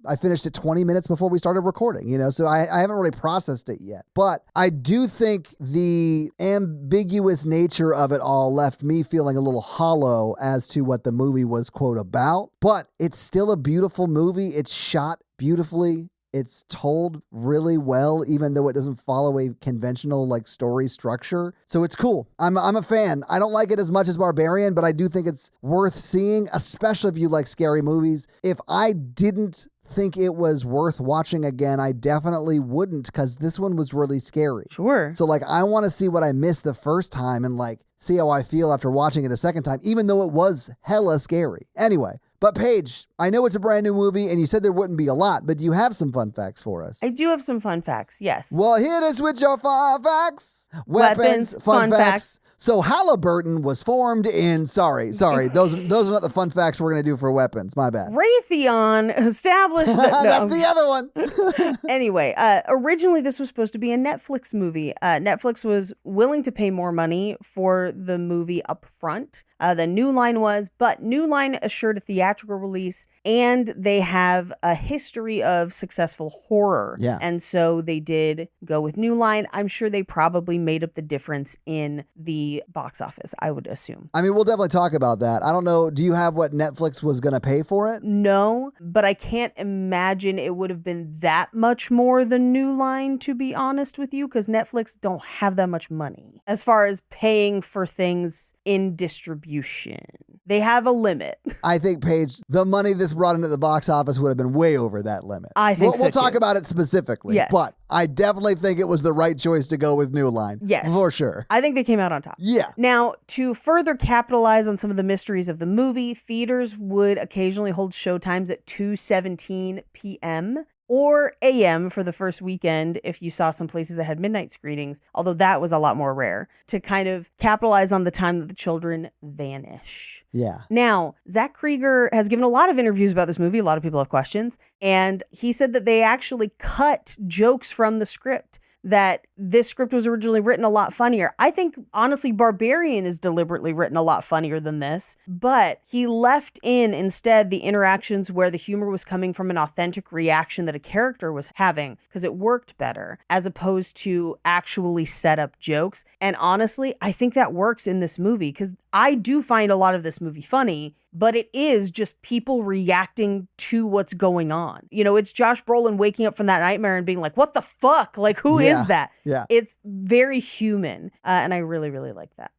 I finished it 20 minutes before we started recording, so I haven't really processed it yet. But I do think the ambiguous nature of it all left me feeling a little hollow as to what the movie was, quote, about. But it's still a beautiful movie. It's shot beautifully. it's told really well, even though it doesn't follow a conventional like story structure. So it's cool. I'm a fan. I don't like it as much as Barbarian, but I do think it's worth seeing, especially if you like scary movies. If I didn't think it was worth watching again, I definitely wouldn't, because this one was really scary.
Sure.
So like I want to see what I missed the first time and like see how I feel after watching it a second time, even though it was hella scary. Anyway, but Paige, I know it's a brand new movie and you said there wouldn't be a lot, but you have some fun facts for us.
I do have some fun facts, yes.
Well, hit us with your fun facts.
Weapons, fun facts.
So Halliburton was formed in, sorry, those are not the fun facts we're going to do for weapons. My bad.
Raytheon established that. No.
That's the other one.
Anyway, originally this was supposed to be a Netflix movie. Netflix was willing to pay more money for the movie up front than New Line was, but New Line assured a theatrical release, and they have a history of successful horror.
Yeah.
And so they did go with New Line. I'm sure they probably made up the difference in the box office, I would assume.
I mean, we'll definitely talk about that. I don't know. Do you have what Netflix was going to pay for it?
No, but I can't imagine it would have been that much more than New Line, to be honest with you, because Netflix don't have that much money as far as paying for things in distribution. They have a limit.
I think, Paige, the money this brought into the box office would have been way over that limit.
I think
we'll
so,
talk
too.
about it specifically.
Yes.
But I definitely think it was the right choice to go with New Line.
Yes.
For sure.
I think they came out on top.
Yeah.
Now, to further capitalize on some of the mysteries of the movie, theaters would occasionally hold showtimes at 2:17 p.m. or a.m. for the first weekend if you saw some places that had midnight screenings, although that was a lot more rare, to kind of capitalize on the time that the children vanish.
Yeah.
Now, Zach Krieger has given a lot of interviews about this movie. A lot of people have questions. And he said that they actually cut jokes from the script, that this script was originally written a lot funnier. I think, honestly, Barbarian is deliberately written a lot funnier than this, but he left in instead the interactions where the humor was coming from an authentic reaction that a character was having, because it worked better, as opposed to actually set up jokes. And honestly, I think that works in this movie, because I do find a lot of this movie funny, but it is just people reacting to what's going on. You know, it's Josh Brolin waking up from that nightmare and being like, what the fuck? Like, who is that?
Yeah.
It's very human. And I really, really like that.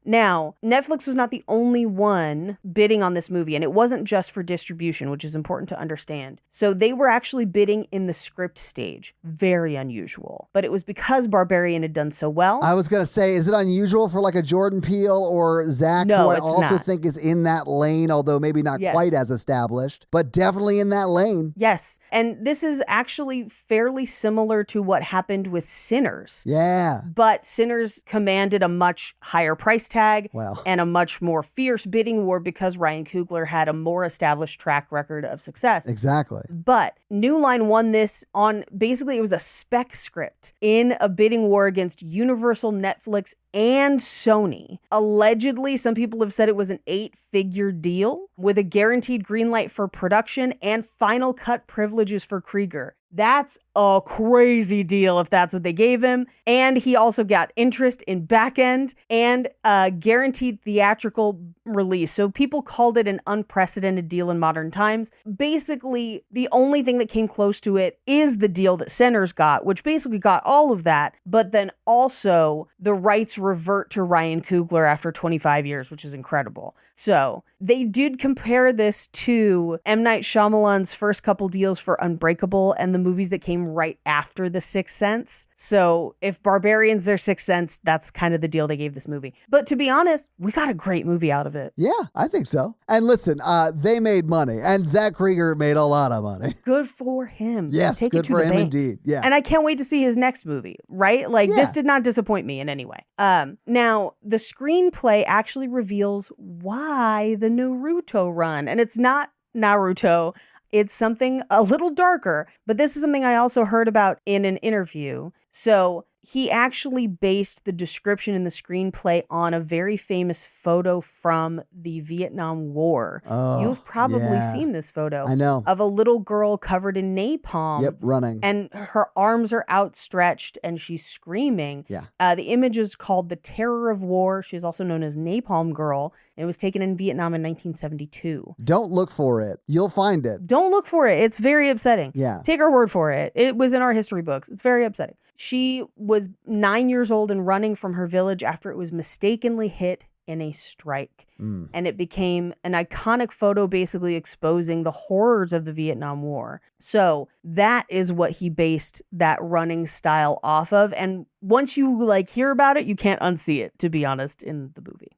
Now, Netflix was not the only one bidding on this movie, and it wasn't just for distribution, which is important to understand. So they were actually bidding in the script stage. Very unusual. But it was because Barbarian had done so well.
I was going to say, is it unusual for like a Jordan Peele or Zach,
No,
who I
it's
also
not.
think is in that lane, although maybe not
Yes.
quite as established, but definitely in that lane?
Yes. And this is actually fairly similar to what happened with Sinners.
Yeah.
But Sinners commanded a much higher price tag
Well.
and a much more fierce bidding war because Ryan Coogler had a more established track record of success.
Exactly.
But New Line won this on, basically it was a spec script in a bidding war against Universal, Netflix, and Sony. Allegedly, some people have said it was an 8-figure deal with a guaranteed green light for production and final cut privileges for Krieger. That's a crazy deal if that's what they gave him. And he also got interest in back end and a guaranteed theatrical release. So people called it an unprecedented deal in modern times. Basically, the only thing that came close to it is the deal that Sinners got, which basically got all of that. But then also the rights revert to Ryan Coogler after 25 years, which is incredible. So they did compare this to M. Night Shyamalan's first couple deals for Unbreakable and the movies that came right after The Sixth Sense. So if Barbarian's their Sixth Sense, that's kind of the deal they gave this movie. But to be honest, we got a great movie out of it.
Yeah, I think so. And listen, they made money, and Zach Krieger made a lot of money.
Good for him.
Yes,
Take it
good
to
for
the
him
bank.
indeed. Yeah.
And I can't wait to see his next movie, right? Like,
Yeah.
this did not disappoint me in any way. Now, the screenplay actually reveals why the Naruto run. And it's not Naruto. It's something a little darker. But this is something I also heard about in an interview. So he actually based the description in the screenplay on a very famous photo from the Vietnam War.
Oh,
You've probably
yeah.
seen this photo.
I know.
Of a little girl covered in napalm.
Yep, running.
And her arms are outstretched and she's screaming.
Yeah.
The image is called The Terror of War. She's also known as Napalm Girl. It was taken in Vietnam in 1972.
Don't look for it. You'll find it.
Don't look for it. It's very upsetting.
Yeah.
Take our word for it. It was in our history books. It's very upsetting. She was 9 years old and running from her village after it was mistakenly hit in a strike. And it became an iconic photo basically exposing the horrors of the Vietnam War. So that is what he based that running style off of. And once you hear about it, you can't unsee it, to be honest, in the movie.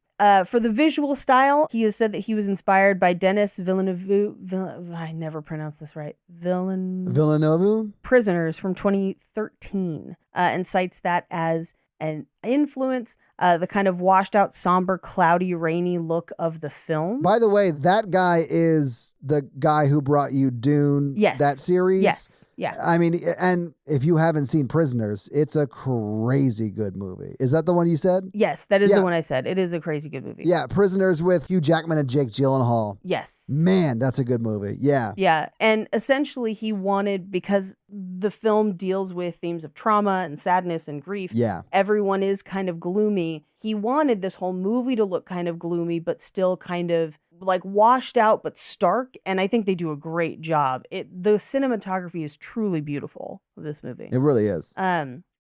For the visual style, he has said that he was inspired by Denis Villeneuve. I never pronounced this right.
Villeneuve?
Prisoners from 2013, and cites that as an influence, the kind of washed out, somber, cloudy, rainy look of the film.
By the way, that guy is the guy who brought you Dune,
Yes.
that series.
Yes. Yeah.
I mean, and if you haven't seen Prisoners, it's a crazy good movie. Is that the one you said?
Yes, that is
Yeah.
the one I said. It is a crazy good movie.
Yeah, Prisoners with Hugh Jackman and Jake Gyllenhaal.
Yes.
Man, that's a good movie. Yeah.
Yeah. And essentially he wanted, because the film deals with themes of trauma and sadness and grief.
Yeah.
Everyone is kind of gloomy. He wanted this whole movie to look kind of gloomy, but still kind of washed out, but stark. And I think they do a great job. The cinematography is truly beautiful of this movie.
It really is.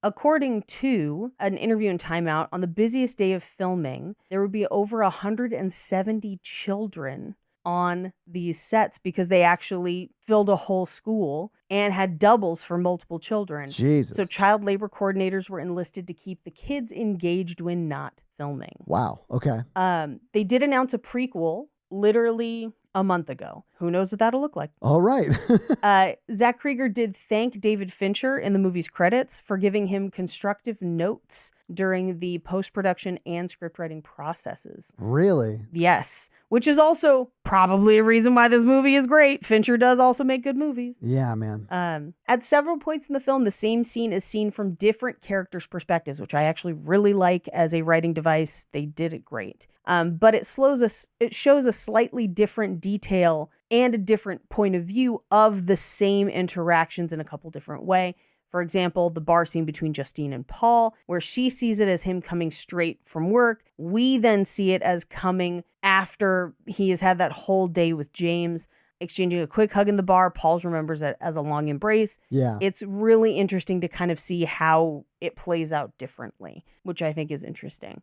According to an interview in Time Out, on the busiest day of filming, there would be over 170 children on these sets because they actually filled a whole school and had doubles for multiple children.
Jesus.
So child labor coordinators were enlisted to keep the kids engaged when not filming.
Wow. Okay.
They did announce a prequel literally a month ago. Who knows what that'll look like?
All right.
Zach Krieger did thank David Fincher in the movie's credits for giving him constructive notes during the post-production and scriptwriting processes.
Really?
Yes, which is also probably a reason why this movie is great. Fincher does also make good movies.
Yeah, man.
At several points in the film, the same scene is seen from different characters' perspectives, which I actually really like as a writing device. They did it great. But it shows a slightly different detail and a different point of view of the same interactions in a couple different ways. For example, the bar scene between Justine and Paul, where she sees it as him coming straight from work. We then see it as coming after he has had that whole day with James, exchanging a quick hug in the bar. Paul remembers it as a long embrace.
Yeah.
It's really interesting to kind of see how it plays out differently, which I think is interesting.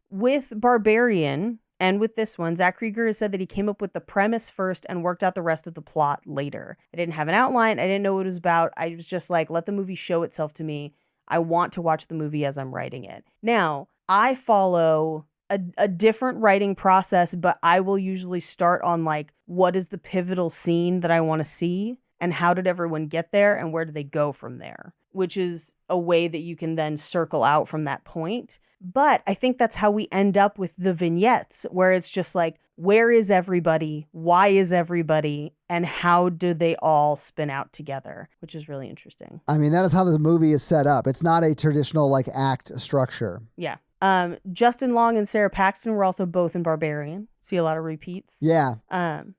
With Barbarian, and with this one, Zach Krieger has said that he came up with the premise first and worked out the rest of the plot later. I didn't have an outline. I didn't know what it was about. I was just like, let the movie show itself to me. I want to watch the movie as I'm writing it. Now, I follow a different writing process, but I will usually start on what is the pivotal scene that I want to see and how did everyone get there and where do they go from there, which is a way that you can then circle out from that point. But I think that's how we end up with the vignettes, where it's just where is everybody? Why is everybody? And how do they all spin out together? Which is really interesting.
I mean, that is how the movie is set up. It's not a traditional act structure.
Yeah. Justin Long and Sarah Paxton were also both in Barbarian. See a lot of repeats.
Yeah.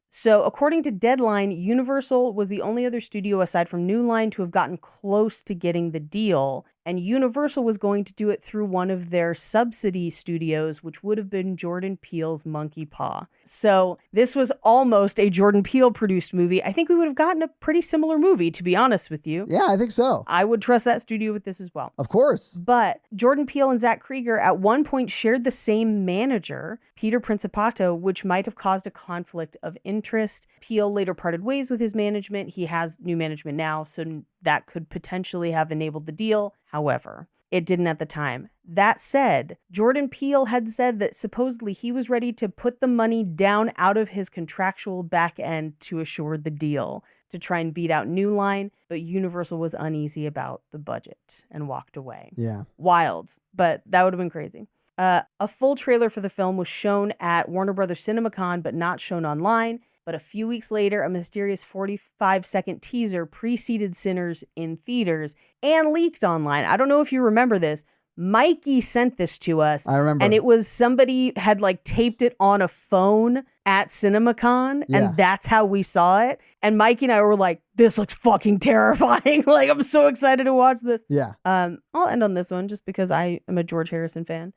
So according to Deadline, Universal was the only other studio aside from New Line to have gotten close to getting the deal. And Universal was going to do it through one of their subsidy studios, which would have been Jordan Peele's Monkey Paw. So this was almost a Jordan Peele produced movie. I think we would have gotten a pretty similar movie, to be honest with you.
Yeah, I think so.
I would trust that studio with this as well.
Of course.
But Jordan Peele and Zach Krieger at one point shared the same manager, Peter Principato, which might have caused a conflict of interest. Peele later parted ways with his management. He has new management now, so that could potentially have enabled the deal. However, it didn't at the time. That said, Jordan Peele had said that supposedly he was ready to put the money down out of his contractual back end to assure the deal, to try and beat out New Line, but Universal was uneasy about the budget and walked away.
Yeah.
Wild, but that would have been crazy. A full trailer for the film was shown at Warner Brothers CinemaCon, but not shown online. but a few weeks later, a mysterious 45-second teaser preceded Sinners in theaters and leaked online. I don't know if you remember this. Mikey sent this to us.
I remember.
And it was somebody had like taped it on a phone at CinemaCon, and that's how we saw it. And Mikey and I were like, this looks fucking terrifying. Like, I'm so excited to watch this.
Yeah.
I'll end on this one just because I am a George Harrison fan.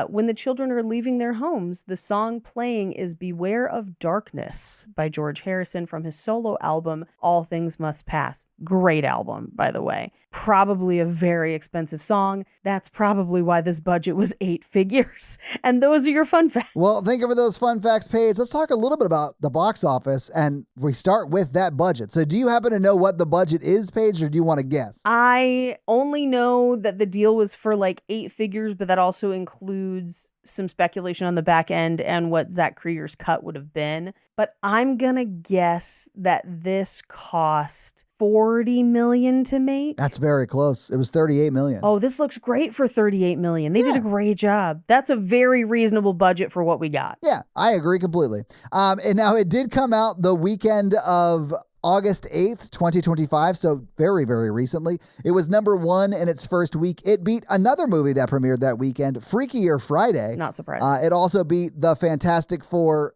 When the children are leaving their homes, the song playing is Beware of Darkness by George Harrison from his solo album, All Things Must Pass. Great album, by the way. Probably a very expensive song. That's probably why this budget was 8 figures. And those are your fun facts.
Well, thank you for those fun facts, Paige. Let's talk a little bit about the box office, and we start with that budget. So do you happen to know what the budget is, Paige, or do you want to guess?
I only know that the deal was for like 8 figures, but that also includes some speculation on the back end and what Zach Krieger's cut would have been. But I'm going to guess that this cost $40 million to make.
That's very close. It was $38 million.
Oh, this looks great for $38 million. They did a great job. That's a very reasonable budget for what we got.
Yeah, I agree completely. And now it did come out the weekend of August 8th, 2025, so very, very recently. It was number 1 in its first week. It beat another movie that premiered that weekend, Freakier Friday.
Not surprised.
It also beat The Fantastic Four: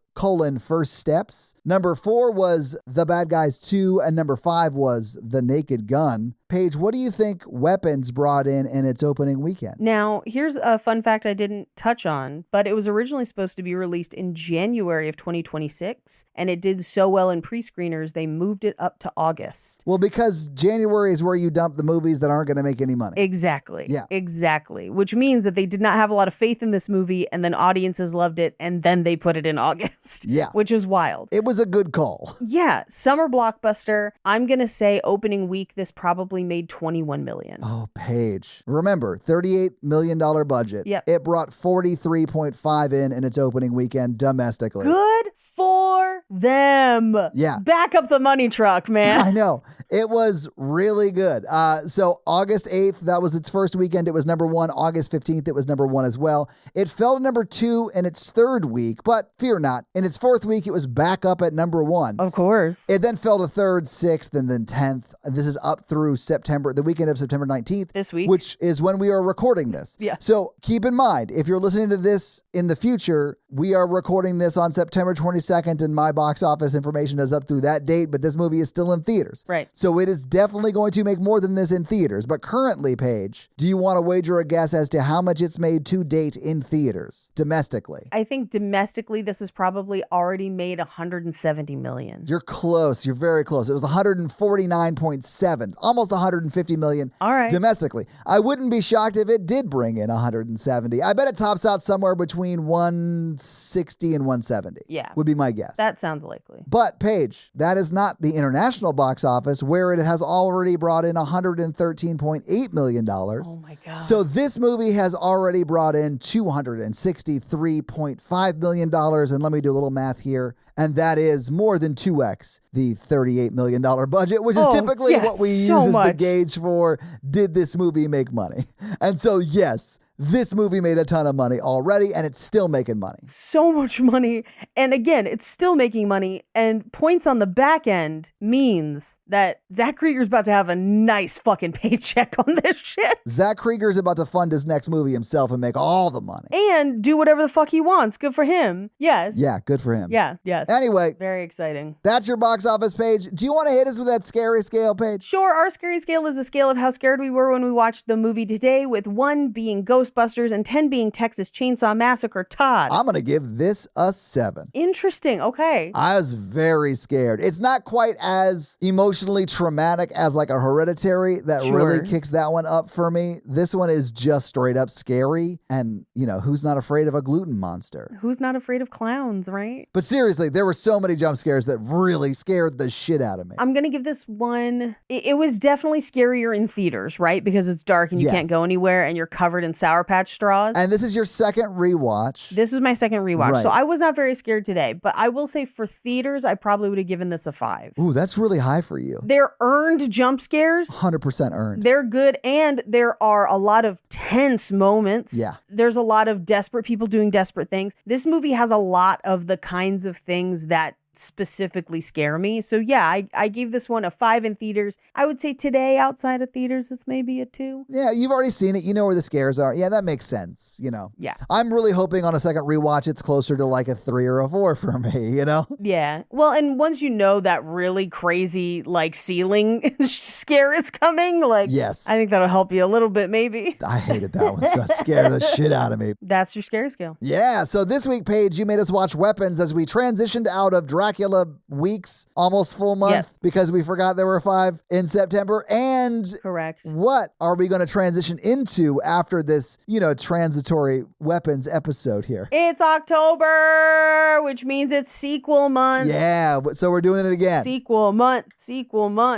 First Steps. Number 4 was The Bad Guys 2, and number 5 was The Naked Gun. Paige, what do you think Weapons brought in its opening weekend?
Now, here's a fun fact I didn't touch on, but it was originally supposed to be released in January of 2026, and it did so well in pre-screeners, they moved it up to August.
Well, because January is where you dump the movies that aren't going to make any money.
Exactly.
Yeah.
Exactly. Which means that they did not have a lot of faith in this movie, and then audiences loved it, and then they put it in August.
Yeah.
Which is wild.
It was a good call.
Yeah. Summer blockbuster. I'm going to say opening week, this probably made $21 million.
Oh, Paige. Remember, $38 million budget.
Yep.
It brought 43.5 in its opening weekend domestically.
Good for them.
Yeah.
Back up the money truck, man.
I know. It was really good. So August 8th, that was its first weekend. It was number 1. August 15th, it was number 1 as well. It fell to number 2 in its third week, but fear not. In its fourth week, it was back up at number 1.
Of course.
It then fell to 3rd, 6th, and then 10th. This is up through the weekend of September 19th.
This week.
Which is when we are recording this.
Yeah.
So keep in mind, if you're listening to this in the future, we are recording this on September 22nd, and my box office information is up through that date, but this movie is still in theaters.
Right.
So it is definitely going to make more than this in theaters. But currently, Paige, do you want to wager a guess as to how much it's made to date in theaters, domestically?
I think domestically, this has probably already made $170 million.
You're close. You're very close. It was 149.7, almost 150 million.
All right.
Domestically. I wouldn't be shocked if it did bring in 170. I bet it tops out somewhere between 160 and 170.
Yeah.
Would be my guess.
That sounds likely.
But, Paige, that is not the international box office, where it has already brought in $113.8 million.
Oh my God.
So this movie has already brought in $263.5 million. And let me do a little math here. And that is more than 2x the $38 million budget, which is typically what we use as the gauge for, did this movie make money? And so, yes, this movie made a ton of money already, and it's still making money.
So much money. And again, it's still making money. And points on the back end means that Zach Krieger's about to have a nice fucking paycheck on this shit.
Zach Krieger's about to fund his next movie himself and make all the money.
And do whatever the fuck he wants. Good for him. Yes.
Yeah, good for him.
Yeah, yes.
Anyway,
very exciting.
That's your box office page. Do you want to hit us with that scary scale, Paige?
Sure. Our scary scale is a scale of how scared we were when we watched the movie today, with 1 being Ghostbusters and 10 being Texas Chainsaw Massacre. Todd.
I'm going to give this a 7.
Interesting. Okay.
I was very scared. It's not quite as emotionally traumatic as like a Hereditary that really kicks that one up for me. This one is just straight up scary. And, you know, who's not afraid of a gluten monster?
Who's not afraid of clowns, right?
But seriously, there were so many jump scares that really scared the shit out of me.
I'm going to give this one. It was definitely scarier in theaters, right? Because it's dark and you can't go anywhere and you're covered in Sour Patch straws.
And this is your second rewatch.
This is my second rewatch.
Right.
So I was not very scared today, but I will say for theaters, I probably would have given this a 5.
Ooh, that's really high for you.
They're earned jump scares.
100% earned.
They're good. And there are a lot of tense moments.
Yeah.
There's a lot of desperate people doing desperate things. This movie has a lot of the kinds of things that specifically scare me. So yeah, I gave this one a 5 in theaters. I would say today outside of theaters, it's maybe a 2.
Yeah, you've already seen it. You know where the scares are. Yeah, that makes sense,
Yeah.
I'm really hoping on a second rewatch it's closer to like a 3 or a 4 for me,
Yeah. Well, and once you know that really crazy like ceiling scare is coming, like
Yes.
I think that'll help you a little bit maybe.
I hated that one. So it scared the shit out of me.
That's your scare scale.
Yeah, so this week, Paige, you made us watch Weapons as we transitioned out of Dracula weeks, almost full month,
Yes.
because we forgot there were 5 in September. And
Correct.
what are we going to transition into after this, transitory Weapons episode here?
It's October, which means it's sequel month.
Yeah, so we're doing it again.
Sequel month.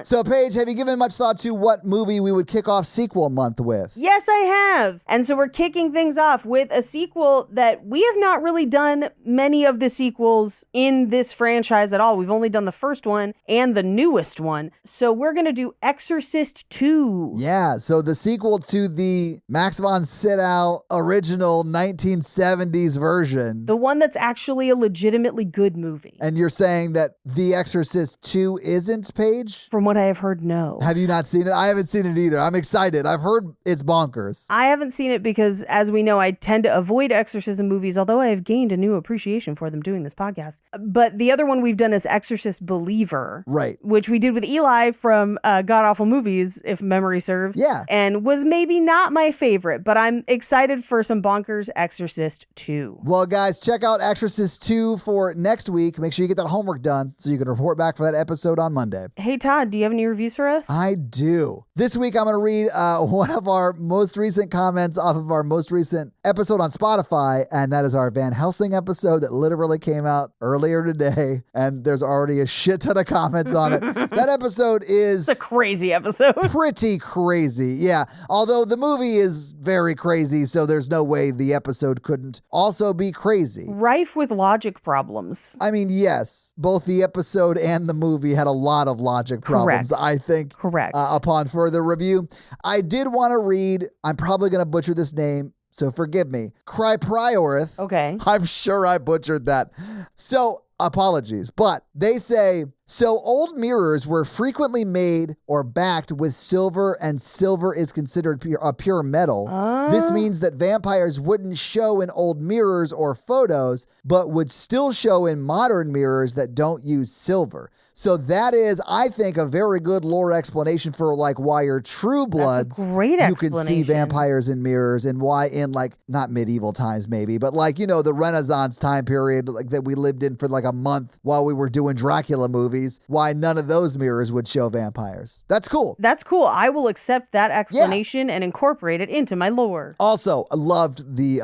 So, Paige, have you given much thought to what movie we would kick off sequel month with?
Yes, I have. And so we're kicking things off with a sequel that we have not really done many of the sequels in this franchise at all. We've only done the first one and the newest one. So we're going to do Exorcist 2.
Yeah, so the sequel to the Max von Sydow original 1970s version.
The one that's actually a legitimately good movie.
And you're saying that The Exorcist 2 isn't, Paige?
From what I have heard, no.
Have you not seen it? I haven't seen it either. I'm excited. I've heard it's bonkers.
I haven't seen it because, as we know, I tend to avoid exorcism movies, although I have gained a new appreciation for them doing this podcast. But the other one we've done is Exorcist Believer.
Right.
Which we did with Eli from God Awful Movies, if memory serves.
Yeah.
And was maybe not my favorite, but I'm excited for some bonkers Exorcist 2.
Well, guys, check out Exorcist 2 for next week. Make sure you get that homework done so you can report back for that episode on Monday.
Hey, Todd, do you have any reviews for us?
I do. This week, I'm going to read one of our most recent comments off of our most recent episode on Spotify, and that is our Van Helsing episode that literally came out earlier today, and there's already a shit ton of comments on it. That episode is...
It's a crazy episode.
Pretty crazy, yeah. Although the movie is very crazy, so there's no way the episode couldn't also be crazy.
Rife with logic problems.
I mean, yes, both the episode and the movie had a lot of logic problems,
Correct.
I think.
Correct.
Upon further review, I did want to read, I'm probably going to butcher this name, so forgive me, Crypriorith.
Okay.
I'm sure I butchered that. So, apologies, but they say, so old mirrors were frequently made or backed with silver, and silver is considered a pure metal. This means that vampires wouldn't show in old mirrors or photos, but would still show in modern mirrors that don't use silver. So that is, I think, a very good lore explanation for like why your true bloods,
That's a great
you can see
explanation.
vampires in mirrors, and why in like, not medieval times maybe, but like, the Renaissance time period like that we lived in for like a month while we were doing Dracula movies, why none of those mirrors would show vampires. That's cool.
That's cool. I will accept that explanation and incorporate it into my lore.
Also, I loved the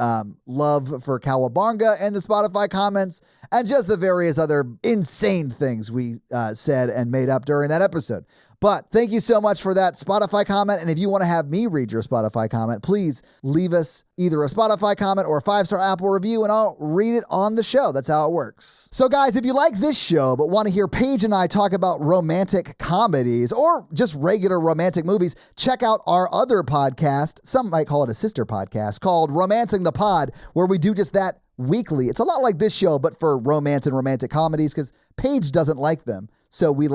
love for Cowabunga and the Spotify comments and just the various other insane things we said and made up during that episode. But thank you so much for that Spotify comment. And if you want to have me read your Spotify comment, please leave us either a Spotify comment or a 5-star Apple review, and I'll read it on the show. That's how it works. So guys, if you like this show but want to hear Paige and I talk about romantic comedies or just regular romantic movies, check out our other podcast. Some might call it a sister podcast called Romancing the Pod, where we do just that weekly. It's a lot like this show, but for romance and romantic comedies, because Paige doesn't like them. So we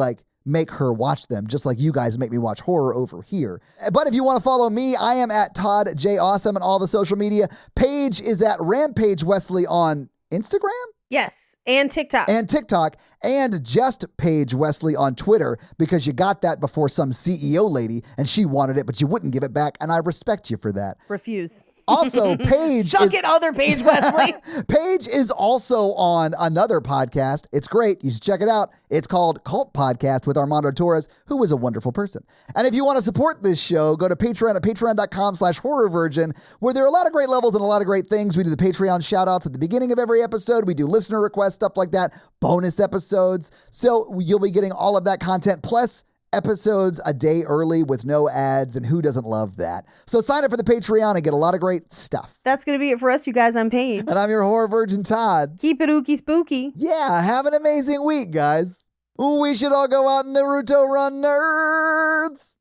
make her watch them, just like you guys make me watch horror over here. But if you want to follow me, I am at Todd J. Awesome on all the social media. Paige is at Rampage Wesley on Instagram?
Yes, and TikTok.
And just Paige Wesley on Twitter, because you got that before some CEO lady and she wanted it, but you wouldn't give it back, and I respect you for that.
Refuse.
Also, Paige
Suck it, other Paige Wesley.
Paige is also on another podcast. It's great. You should check it out. It's called Cult Podcast with Armando Torres, who is a wonderful person. And if you want to support this show, go to Patreon at patreon.com/horrorvirgin, where there are a lot of great levels and a lot of great things. We do the Patreon shout outs at the beginning of every episode. We do listener requests, stuff like that, bonus episodes. So you'll be getting all of that content, plus episodes a day early with no ads, and who doesn't love that? So sign up for the Patreon and get a lot of great stuff.
That's going to be it for us, you guys. I'm Paige.
And I'm your horror virgin, Todd.
Keep it ooky spooky.
Yeah, have an amazing week, guys. We should all go out and Naruto run, nerds.